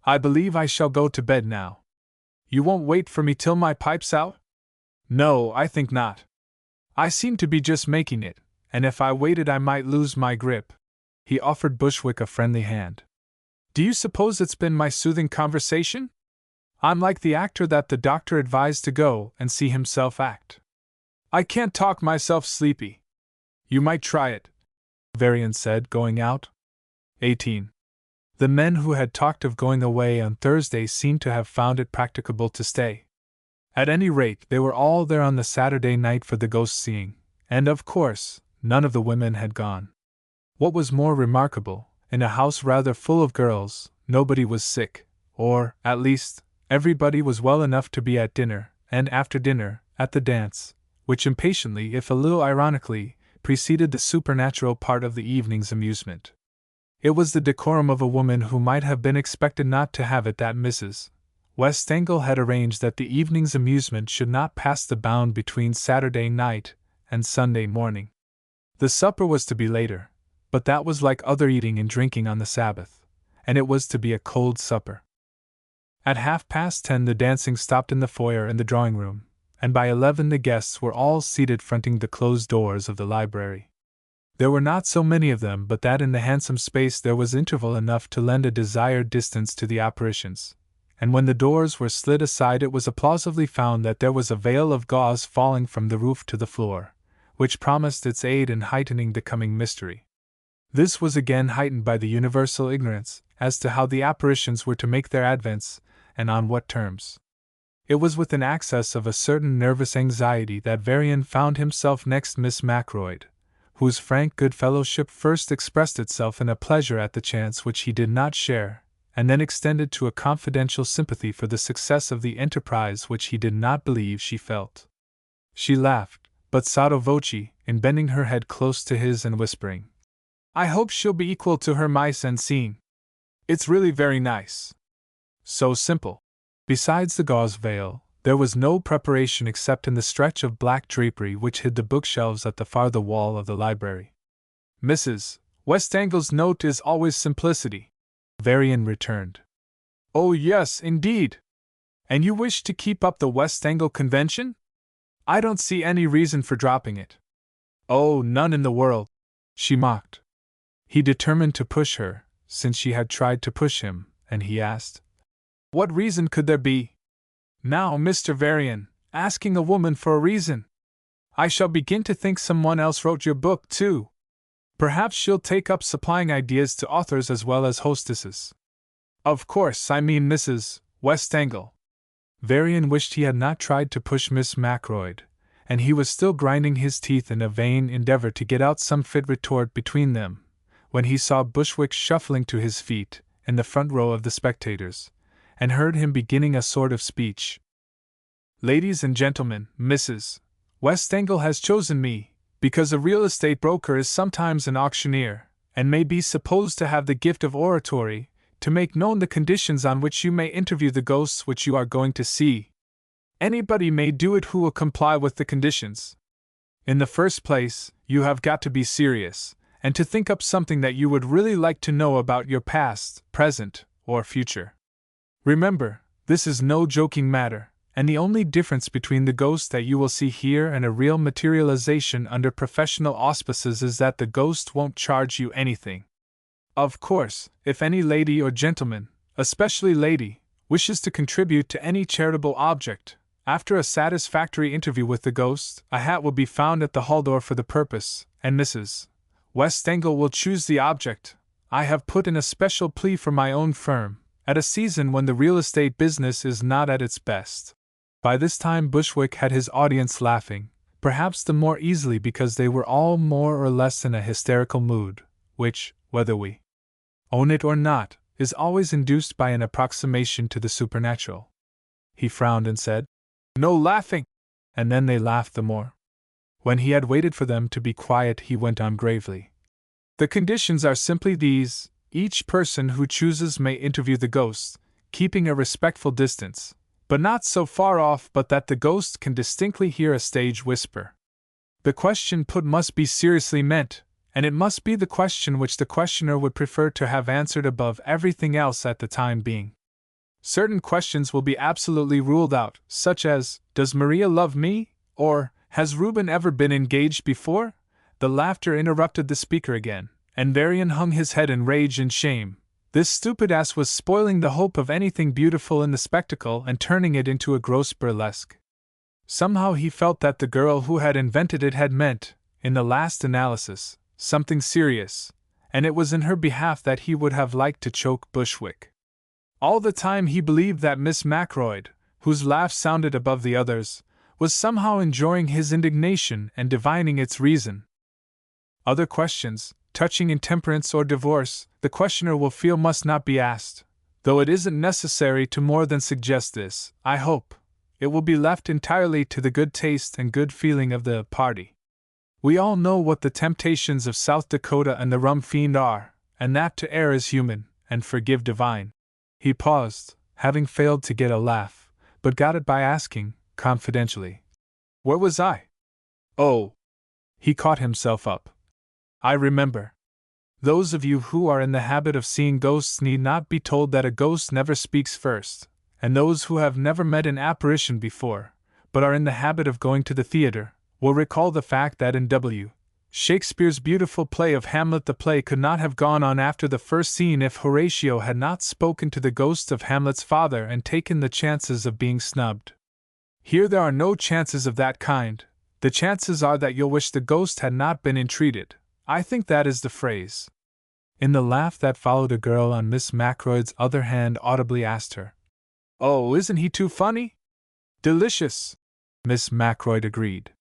I believe I shall go to bed now. You won't wait for me till my pipe's out? No, I think not. I seem to be just making it, and if I waited I might lose my grip. He offered Bushwick a friendly hand. Do you suppose it's been my soothing conversation? I'm like the actor that the doctor advised to go and see himself act. I can't talk myself sleepy. You might try it, Varian said, going out. 18. The men who had talked of going away on Thursday seemed to have found it practicable to stay. At any rate, they were all there on the Saturday night for the ghost-seeing, and of course, none of the women had gone. What was more remarkable, in a house rather full of girls, nobody was sick, or, at least, everybody was well enough to be at dinner, and after dinner, at the dance, which impatiently, if a little ironically, preceded the supernatural part of the evening's amusement. It was the decorum of a woman who might have been expected not to have it that Mrs. West Engle had arranged that the evening's amusement should not pass the bound between Saturday night and Sunday morning. The supper was to be later, but that was like other eating and drinking on the Sabbath, and it was to be a cold supper. At 10:30 the dancing stopped in the foyer and the drawing-room, and by 11 the guests were all seated fronting the closed doors of the library. There were not so many of them but that in the handsome space there was interval enough to lend a desired distance to the apparitions, and when the doors were slid aside it was applausively found that there was a veil of gauze falling from the roof to the floor, which promised its aid in heightening the coming mystery. This was again heightened by the universal ignorance as to how the apparitions were to make their advents, and on what terms. It was with an access of a certain nervous anxiety that Varian found himself next Miss Macroyd, whose frank good fellowship first expressed itself in a pleasure at the chance which he did not share, and then extended to a confidential sympathy for the success of the enterprise which he did not believe she felt. She laughed, but sotto voce, in bending her head close to his and whispering, I hope she'll be equal to her mise en scene. It's really very nice. So simple. Besides the gauze veil, there was no preparation except in the stretch of black drapery which hid the bookshelves at the farther wall of the library. Mrs. West Engle's note is always simplicity, Varian returned. Oh yes, indeed. And you wish to keep up the West Engle convention? I don't see any reason for dropping it. Oh, none in the world, she mocked. He determined to push her, since she had tried to push him, and he asked, What reason could there be? Now, Mr. Varian, asking a woman for a reason. I shall begin to think someone else wrote your book, too. Perhaps she'll take up supplying ideas to authors as well as hostesses. Of course, I mean Mrs. Westangle. Varian wished he had not tried to push Miss Macroyd, and he was still grinding his teeth in a vain endeavor to get out some fit retort between them, when he saw Bushwick shuffling to his feet in the front row of the spectators, and heard him beginning a sort of speech. Ladies and gentlemen, Mrs. Westangle has chosen me, because a real estate broker is sometimes an auctioneer, and may be supposed to have the gift of oratory, to make known the conditions on which you may interview the ghosts which you are going to see. Anybody may do it who will comply with the conditions. In the first place, you have got to be serious, and to think up something that you would really like to know about your past, present, or future. Remember, this is no joking matter, and the only difference between the ghost that you will see here and a real materialization under professional auspices is that the ghost won't charge you anything. Of course, if any lady or gentleman, especially lady, wishes to contribute to any charitable object, after a satisfactory interview with the ghost, a hat will be found at the hall door for the purpose, and Mrs. Westangle will choose the object. I have put in a special plea for my own firm, at a season when the real estate business is not at its best. By this time Bushwick had his audience laughing, perhaps the more easily because they were all more or less in a hysterical mood, which, whether we own it or not, is always induced by an approximation to the supernatural. He frowned and said, "No laughing!" and then they laughed the more. When he had waited for them to be quiet, he went on gravely. The conditions are simply these: each person who chooses may interview the ghost, keeping a respectful distance, but not so far off but that the ghost can distinctly hear a stage whisper. The question put must be seriously meant, and it must be the question which the questioner would prefer to have answered above everything else at the time being. Certain questions will be absolutely ruled out, such as, "Does Maria love me?" or, "Has Reuben ever been engaged before?" The laughter interrupted the speaker again, and Varian hung his head in rage and shame. This stupid ass was spoiling the hope of anything beautiful in the spectacle and turning it into a gross burlesque. Somehow he felt that the girl who had invented it had meant, in the last analysis, something serious, and it was in her behalf that he would have liked to choke Bushwick. All the time he believed that Miss Macroyd, whose laugh sounded above the others, was somehow enjoying his indignation and divining its reason. Other questions, touching intemperance or divorce, the questioner will feel must not be asked, though it isn't necessary to more than suggest this. I hope it will be left entirely to the good taste and good feeling of the party. We all know what the temptations of South Dakota and the rum fiend are, and that to err is human, and forgive divine. He paused, having failed to get a laugh, but got it by asking, confidentially, "Where was I?" "Oh!" He caught himself up. "I remember. Those of you who are in the habit of seeing ghosts need not be told that a ghost never speaks first, and those who have never met an apparition before, but are in the habit of going to the theater, will recall the fact that in W. Shakespeare's beautiful play of Hamlet, the play could not have gone on after the first scene if Horatio had not spoken to the ghost of Hamlet's father and taken the chances of being snubbed. Here there are no chances of that kind. The chances are that you'll wish the ghost had not been entreated. I think that is the phrase." In the laugh that followed, a girl on Miss Macroyd's other hand audibly asked her, "Oh, isn't he too funny?" "Delicious," Miss Macroyd agreed.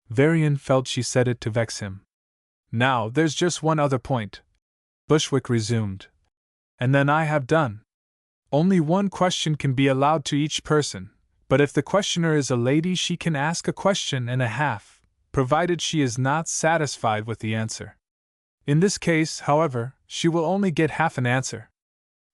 Varian felt she said it to vex him. "Now, there's just one other point," Bushwick resumed, "and then I have done. Only one question can be allowed to each person, but if the questioner is a lady she can ask a question and a half, provided she is not satisfied with the answer. In this case, however, she will only get half an answer.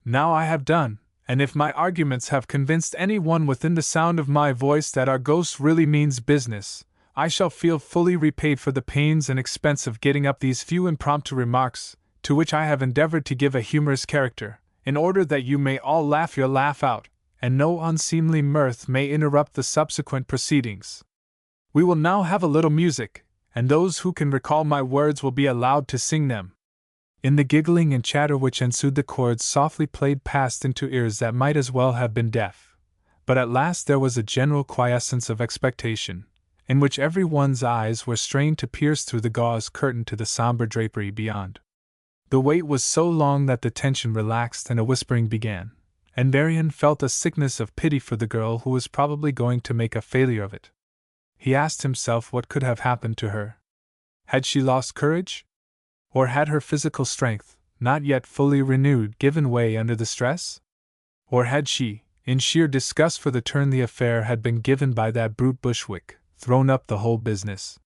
Now I have done, and if my arguments have convinced any one within the sound of my voice that our ghost really means business, I shall feel fully repaid for the pains and expense of getting up these few impromptu remarks, to which I have endeavored to give a humorous character, in order that you may all laugh your laugh out, and no unseemly mirth may interrupt the subsequent proceedings. We will now have a little music, and those who can recall my words will be allowed to sing them." In the giggling and chatter which ensued, the chords softly played past into ears that might as well have been deaf. But at last there was a general quiescence of expectation, in which every one's eyes were strained to pierce through the gauze curtain to the somber drapery beyond. The wait was so long that the tension relaxed and a whispering began, and Varian felt a sickness of pity for the girl who was probably going to make a failure of it. He asked himself what could have happened to her. Had she lost courage? Or had her physical strength, not yet fully renewed, given way under the stress? Or had she, in sheer disgust for the turn the affair had been given by that brute Bushwick, thrown up the whole business?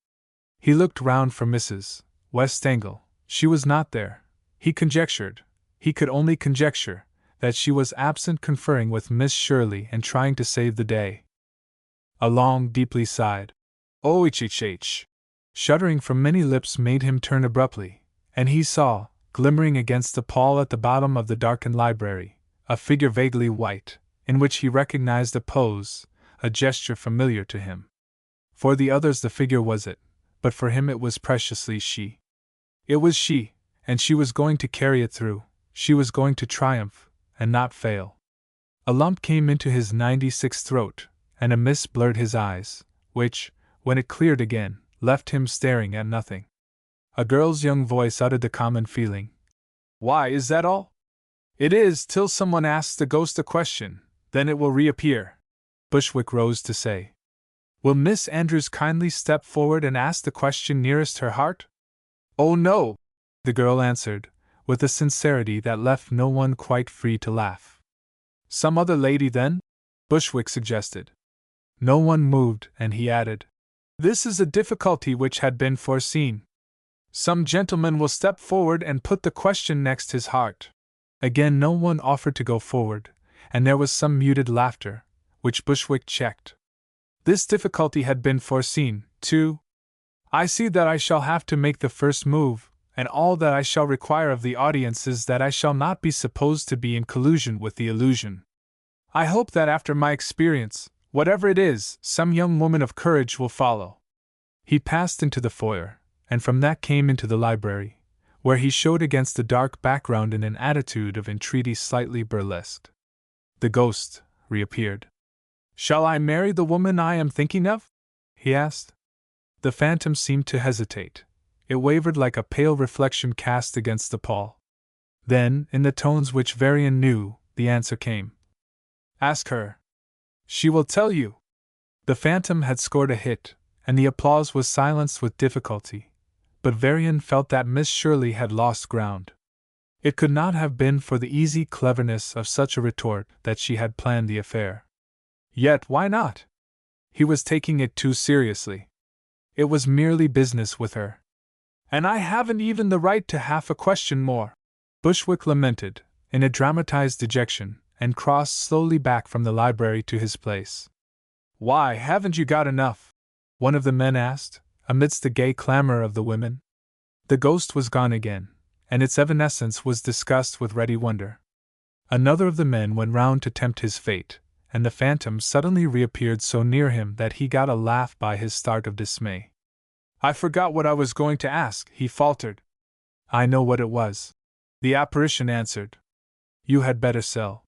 He looked round for Mrs. Westangle. She was not there. He could only conjecture, that she was absent conferring with Miss Shirley and trying to save the day. A long, deeply sighed, "Oh, h," shuddering from many lips made him turn abruptly, and he saw, glimmering against the pall at the bottom of the darkened library, a figure vaguely white, in which he recognized a pose, a gesture familiar to him. For the others the figure was it, but for him it was preciously she. It was she, and she was going to carry it through, she was going to triumph, and not fail. A lump came into his 96th throat, and a mist blurred his eyes, which, when it cleared again, left him staring at nothing. A girl's young voice uttered the common feeling. "Why, is that all?" "It is, till someone asks the ghost a question, then it will reappear," Bushwick rose to say. "Will Miss Andrews kindly step forward and ask the question nearest her heart?" "Oh, no," the girl answered, with a sincerity that left no one quite free to laugh. "Some other lady, then?" Bushwick suggested. No one moved, and he added, "This is a difficulty which had been foreseen. Some gentleman will step forward and put the question next his heart." Again no one offered to go forward, and there was some muted laughter, which Bushwick checked. This difficulty had been foreseen, too. "I see that I shall have to make the first move, and all that I shall require of the audience is that I shall not be supposed to be in collusion with the illusion. I hope that after my experience, whatever it is, some young woman of courage will follow." He passed into the foyer, and from that came into the library, where he showed against the dark background in an attitude of entreaty slightly burlesqued. The ghost reappeared. "Shall I marry the woman I am thinking of?" he asked. The phantom seemed to hesitate. It wavered like a pale reflection cast against the pall. Then, in the tones which Varian knew, the answer came. "Ask her. She will tell you." The phantom had scored a hit, and the applause was silenced with difficulty, but Varian felt that Miss Shirley had lost ground. It could not have been for the easy cleverness of such a retort that she had planned the affair. Yet why not? He was taking it too seriously. It was merely business with her. "And I haven't even the right to half a question more," Bushwick lamented, in a dramatized dejection, and crossed slowly back from the library to his place. "Why, haven't you got enough?" one of the men asked, amidst the gay clamor of the women. The ghost was gone again, and its evanescence was discussed with ready wonder. Another of the men went round to tempt his fate, and the phantom suddenly reappeared so near him that he got a laugh by his start of dismay. "I forgot what I was going to ask," he faltered. "I know what it was," the apparition answered. "You had better sell."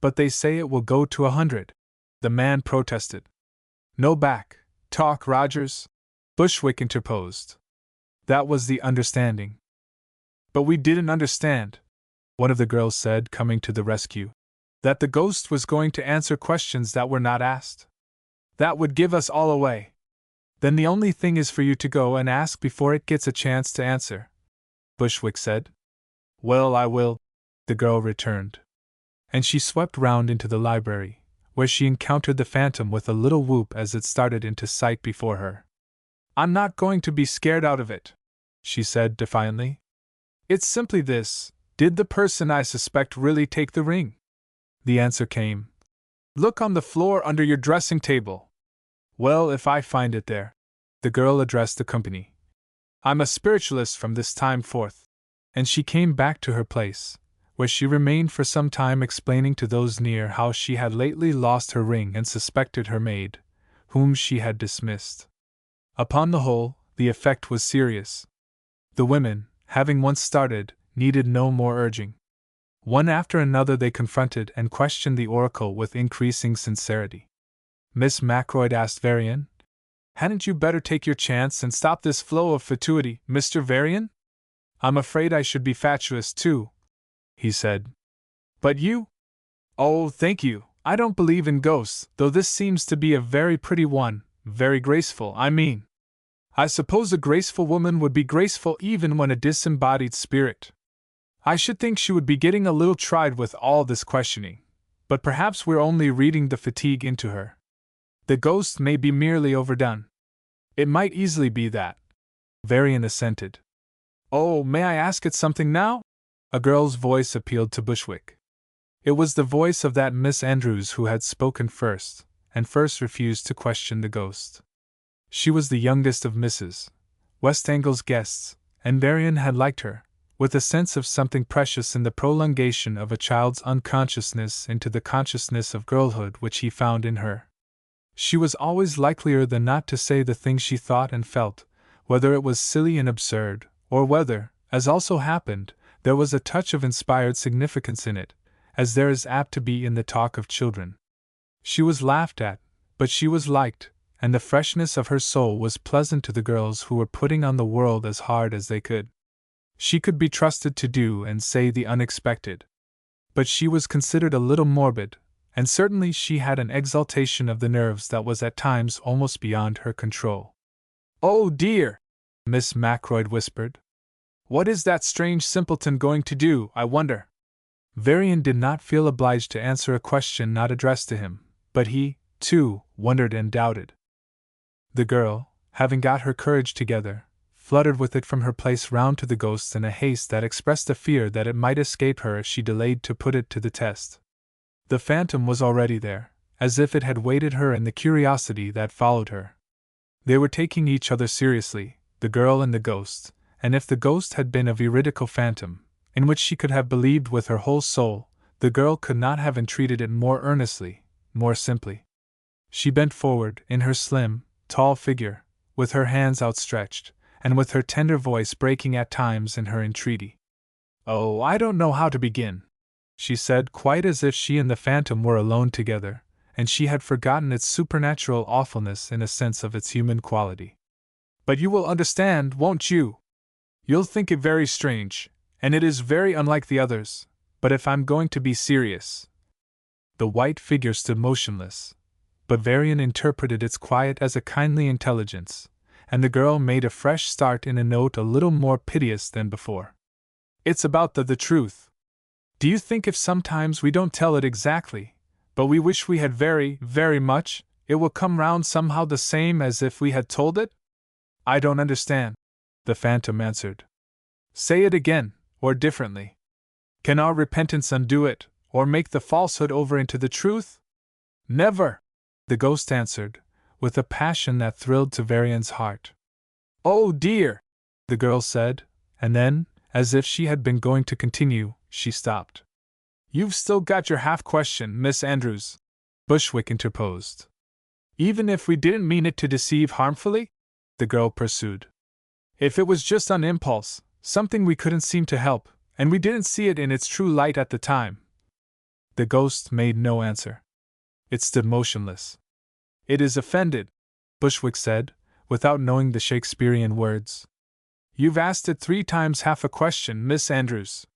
"But they say it will go to 100, the man protested. "No back talk, Rogers," Bushwick interposed. "That was the understanding." "But we didn't understand," one of the girls said, coming to the rescue. "That the ghost was going to answer questions that were not asked. That would give us all away. Then the only thing is for you to go and ask before it gets a chance to answer," Bushwick said. "Well, I will," the girl returned. And she swept round into the library, where she encountered the phantom with a little whoop as it started into sight before her. "I'm not going to be scared out of it," she said defiantly. "It's simply this: did the person I suspect really take the ring?" The answer came. "Look on the floor under your dressing table." "Well, if I find it there," the girl addressed the company, "I'm a spiritualist from this time forth." And she came back to her place, where she remained for some time explaining to those near how she had lately lost her ring and suspected her maid, whom she had dismissed. Upon the whole, the effect was serious. The women, having once started, needed no more urging. One after another they confronted and questioned the oracle with increasing sincerity. Miss Macroyd asked Varian, Hadn't you better take your chance and stop this flow of fatuity, Mr. Varian? I'm afraid I should be fatuous too, he said. But you? Oh, thank you. I don't believe in ghosts, though this seems to be a very pretty one, very graceful, I mean. I suppose a graceful woman would be graceful even when a disembodied spirit. I should think she would be getting a little tried with all this questioning, but perhaps we're only reading the fatigue into her. The ghost may be merely overdone. It might easily be that. Varian assented. Oh, may I ask it something now? A girl's voice appealed to Bushwick. It was the voice of that Miss Andrews who had spoken first, and first refused to question the ghost. She was the youngest of Mrs. Westangle's guests, and Varian had liked her, with a sense of something precious in the prolongation of a child's unconsciousness into the consciousness of girlhood which he found in her. She was always likelier than not to say the things she thought and felt, whether it was silly and absurd, or whether, as also happened, there was a touch of inspired significance in it, as there is apt to be in the talk of children. She was laughed at, but she was liked, and the freshness of her soul was pleasant to the girls who were putting on the world as hard as they could. She could be trusted to do and say the unexpected. But she was considered a little morbid, and certainly she had an exaltation of the nerves that was at times almost beyond her control. "Oh dear!" Miss Macroyd whispered. "What is that strange simpleton going to do, I wonder?" Varian did not feel obliged to answer a question not addressed to him, but he, too, wondered and doubted. The girl, having got her courage together, fluttered with it from her place round to the ghost in a haste that expressed a fear that it might escape her if she delayed to put it to the test. The phantom was already there, as if it had waited her in the curiosity that followed her. They were taking each other seriously, the girl and the ghost, and if the ghost had been a veridical phantom, in which she could have believed with her whole soul, the girl could not have entreated it more earnestly, more simply. She bent forward, in her slim, tall figure, with her hands outstretched, and with her tender voice breaking at times in her entreaty. "Oh, I don't know how to begin," she said, quite as if she and the phantom were alone together, and she had forgotten its supernatural awfulness in a sense of its human quality. "But you will understand, won't you? You'll think it very strange, and it is very unlike the others, but if I'm going to be serious—" The white figure stood motionless, but Varian interpreted its quiet as a kindly intelligence, and the girl made a fresh start in a note a little more piteous than before. "It's about the truth. Do you think if sometimes we don't tell it exactly, but we wish we had very, very much, it will come round somehow the same as if we had told it?" "I don't understand," the phantom answered. "Say it again, or differently. Can our repentance undo it, or make the falsehood over into the truth?" "Never!" the ghost answered, with a passion that thrilled to Varian's heart. "Oh dear!" the girl said, and then, as if she had been going to continue, she stopped. "You've still got your half-question, Miss Andrews," Bushwick interposed. "Even if we didn't mean it to deceive harmfully?" the girl pursued. "If it was just on impulse, something we couldn't seem to help, and we didn't see it in its true light at the time." The ghost made no answer. It stood motionless. "It is offended," Bushwick said, without knowing the Shakespearean words. "You've asked it 3 times half a question, Miss Andrews.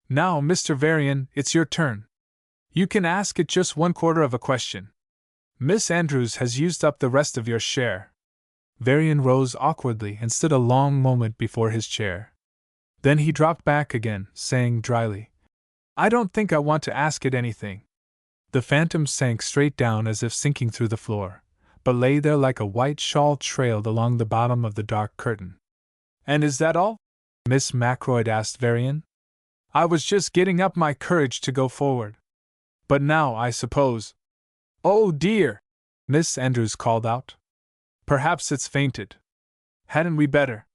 Now, Mr. Varian, it's your turn. You can ask it just 1/4 of a question. Miss Andrews has used up the rest of your share." Varian rose awkwardly and stood a long moment before his chair. Then he dropped back again, saying dryly, "I don't think I want to ask it anything." The phantom sank straight down as if sinking through the floor, but lay there like a white shawl trailed along the bottom of the dark curtain. "And is that all?" Miss Macroyd asked Varian. "I was just getting up my courage to go forward. But now, I suppose—" "Oh dear!" Miss Andrews called out. "Perhaps it's fainted. Hadn't we better—"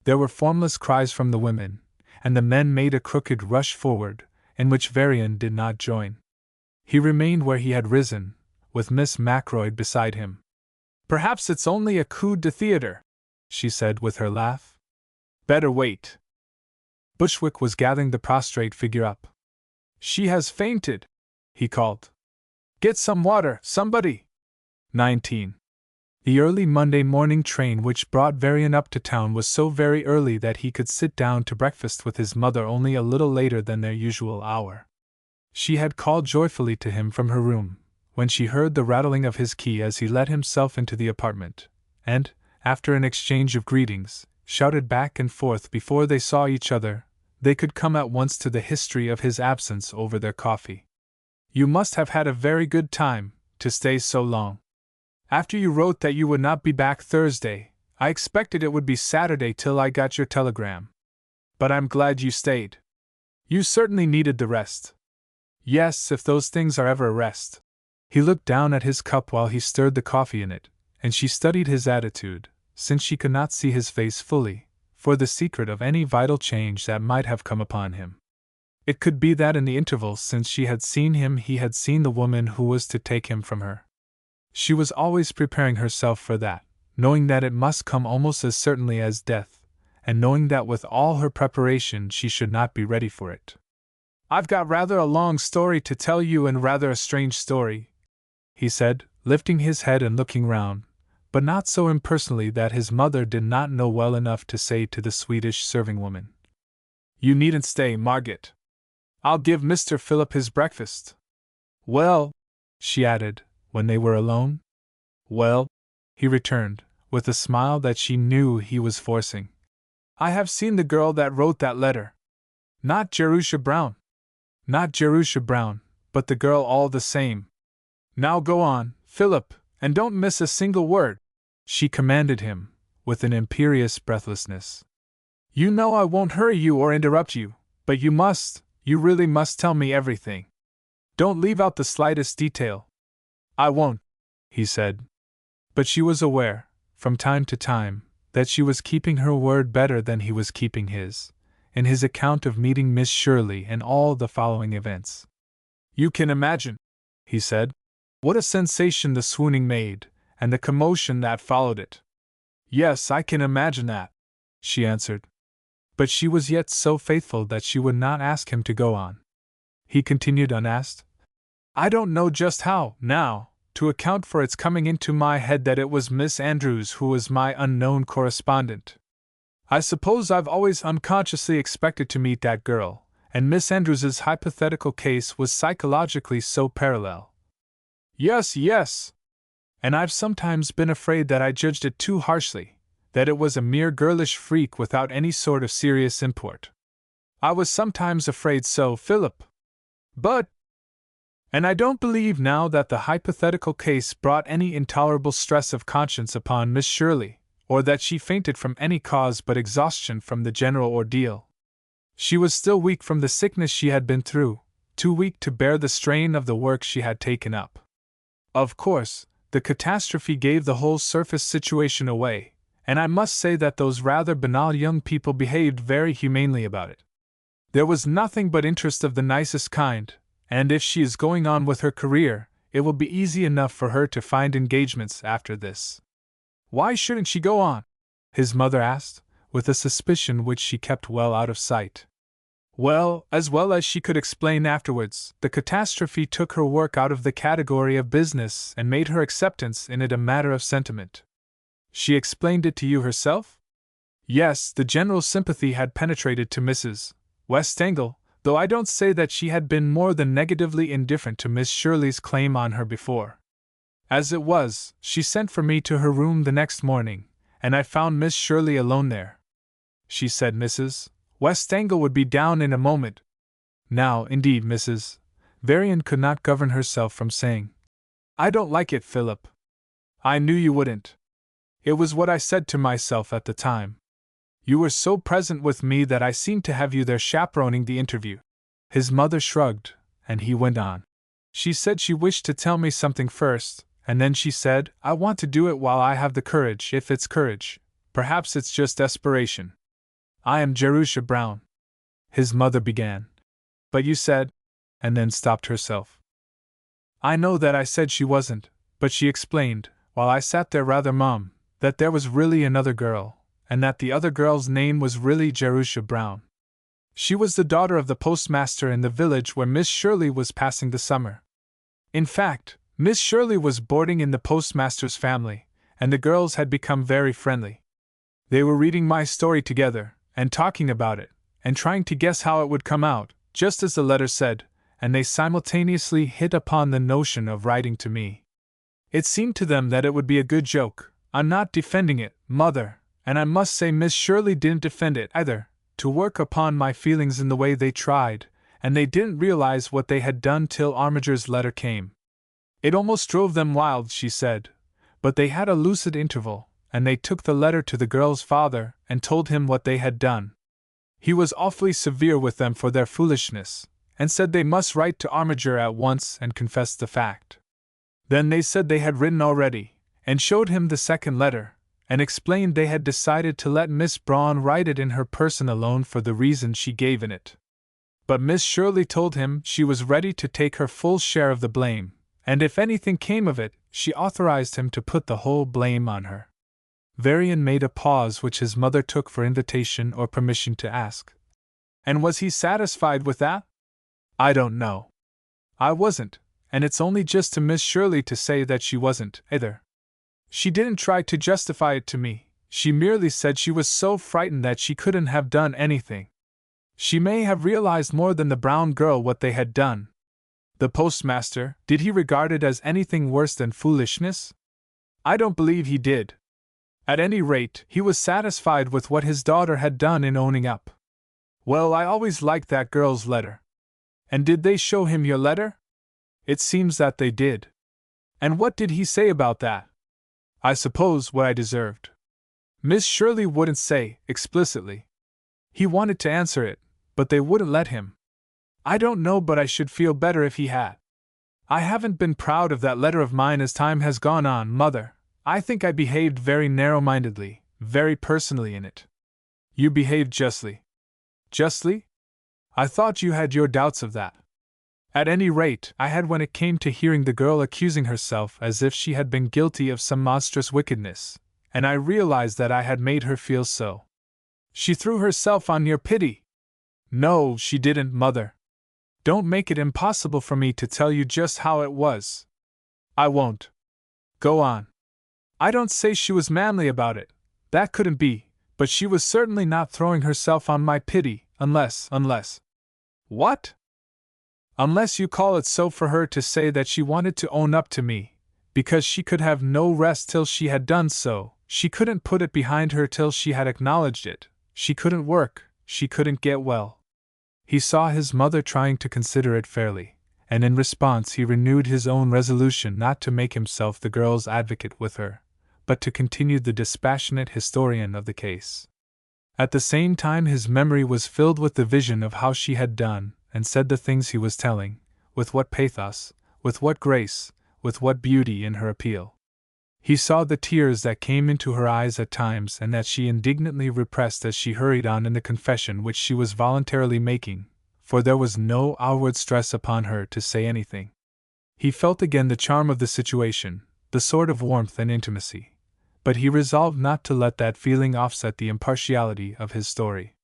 There were formless cries from the women, and the men made a crooked rush forward, in which Varian did not join. He remained where he had risen, with Miss Macroyd beside him. "Perhaps it's only a coup de theatre," she said with her laugh. "Better wait." Bushwick was gathering the prostrate figure up. "She has fainted," he called. "Get some water, somebody." 19. The early Monday morning train which brought Varian up to town was so very early that he could sit down to breakfast with his mother only a little later than their usual hour. She had called joyfully to him from her room, when she heard the rattling of his key as he let himself into the apartment, and, after an exchange of greetings, shouted back and forth before they saw each other, they could come at once to the history of his absence over their coffee. "You must have had a very good time, to stay so long. After you wrote that you would not be back Thursday, I expected it would be Saturday till I got your telegram. But I'm glad you stayed. You certainly needed the rest." "Yes, if those things are ever a rest." He looked down at his cup while he stirred the coffee in it, and she studied his attitude, since she could not see his face fully, for the secret of any vital change that might have come upon him. It could be that in the intervals since she had seen him he had seen the woman who was to take him from her. She was always preparing herself for that, knowing that it must come almost as certainly as death, and knowing that with all her preparation she should not be ready for it. "I've got rather a long story to tell you and rather a strange story," he said, lifting his head and looking round, but not so impersonally that his mother did not know well enough to say to the Swedish serving woman, "You needn't stay, Margit. I'll give Mr. Philip his breakfast." "Well," she added, when they were alone. "Well," he returned, with a smile that she knew he was forcing. "I have seen the girl that wrote that letter. Not Jerusha Brown. Not Jerusha Brown, but the girl all the same. Now go on, Philip, and don't miss a single word," she commanded him, with an imperious breathlessness. "You know I won't hurry you or interrupt you, but you really must tell me everything. Don't leave out the slightest detail." "I won't," he said. But she was aware, from time to time, that she was keeping her word better than he was keeping his, in his account of meeting Miss Shirley and all the following events. "You can imagine," he said, "what a sensation the swooning made, and the commotion that followed it." "Yes, I can imagine that," she answered. But she was yet so faithful that she would not ask him to go on. He continued unasked, "I don't know just how, now, to account for its coming into my head that it was Miss Andrews who was my unknown correspondent. I suppose I've always unconsciously expected to meet that girl, and Miss Andrews's hypothetical case was psychologically so parallel." Yes. "And I've sometimes been afraid that I judged it too harshly, that it was a mere girlish freak without any sort of serious import. I was sometimes afraid so, Philip. And I don't believe now that the hypothetical case brought any intolerable stress of conscience upon Miss Shirley, or that she fainted from any cause but exhaustion from the general ordeal. She was still weak from the sickness she had been through, too weak to bear the strain of the work she had taken up. Of course, the catastrophe gave the whole surface situation away, and I must say that those rather banal young people behaved very humanely about it. There was nothing but interest of the nicest kind, and if she is going on with her career, it will be easy enough for her to find engagements after this." "Why shouldn't she go on?" his mother asked, with a suspicion which she kept well out of sight. Well as she could explain afterwards, the catastrophe took her work out of the category of business and made her acceptance in it a matter of sentiment. "She explained it to you herself?" "Yes, the general sympathy had penetrated to Mrs. Westangle, though I don't say that she had been more than negatively indifferent to Miss Shirley's claim on her before. As it was, she sent for me to her room the next morning, and I found Miss Shirley alone there. She said Mrs. Westangle would be down in a moment." Now, indeed, Mrs. Varian could not govern herself from saying, "I don't like it, Philip. I knew you wouldn't. It was what I said to myself at the time. You were so present with me that I seemed to have you there chaperoning the interview." His mother shrugged, and he went on. "She said she wished to tell me something first, and then she said, I want to do it while I have the courage, if it's courage. Perhaps it's just desperation. I am Jerusha Brown," his mother began. "But you said," and then stopped herself. "I know that I said she wasn't, but she explained, while I sat there rather mum, that there was really another girl, and that the other girl's name was really Jerusha Brown. She was the daughter of the postmaster in the village where Miss Shirley was passing the summer. In fact, Miss Shirley was boarding in the postmaster's family, and the girls had become very friendly. They were reading my story together, and talking about it, and trying to guess how it would come out, just as the letter said, and they simultaneously hit upon the notion of writing to me. It seemed to them that it would be a good joke. I'm not defending it, Mother, and I must say Miss Shirley didn't defend it either, to work upon my feelings in the way they tried, and they didn't realize what they had done till Armiger's letter came. It almost drove them wild, she said, but they had a lucid interval, and they took the letter to the girl's father and told him what they had done. He was awfully severe with them for their foolishness, and said they must write to Armiger at once and confess the fact. Then they said they had written already, and showed him the second letter, and explained they had decided to let Miss Braun write it in her person alone for the reason she gave in it. But Miss Shirley told him she was ready to take her full share of the blame, and if anything came of it, she authorized him to put the whole blame on her. Varian made a pause which his mother took for invitation or permission to ask. And was he satisfied with that? I don't know. I wasn't, and it's only just to Miss Shirley to say that she wasn't, either. She didn't try to justify it to me, she merely said she was so frightened that she couldn't have done anything. She may have realized more than the brown girl what they had done. The postmaster, did he regard it as anything worse than foolishness? I don't believe he did. At any rate, he was satisfied with what his daughter had done in owning up. Well, I always liked that girl's letter. And did they show him your letter? It seems that they did. And what did he say about that? I suppose what I deserved. Miss Shirley wouldn't say, explicitly. He wanted to answer it, but they wouldn't let him. I don't know, but I should feel better if he had. I haven't been proud of that letter of mine as time has gone on, Mother. I think I behaved very narrow-mindedly, very personally in it. You behaved justly. Justly? I thought you had your doubts of that. At any rate, I had when it came to hearing the girl accusing herself as if she had been guilty of some monstrous wickedness, and I realized that I had made her feel so. She threw herself on your pity. No, she didn't, Mother. Don't make it impossible for me to tell you just how it was. I won't. Go on. I don't say she was manly about it. That couldn't be, but she was certainly not throwing herself on my pity, unless. What? Unless you call it so for her to say that she wanted to own up to me, because she could have no rest till she had done so, she couldn't put it behind her till she had acknowledged it, she couldn't work, she couldn't get well. He saw his mother trying to consider it fairly, and in response he renewed his own resolution not to make himself the girl's advocate with her, but to continue the dispassionate historian of the case. At the same time his memory was filled with the vision of how she had done and said the things he was telling, with what pathos, with what grace, with what beauty in her appeal. He saw the tears that came into her eyes at times and that she indignantly repressed as she hurried on in the confession which she was voluntarily making, for there was no outward stress upon her to say anything. He felt again the charm of the situation, the sort of warmth and intimacy, but he resolved not to let that feeling offset the impartiality of his story.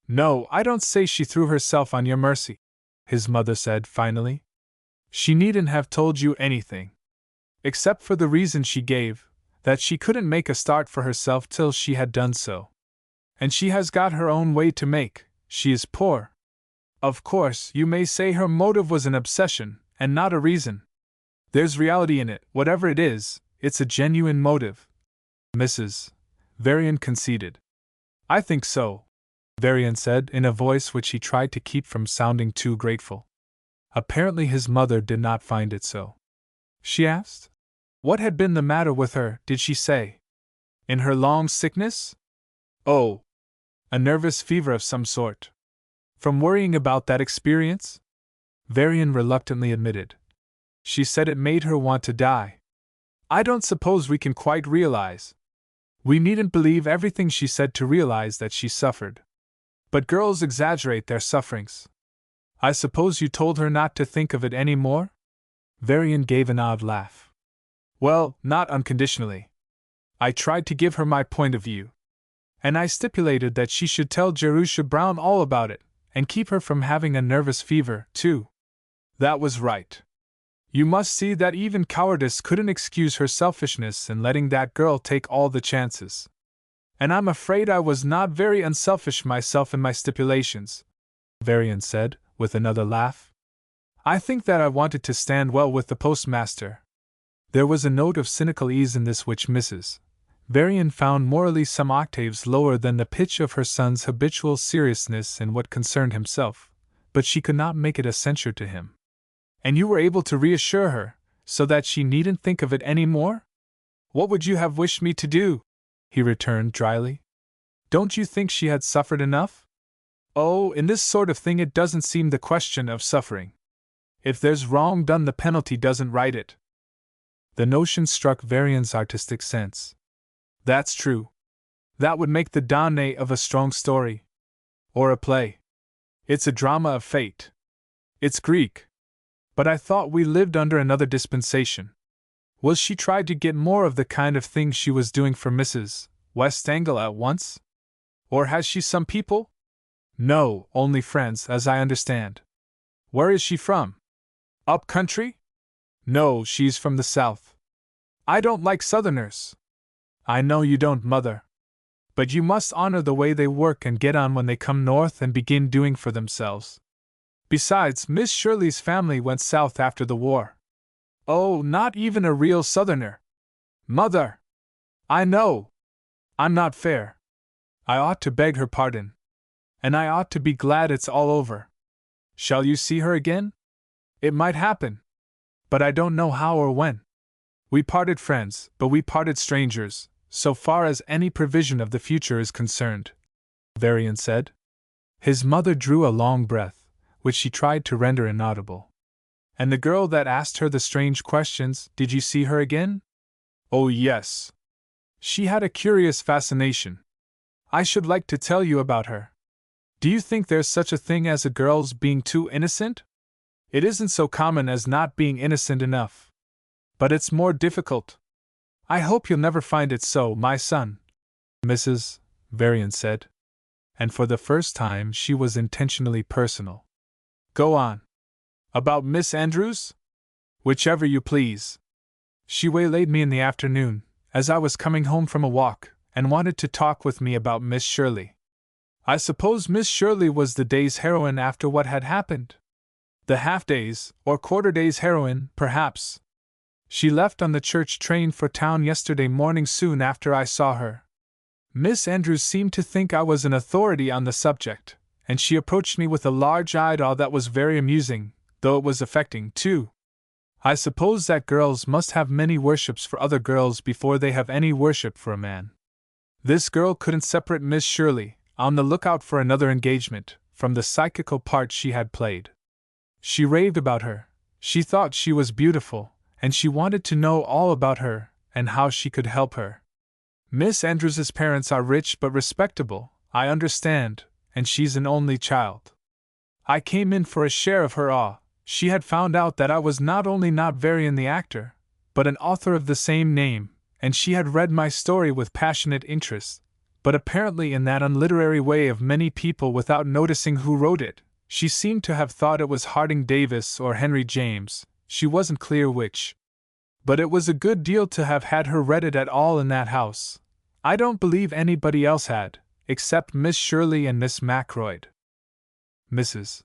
No, I don't say she threw herself on your mercy, his mother said finally. She needn't have told you anything. Except for the reason she gave, that she couldn't make a start for herself till she had done so. And she has got her own way to make, she is poor. Of course, you may say her motive was an obsession, and not a reason. There's reality in it, whatever it is, it's a genuine motive. Mrs. Varian conceded. I think so, Varian said in a voice which he tried to keep from sounding too grateful. Apparently his mother did not find it so. She asked. What had been the matter with her, did she say? In her long sickness? Oh, a nervous fever of some sort. From worrying about that experience? Varian reluctantly admitted. She said it made her want to die. I don't suppose we can quite realize. We needn't believe everything she said to realize that she suffered. But girls exaggerate their sufferings. I suppose you told her not to think of it any more? Varian gave an odd laugh. Well, not unconditionally. I tried to give her my point of view. And I stipulated that she should tell Jerusha Brown all about it, and keep her from having a nervous fever, too. That was right. You must see that even cowardice couldn't excuse her selfishness in letting that girl take all the chances. And I'm afraid I was not very unselfish myself in my stipulations, Varian said, with another laugh. I think that I wanted to stand well with the postmaster. There was a note of cynical ease in this which Mrs. Varian found morally some octaves lower than the pitch of her son's habitual seriousness in what concerned himself, but she could not make it a censure to him. And you were able to reassure her, so that she needn't think of it any more? What would you have wished me to do? He returned dryly. Don't you think she had suffered enough? Oh, in this sort of thing it doesn't seem the question of suffering. If there's wrong done, the penalty doesn't right it. The notion struck Varian's artistic sense. That's true. That would make the donné of a strong story. Or a play. It's a drama of fate. It's Greek. But I thought we lived under another dispensation. Will she try to get more of the kind of thing she was doing for Mrs. Westangle at once? Or has she some people? No, only friends, as I understand. Where is she from? Up country? No, she's from the south. I don't like southerners. I know you don't, Mother. But you must honor the way they work and get on when they come north and begin doing for themselves. Besides, Miss Shirley's family went south after the war. Oh, not even a real southerner. Mother! I know. I'm not fair. I ought to beg her pardon. And I ought to be glad it's all over. Shall you see her again? It might happen. But I don't know how or when. We parted friends, but we parted strangers, so far as any provision of the future is concerned, Varian said. His mother drew a long breath, which she tried to render inaudible. And the girl that asked her the strange questions, did you see her again? Oh, yes. She had a curious fascination. I should like to tell you about her. Do you think there's such a thing as a girl's being too innocent? It isn't so common as not being innocent enough. But it's more difficult. I hope you'll never find it so, my son, Mrs. Varian said. And for the first time she was intentionally personal. Go on. About Miss Andrews? Whichever you please. She waylaid me in the afternoon, as I was coming home from a walk, and wanted to talk with me about Miss Shirley. I suppose Miss Shirley was the day's heroine after what had happened. The half-day's, or quarter-day's heroine, perhaps. She left on the church train for town yesterday morning soon after I saw her. Miss Andrews seemed to think I was an authority on the subject, and she approached me with a large-eyed awe that was very amusing, though it was affecting, too. I suppose that girls must have many worships for other girls before they have any worship for a man. This girl couldn't separate Miss Shirley, on the lookout for another engagement, from the psychical part she had played. She raved about her, she thought she was beautiful, and she wanted to know all about her, and how she could help her. Miss Andrews's parents are rich but respectable, I understand, and she's an only child. I came in for a share of her awe. She had found out that I was not only not Varian the actor, but an author of the same name, and she had read my story with passionate interest, but apparently in that unliterary way of many people without noticing who wrote it. She seemed to have thought it was Harding Davis or Henry James, she wasn't clear which. But it was a good deal to have had her read it at all in that house. I don't believe anybody else had, except Miss Shirley and Miss Macroyd. Mrs.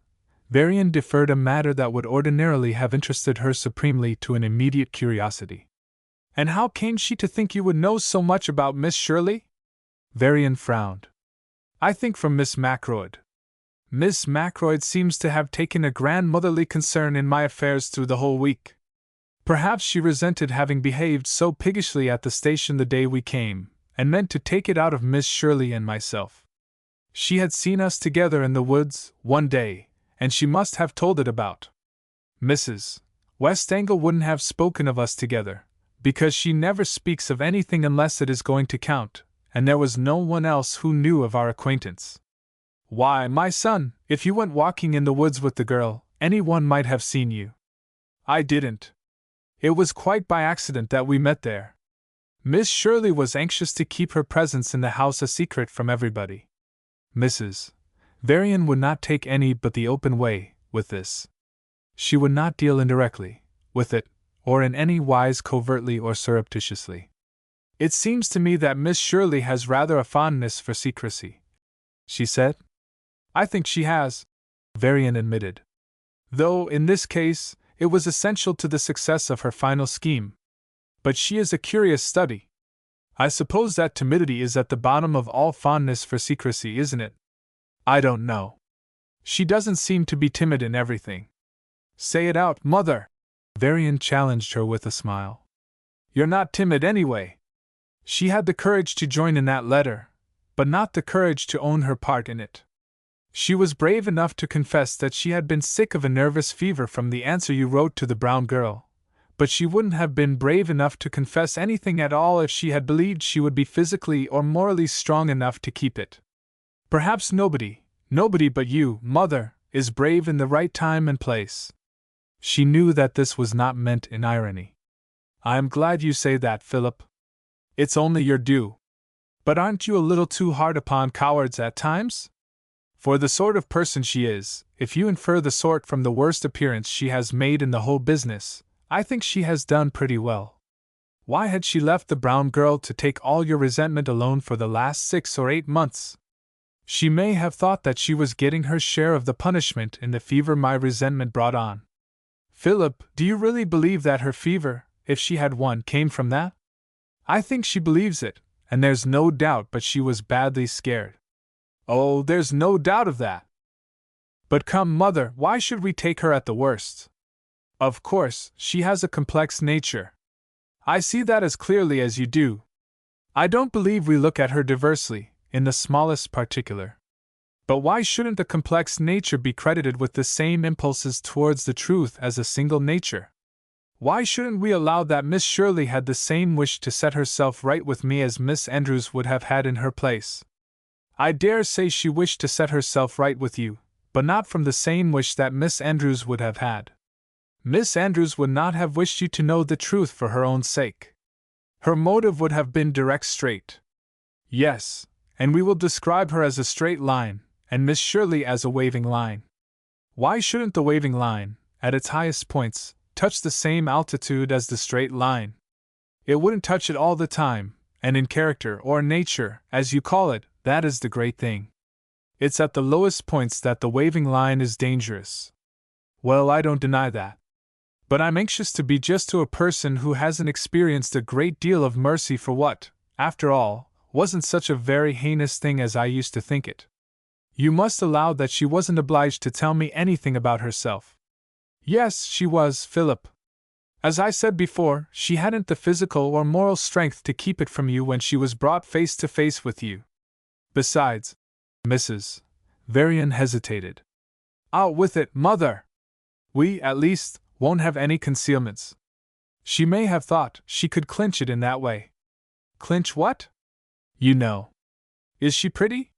Varian deferred a matter that would ordinarily have interested her supremely to an immediate curiosity. And how came she to think you would know so much about Miss Shirley? Varian frowned. I think from Miss Macroyd. Miss Macroyd seems to have taken a grandmotherly concern in my affairs through the whole week. Perhaps she resented having behaved so piggishly at the station the day we came, and meant to take it out of Miss Shirley and myself. She had seen us together in the woods, one day, and she must have told it about. Mrs. Westangle wouldn't have spoken of us together, because she never speaks of anything unless it is going to count, and there was no one else who knew of our acquaintance. Why, my son, if you went walking in the woods with the girl, anyone might have seen you. I didn't. It was quite by accident that we met there. Miss Shirley was anxious to keep her presence in the house a secret from everybody. Mrs. Varian would not take any but the open way with this. She would not deal indirectly with it, or in any wise covertly or surreptitiously. It seems to me that Miss Shirley has rather a fondness for secrecy, she said. I think she has, Varian admitted. Though, in this case, it was essential to the success of her final scheme. But she is a curious study. I suppose that timidity is at the bottom of all fondness for secrecy, isn't it? I don't know. She doesn't seem to be timid in everything. Say it out, Mother, Varian challenged her with a smile. You're not timid anyway. She had the courage to join in that letter, but not the courage to own her part in it. She was brave enough to confess that she had been sick of a nervous fever from the answer you wrote to the brown girl, but she wouldn't have been brave enough to confess anything at all if she had believed she would be physically or morally strong enough to keep it. Perhaps nobody but you, Mother, is brave in the right time and place. She knew that this was not meant in irony. I am glad you say that, Philip. It's only your due. But aren't you a little too hard upon cowards at times? For the sort of person she is, if you infer the sort from the worst appearance she has made in the whole business, I think she has done pretty well. Why had she left the brown girl to take all your resentment alone for the last 6 or 8 months? She may have thought that she was getting her share of the punishment in the fever my resentment brought on. Philip, do you really believe that her fever, if she had one, came from that? I think she believes it, and there's no doubt but she was badly scared. Oh, there's no doubt of that. But come, Mother, why should we take her at the worst? Of course, she has a complex nature. I see that as clearly as you do. I don't believe we look at her diversely, in the smallest particular. But why shouldn't the complex nature be credited with the same impulses towards the truth as a single nature? Why shouldn't we allow that Miss Shirley had the same wish to set herself right with me as Miss Andrews would have had in her place? I dare say she wished to set herself right with you, but not from the same wish that Miss Andrews would have had. Miss Andrews would not have wished you to know the truth for her own sake. Her motive would have been direct straight. Yes, and we will describe her as a straight line, and Miss Shirley as a waving line. Why shouldn't the waving line, at its highest points, touch the same altitude as the straight line? It wouldn't touch it all the time, and in character or nature, as you call it, that is the great thing. It's at the lowest points that the waving line is dangerous. Well, I don't deny that. But I'm anxious to be just to a person who hasn't experienced a great deal of mercy for what, after all, wasn't such a very heinous thing as I used to think it. You must allow that she wasn't obliged to tell me anything about herself. Yes, she was, Philip. As I said before, she hadn't the physical or moral strength to keep it from you when she was brought face to face with you. Besides, Mrs. Varian hesitated. Out with it, Mother! We, at least, won't have any concealments. She may have thought she could clinch it in that way. Clinch what? You know. Is she pretty?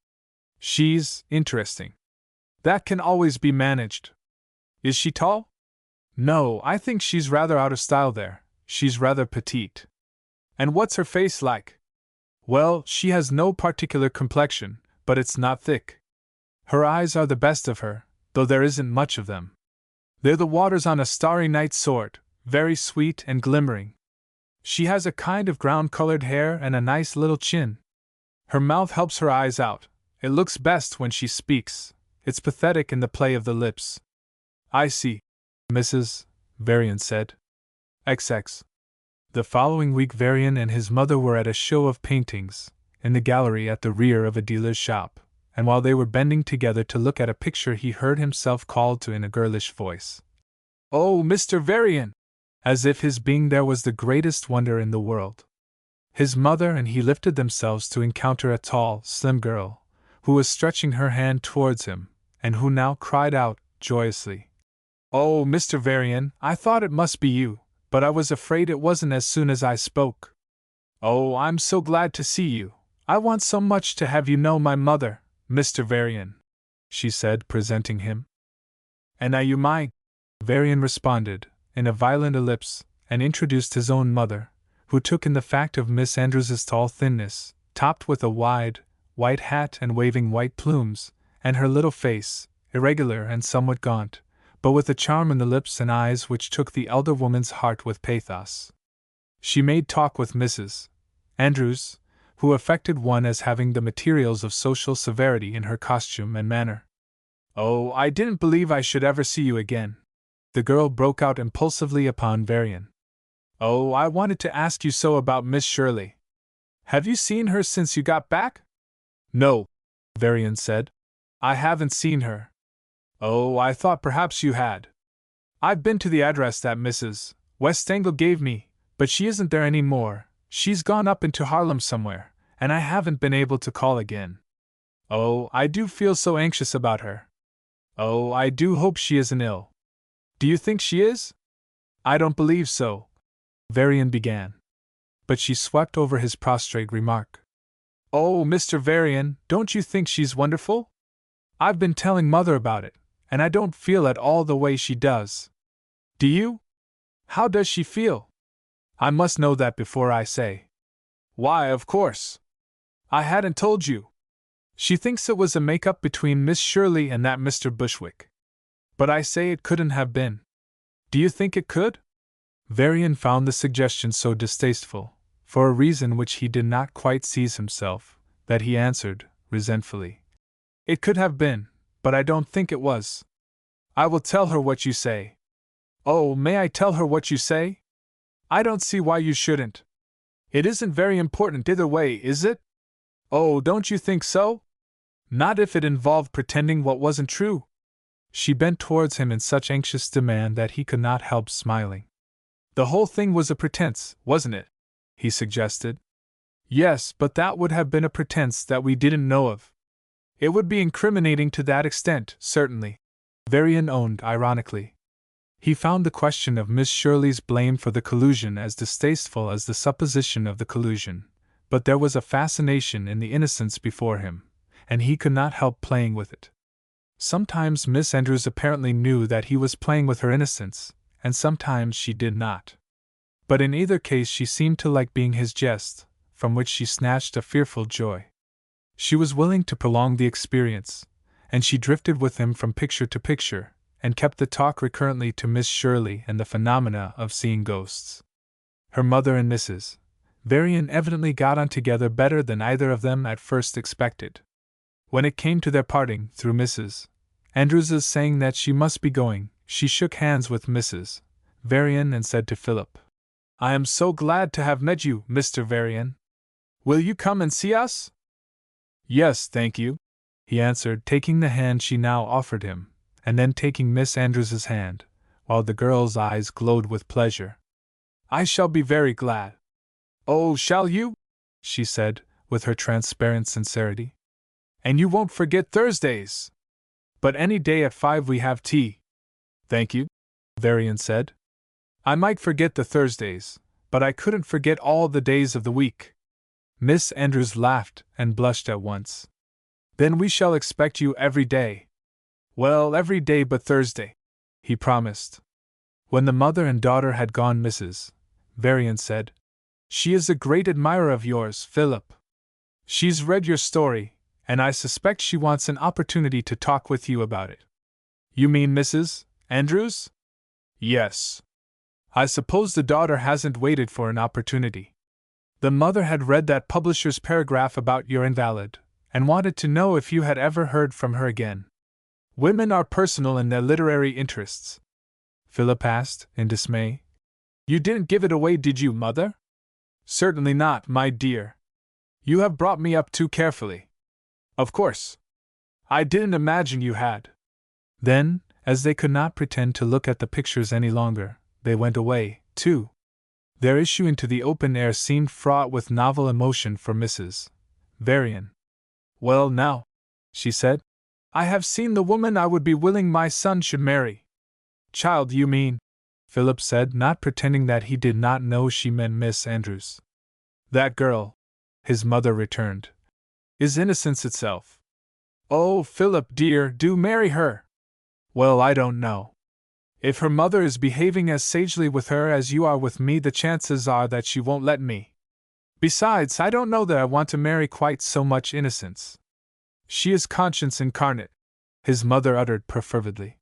She's interesting. That can always be managed. Is she tall? No, I think she's rather out of style there. She's rather petite. And what's her face like? Well, she has no particular complexion, but it's not thick. Her eyes are the best of her, though there isn't much of them. They're the waters on a starry night sort, very sweet and glimmering. She has a kind of ground-colored hair and a nice little chin. Her mouth helps her eyes out. It looks best when she speaks. It's pathetic in the play of the lips. I see, Mrs. Varian said. XX. The following week Varian and his mother were at a show of paintings, in the gallery at the rear of a dealer's shop, and while they were bending together to look at a picture he heard himself called to in a girlish voice. Oh, Mr. Varian! As if his being there was the greatest wonder in the world. His mother and he lifted themselves to encounter a tall, slim girl, who was stretching her hand towards him, and who now cried out, joyously, Oh, Mr. Varian, I thought it must be you, but I was afraid it wasn't as soon as I spoke. Oh, I'm so glad to see you. I want so much to have you know my mother, Mr. Varian, she said, presenting him. And are you mine? Varian responded, in a violent ellipse, and introduced his own mother, who took in the fact of Miss Andrews's tall thinness, topped with a wide, white hat and waving white plumes, and her little face, irregular and somewhat gaunt, but with a charm in the lips and eyes which took the elder woman's heart with pathos. She made talk with Mrs. Andrews, who affected one as having the materials of social severity in her costume and manner. "Oh, I didn't believe I should ever see you again," the girl broke out impulsively upon Varian. "Oh, I wanted to ask you so about Miss Shirley. Have you seen her since you got back?" "No," Varian said. "I haven't seen her." "Oh, I thought perhaps you had. I've been to the address that Mrs. Westangle gave me, but she isn't there any more. She's gone up into Harlem somewhere, and I haven't been able to call again. Oh, I do feel so anxious about her. Oh, I do hope she isn't ill." "Do you think she is?" "I don't believe so," Varian began. But she swept over his prostrate remark. "Oh, Mr. Varian, don't you think she's wonderful? I've been telling Mother about it, and I don't feel at all the way she does. Do you? How does she feel? I must know that before I say." "Why, of course. I hadn't told you. She thinks it was a make-up between Miss Shirley and that Mr. Bushwick. But I say it couldn't have been. Do you think it could?" Varian found the suggestion so distasteful, for a reason which he did not quite seize himself, that he answered, resentfully, "It could have been, but I don't think it was. I will tell her what you say." "Oh, may I tell her what you say?" "I don't see why you shouldn't. It isn't very important either way, is it?" "Oh, don't you think so?" "Not if it involved pretending what wasn't true." She bent towards him in such anxious demand that he could not help smiling. "The whole thing was a pretense, wasn't it?" he suggested. "Yes, but that would have been a pretense that we didn't know of. It would be incriminating to that extent, certainly," Varian owned ironically. He found the question of Miss Shirley's blame for the collusion as distasteful as the supposition of the collusion, but there was a fascination in the innocence before him, and he could not help playing with it. Sometimes Miss Andrews apparently knew that he was playing with her innocence, and sometimes she did not. But in either case she seemed to like being his jest, from which she snatched a fearful joy. She was willing to prolong the experience, and she drifted with him from picture to picture, and kept the talk recurrently to Miss Shirley and the phenomena of seeing ghosts. Her mother and Mrs. Varian evidently got on together better than either of them at first expected. When it came to their parting, through Mrs. Andrews's saying that she must be going, she shook hands with Mrs. Varian and said to Philip, "I am so glad to have met you, Mr. Varian. Will you come and see us?" "Yes, thank you," he answered, taking the hand she now offered him, and then taking Miss Andrews's hand, while the girl's eyes glowed with pleasure. "I shall be very glad." "Oh, shall you?" she said, with her transparent sincerity. "And you won't forget Thursdays? But any day at 5 we have tea." "Thank you," Varian said. "I might forget the Thursdays, but I couldn't forget all the days of the week." Miss Andrews laughed and blushed at once. "Then we shall expect you every day." "Well, every day but Thursday," he promised. When the mother and daughter had gone, Mrs. Varian said, "She is a great admirer of yours, Philip. She's read your story, and I suspect she wants an opportunity to talk with you about it." "You mean Mrs. Andrews?" "Yes. I suppose the daughter hasn't waited for an opportunity. The mother had read that publisher's paragraph about your invalid, and wanted to know if you had ever heard from her again." "Women are personal in their literary interests," Philip asked, in dismay. "You didn't give it away, did you, Mother?" "Certainly not, my dear. You have brought me up too carefully. Of course. I didn't imagine you had." Then, as they could not pretend to look at the pictures any longer, they went away, too. Their issue into the open air seemed fraught with novel emotion for Mrs. Varian. "Well, now," she said, "I have seen the woman I would be willing my son should marry." "Child, you mean," Philip said, not pretending that he did not know she meant Miss Andrews. "That girl," his mother returned, "is innocence itself." "Oh, Philip dear, do marry her." "Well, I don't know. If her mother is behaving as sagely with her as you are with me, the chances are that she won't let me. Besides, I don't know that I want to marry quite so much innocence." "She is conscience incarnate," his mother uttered perfervidly.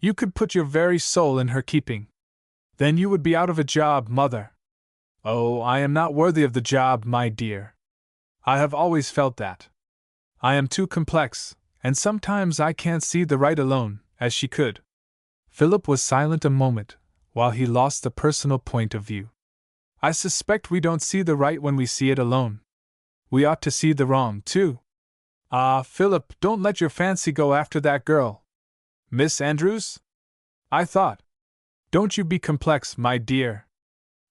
You could put your very soul in her keeping. Then you would be out of a job, Mother. Oh, I am not worthy of the job, my dear. I have always felt that. I am too complex, and sometimes I can't see the right alone, as she could. Philip was silent a moment, while he lost the personal point of view. I suspect we don't see the right when we see it alone. We ought to see the wrong, too. Ah, Philip, don't let your fancy go after that girl. Miss Andrews? I thought. Don't you be complex, my dear.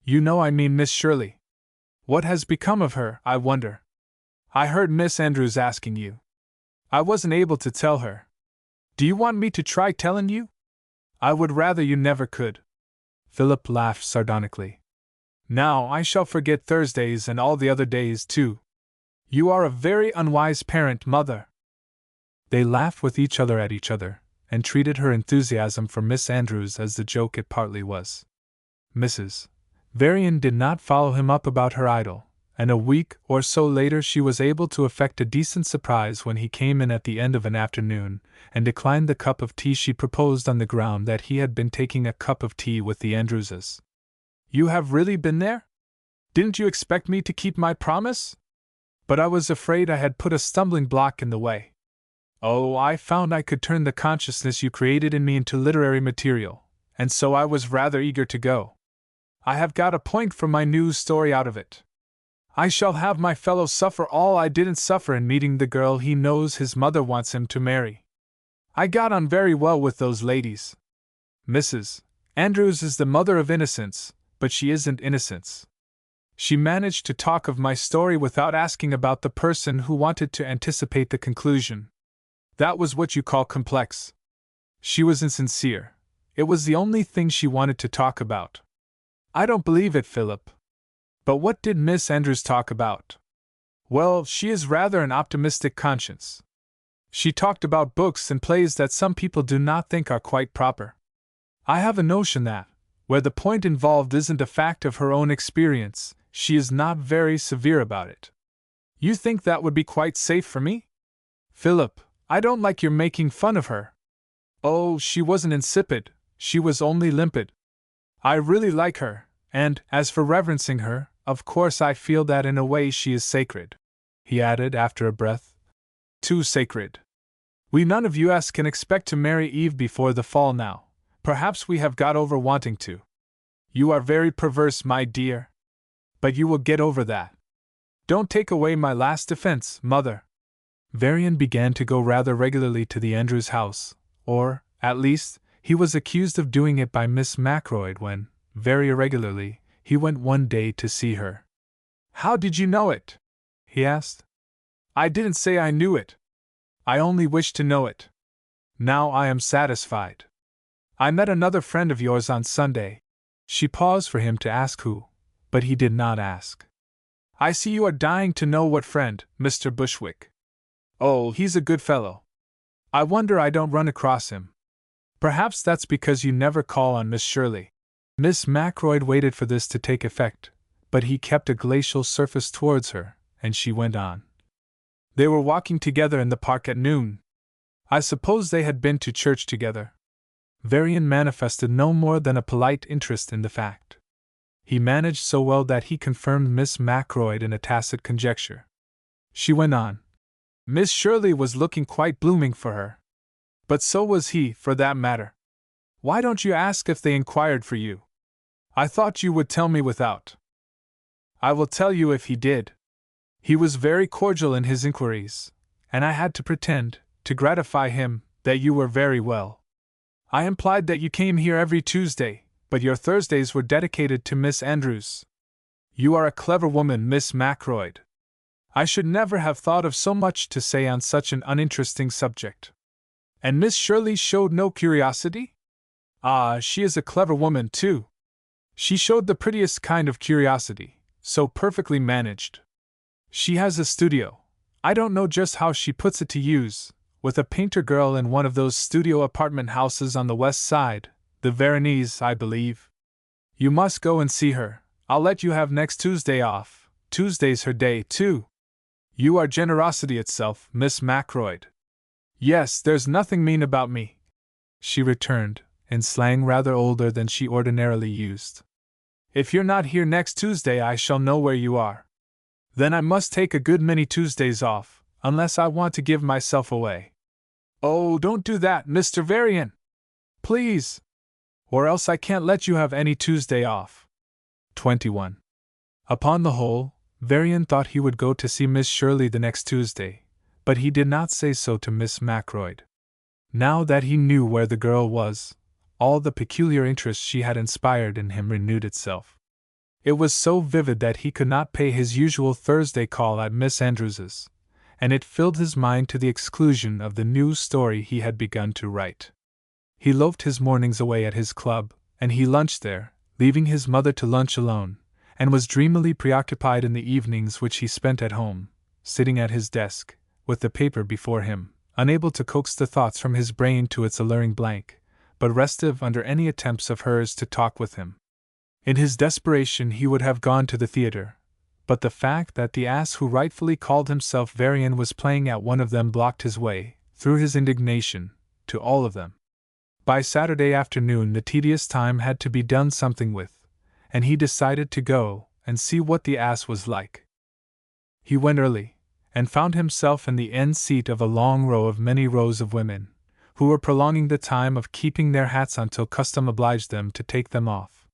You know I mean Miss Shirley. What has become of her, I wonder? I heard Miss Andrews asking you. I wasn't able to tell her. Do you want me to try telling you? I would rather you never could. Philip laughed sardonically. Now I shall forget Thursdays and all the other days, too. You are a very unwise parent, Mother. They laughed with each other at each other, and treated her enthusiasm for Miss Andrews as the joke it partly was. Mrs. Varian did not follow him up about her idol, and a week or so later she was able to effect a decent surprise when he came in at the end of an afternoon, and declined the cup of tea she proposed on the ground that he had been taking a cup of tea with the Andrewses. You have really been there? Didn't you expect me to keep my promise? But I was afraid I had put a stumbling block in the way. Oh, I found I could turn the consciousness you created in me into literary material, and so I was rather eager to go. I have got a point for my news story out of it. I shall have my fellow suffer all I didn't suffer in meeting the girl he knows his mother wants him to marry. I got on very well with those ladies. Mrs. Andrews is the mother of innocence, but she isn't innocence. She managed to talk of my story without asking about the person who wanted to anticipate the conclusion. That was what you call complex. She was insincere. It was the only thing she wanted to talk about. I don't believe it, Philip. But what did Miss Andrews talk about? Well, she is rather an optimistic conscience. She talked about books and plays that some people do not think are quite proper. I have a notion that, where the point involved isn't a fact of her own experience, she is not very severe about it. You think that would be quite safe for me? Philip, I don't like your making fun of her. Oh, she wasn't insipid, she was only limpid. I really like her, and, as for reverencing her, of course I feel that in a way she is sacred, he added after a breath. Too sacred. We none of us can expect to marry Eve before the fall now. Perhaps we have got over wanting to. You are very perverse, my dear. But you will get over that. Don't take away my last defense, Mother. Varian began to go rather regularly to the Andrews house, or, at least, he was accused of doing it by Miss Macroyd when, very irregularly, he went one day to see her. How did you know it? He asked. I didn't say I knew it. I only wished to know it. Now I am satisfied. I met another friend of yours on Sunday. She paused for him to ask who, but he did not ask. I see you are dying to know what friend, Mr. Bushwick. Oh, he's a good fellow. I wonder I don't run across him. Perhaps that's because you never call on Miss Shirley. Miss Macroyd waited for this to take effect, but he kept a glacial surface towards her, and she went on. They were walking together in the park at noon. I suppose they had been to church together. Varian manifested no more than a polite interest in the fact. He managed so well that he confirmed Miss Macroyd in a tacit conjecture. She went on. Miss Shirley was looking quite blooming for her. But so was he, for that matter. Why don't you ask if they inquired for you? I thought you would tell me without. I will tell you if he did. He was very cordial in his inquiries, and I had to pretend, to gratify him, that you were very well. I implied that you came here every Tuesday, but your Thursdays were dedicated to Miss Andrews. You are a clever woman, Miss Macroyd. I should never have thought of so much to say on such an uninteresting subject. And Miss Shirley showed no curiosity? Ah, she is a clever woman, too. She showed the prettiest kind of curiosity, so perfectly managed. She has a studio, I don't know just how she puts it to use, with a painter girl in one of those studio apartment houses on the west side, the Veronese, I believe. You must go and see her. I'll let you have next Tuesday off. Tuesday's her day, too. You are generosity itself, Miss Macroyd. Yes, there's nothing mean about me. she returned, in slang rather older than she ordinarily used. If you're not here next Tuesday, I shall know where you are. Then I must take a good many Tuesdays off, unless I want to give myself away. Oh, don't do that, Mr. Varian! Please! Or else I can't let you have any Tuesday off. 21. Upon the whole, Varian thought he would go to see Miss Shirley the next Tuesday, but he did not say so to Miss Macroyd. Now that he knew where the girl was, all the peculiar interest she had inspired in him renewed itself. It was so vivid that he could not pay his usual Thursday call at Miss Andrews's, and it filled his mind to the exclusion of the new story he had begun to write. He loafed his mornings away at his club, and he lunched there, leaving his mother to lunch alone, and was dreamily preoccupied in the evenings which he spent at home, sitting at his desk, with the paper before him, unable to coax the thoughts from his brain to its alluring blank, but restive under any attempts of hers to talk with him. In his desperation he would have gone to the theater, but the fact that the ass who rightfully called himself Varian was playing at one of them blocked his way, through his indignation, to all of them. By Saturday afternoon the tedious time had to be done something with, and he decided to go and see what the ass was like. He went early, and found himself in the end seat of a long row of many rows of women, who were prolonging the time of keeping their hats on till custom obliged them to take them off.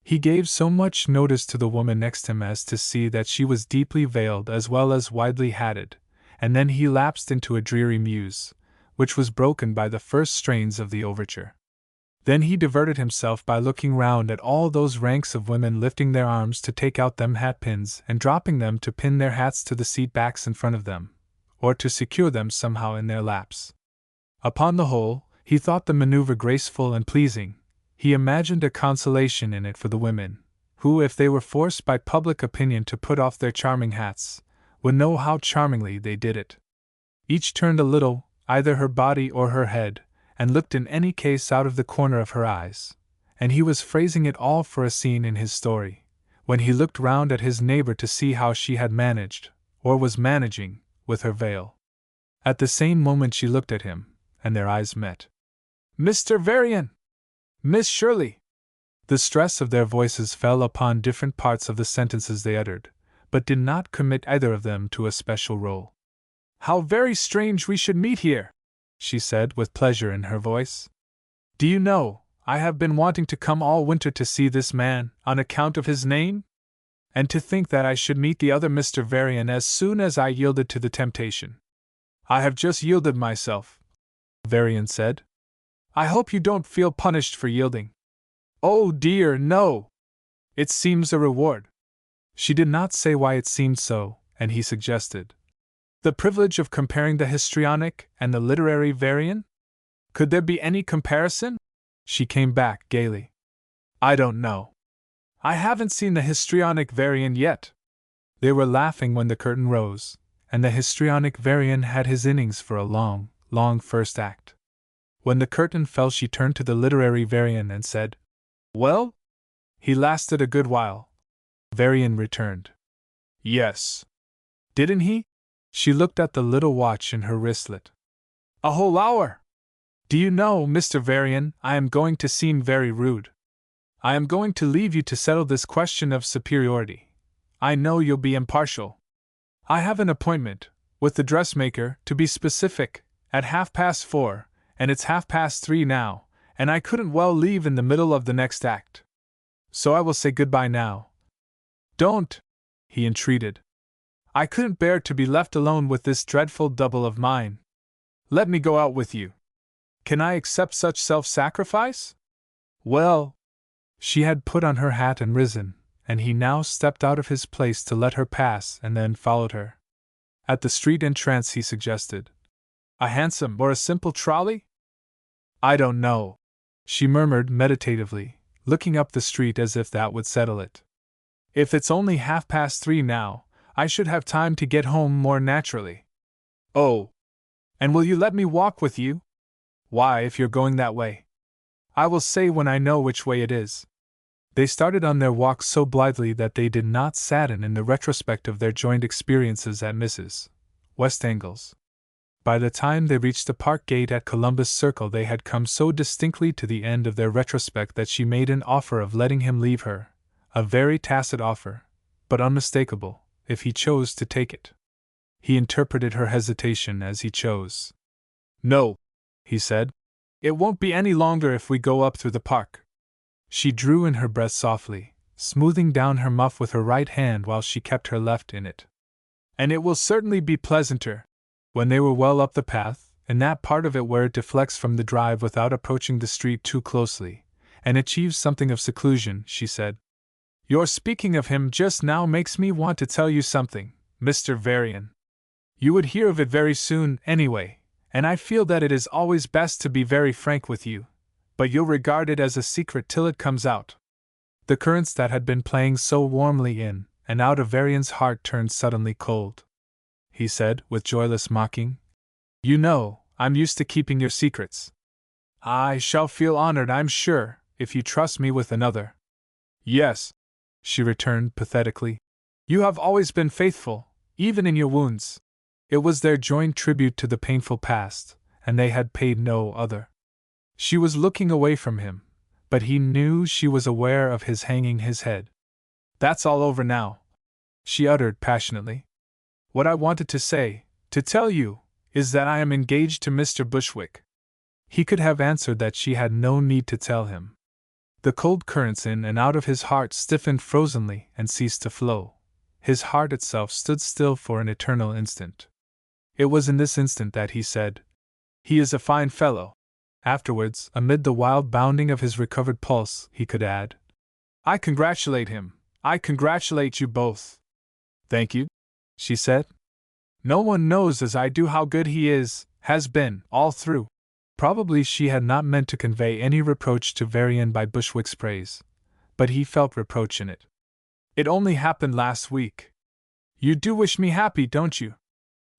He gave so much notice to the woman next him as to see that she was deeply veiled as well as widely hatted, and then he lapsed into a dreary muse, which was broken by the first strains of the overture. Then he diverted himself by looking round at all those ranks of women lifting their arms to take out them hat-pins and dropping them to pin their hats to the seat-backs in front of them, or to secure them somehow in their laps. Upon the whole, he thought the maneuver graceful and pleasing. He imagined a consolation in it for the women, who, if they were forced by public opinion to put off their charming hats, would know how charmingly they did it. Each turned a little, either her body or her head, and looked in any case out of the corner of her eyes, and he was phrasing it all for a scene in his story, when he looked round at his neighbor to see how she had managed, or was managing, with her veil. At the same moment she looked at him, and their eyes met. "Mr. Varian! Miss Shirley!" The stress of their voices fell upon different parts of the sentences they uttered, but did not commit either of them to a special role. "How very strange we should meet here!" she said, with pleasure in her voice. "Do you know, I have been wanting to come all winter to see this man, on account of his name? And to think that I should meet the other Mr. Varian as soon as I yielded to the temptation." "I have just yielded myself," Varian said. "I hope you don't feel punished for yielding." "Oh dear, no! It seems a reward." She did not say why it seemed so, and he suggested, "The privilege of comparing the histrionic and the literary Varian? Could there be any comparison?" She came back gaily. "I don't know. I haven't seen the histrionic Varian yet." They were laughing when the curtain rose, and the histrionic Varian had his innings for a long, long first act. When the curtain fell she turned to the literary Varian and said, "Well?" "He lasted a good while," Varian returned. "Yes. Didn't he?" She looked at the little watch in her wristlet. "A whole hour! Do you know, Mr. Varian, I am going to seem very rude. I am going to leave you to settle this question of superiority. I know you'll be impartial. I have an appointment, with the dressmaker, to be specific, at 4:30, and it's 3:30 now, and I couldn't well leave in the middle of the next act. So I will say good-bye now." "Don't," he entreated. "I couldn't bear to be left alone with this dreadful double of mine. Let me go out with you. Can I accept such self-sacrifice?" "Well..." She had put on her hat and risen, and he now stepped out of his place to let her pass and then followed her. At the street entrance he suggested, "A hansom or a simple trolley?" "I don't know," she murmured meditatively, looking up the street as if that would settle it. "If it's only 3:30 now, I should have time to get home more naturally." "Oh! And will you let me walk with you?" "Why, if you're going that way." "I will say when I know which way it is." They started on their walk so blithely that they did not sadden in the retrospect of their joint experiences at Mrs. Westangle's. By the time they reached the park gate at Columbus Circle, they had come so distinctly to the end of their retrospect that she made an offer of letting him leave her, a very tacit offer, but unmistakable, if he chose to take it. He interpreted her hesitation as he chose. "No," he said. "It won't be any longer if we go up through the park." She drew in her breath softly, smoothing down her muff with her right hand while she kept her left in it. "And it will certainly be pleasanter." When they were well up the path, in that part of it where it deflects from the drive without approaching the street too closely, and achieves something of seclusion, she said, "Your speaking of him just now makes me want to tell you something, Mr. Varian. You would hear of it very soon, anyway, and I feel that it is always best to be very frank with you, but you'll regard it as a secret till it comes out." The currents that had been playing so warmly in and out of Varian's heart turned suddenly cold. He said, with joyless mocking, "You know, I'm used to keeping your secrets. I shall feel honored, I'm sure, if you trust me with another." "Yes," she returned pathetically. "You have always been faithful, even in your wounds." It was their joint tribute to the painful past, and they had paid no other. She was looking away from him, but he knew she was aware of his hanging his head. "That's all over now," she uttered passionately. "What I wanted to say, to tell you, is that I am engaged to Mr. Bushwick." He could have answered that she had no need to tell him. The cold currents in and out of his heart stiffened frozenly and ceased to flow. His heart itself stood still for an eternal instant. It was in this instant that he said, "He is a fine fellow." Afterwards, amid the wild bounding of his recovered pulse, he could add, "I congratulate him. I congratulate you both." "Thank you," she said. "No one knows as I do how good he has been, all through." Probably she had not meant to convey any reproach to Varian by Bushwick's praise, but he felt reproach in it. "It only happened last week. You do wish me happy, don't you?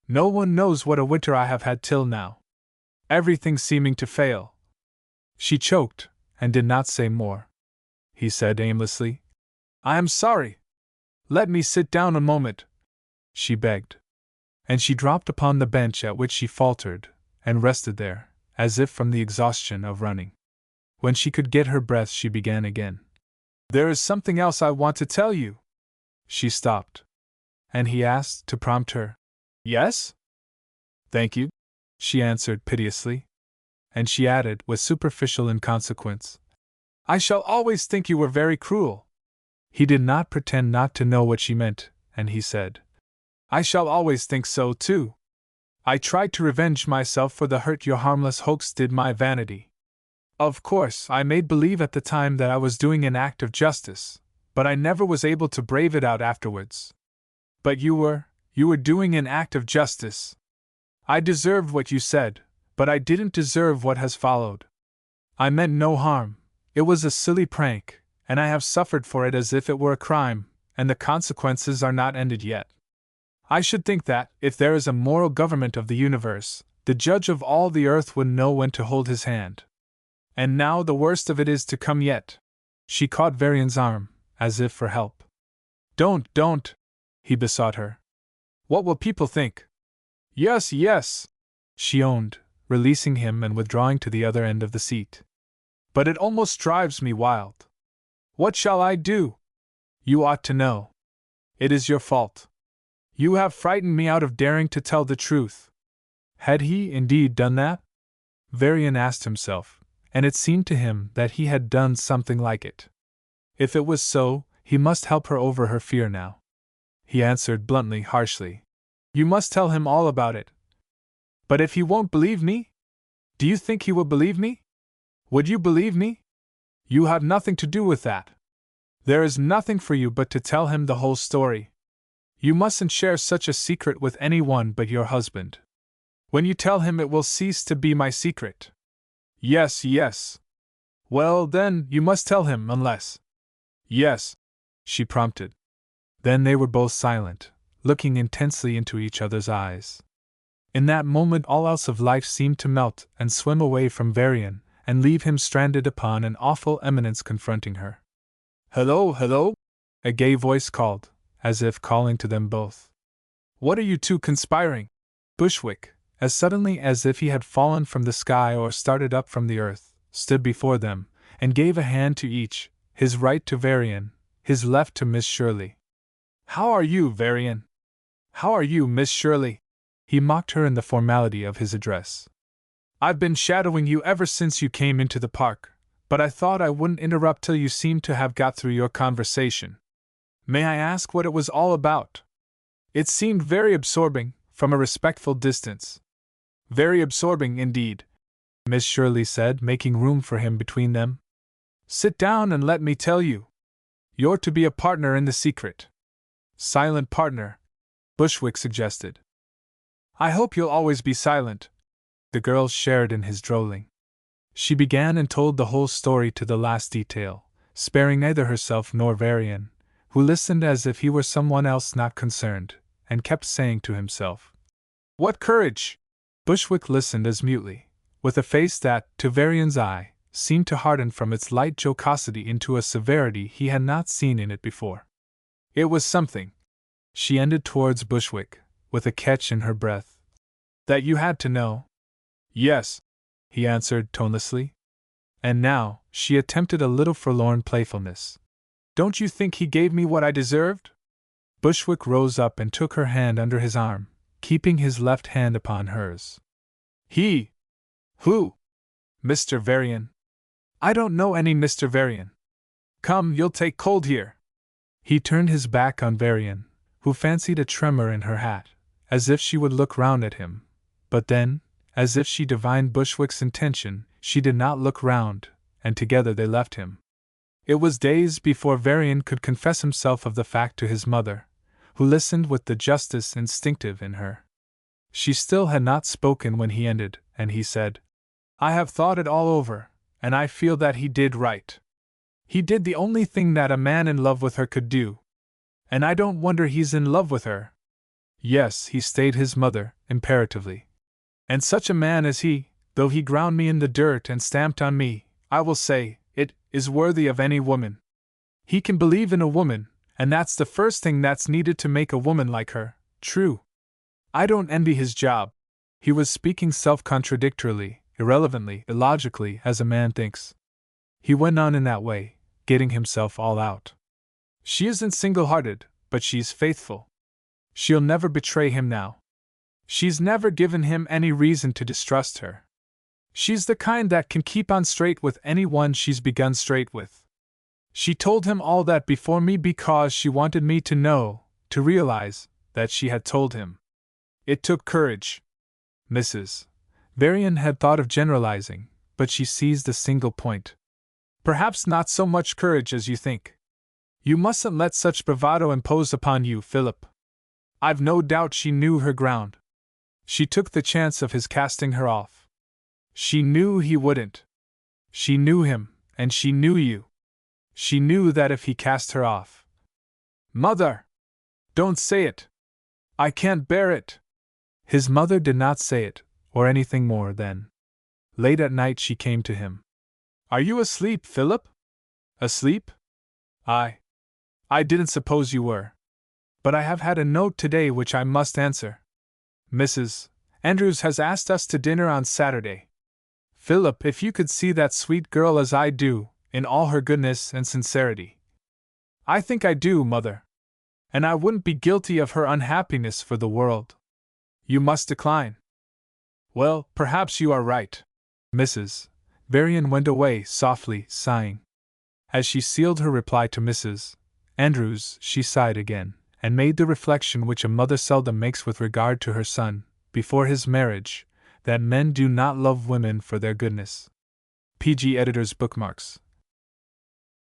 No one knows what a winter I have had till now. Everything seeming to fail." She choked, and did not say more. He said aimlessly, "I am sorry. Let me sit down a moment," she begged. And she dropped upon the bench at which she faltered, and rested there, as if from the exhaustion of running. When she could get her breath, she began again. "There is something else I want to tell you." She stopped. And he asked, to prompt her, "Yes?" "Thank you," she answered piteously. And she added, with superficial inconsequence, "I shall always think you were very cruel." He did not pretend not to know what she meant, and he said, "I shall always think so, too. I tried to revenge myself for the hurt your harmless hoax did my vanity. Of course, I made believe at the time that I was doing an act of justice, but I never was able to brave it out afterwards. But you were doing an act of justice. I deserved what you said, but I didn't deserve what has followed. I meant no harm, it was a silly prank, and I have suffered for it as if it were a crime, and the consequences are not ended yet. I should think that, if there is a moral government of the universe, the judge of all the earth would know when to hold his hand. And now the worst of it is to come yet." She caught Varian's arm, as if for help. Don't, he besought her. "What will people think?" Yes, she owned, releasing him and withdrawing to the other end of the seat. "But it almost drives me wild. What shall I do? You ought to know. It is your fault. You have frightened me out of daring to tell the truth." Had he indeed done that? Varian asked himself, and it seemed to him that he had done something like it. If it was so, he must help her over her fear now. He answered bluntly, harshly, "You must tell him all about it." "But if he won't believe me? Do you think he will believe me? Would you believe me? You have nothing to do with that. There is nothing for you but to tell him the whole story. You mustn't share such a secret with anyone but your husband. When you tell him, it will cease to be my secret." Yes. "Well, then, you must tell him, unless—" "Yes," she prompted. Then they were both silent, looking intensely into each other's eyes. In that moment all else of life seemed to melt and swim away from Varian, and leave him stranded upon an awful eminence confronting her. Hello, a gay voice called, as if calling to them both. "What are you two conspiring? Bushwick, as suddenly as if he had fallen from the sky or started up from the earth, stood before them, and gave a hand to each, his right to Varian, his left to Miss Shirley. "How are you, Varian? How are you, Miss Shirley?" he mocked her in the formality of his address. "I've been shadowing you ever since you came into the park, but I thought I wouldn't interrupt till you seemed to have got through your conversation. May I ask what it was all about? It seemed very absorbing, from a respectful distance." "Very absorbing indeed," Miss Shirley said, making room for him between them. "Sit down and let me tell you. You're to be a partner in the secret." "Silent partner," Bushwick suggested. "I hope you'll always be silent." The girl shared in his drolling. She began and told the whole story to the last detail, sparing neither herself nor Varian, who listened as if he were someone else not concerned, and kept saying to himself, "What courage!" Bushwick listened as mutely, with a face that, to Varian's eye, seemed to harden from its light jocosity into a severity he had not seen in it before. "It was something," she ended towards Bushwick, with a catch in her breath, "that you had to know." "Yes," he answered tonelessly. And now, she attempted a little forlorn playfulness. "Don't you think he gave me what I deserved?" Bushwick rose up and took her hand under his arm, keeping his left hand upon hers. "He? Who?" "Mr. Varian." "I don't know any Mr. Varian." "Come, you'll take cold here." He turned his back on Varian, who fancied a tremor in her hat, as if she would look round at him, but then, as if she divined Bushwick's intention, she did not look round, and together they left him. It was days before Varian could confess himself of the fact to his mother, who listened with the justice instinctive in her. She still had not spoken when he ended, and he said, "I have thought it all over, and I feel that he did right. He did the only thing that a man in love with her could do. And I don't wonder he's in love with her." "Yes," he stayed his mother, imperatively. "And such a man as he, though he ground me in the dirt and stamped on me, I will say, it is worthy of any woman. He can believe in a woman, and that's the first thing that's needed to make a woman like her, true. I don't envy his job." He was speaking self-contradictorily, irrelevantly, illogically, as a man thinks. He went on in that way, getting himself all out. "She isn't single-hearted, but she's faithful. She'll never betray him now. She's never given him any reason to distrust her. She's the kind that can keep on straight with anyone she's begun straight with. She told him all that before me because she wanted me to know, to realize, that she had told him. It took courage." Mrs. Varian had thought of generalizing, but she seized a single point. "Perhaps not so much courage as you think. You mustn't let such bravado impose upon you, Philip. I've no doubt she knew her ground. She took the chance of his casting her off. She knew he wouldn't. She knew him, and she knew you. She knew that if he cast her off—" "Mother! Don't say it! I can't bear it!" His mother did not say it, or anything more than. Late at night she came to him. "Are you asleep, Philip?" "Asleep? I didn't suppose you were. But I have had a note today which I must answer. Mrs. Andrews has asked us to dinner on Saturday. Philip, if you could see that sweet girl as I do, in all her goodness and sincerity." "I think I do, Mother. And I wouldn't be guilty of her unhappiness for the world." "You must decline." "Well, perhaps you are right." Mrs. Varian went away, softly sighing. As she sealed her reply to Mrs. Andrews, she sighed again, and made the reflection which a mother seldom makes with regard to her son, before his marriage, that men do not love women for their goodness. P.G. Editor's Bookmarks.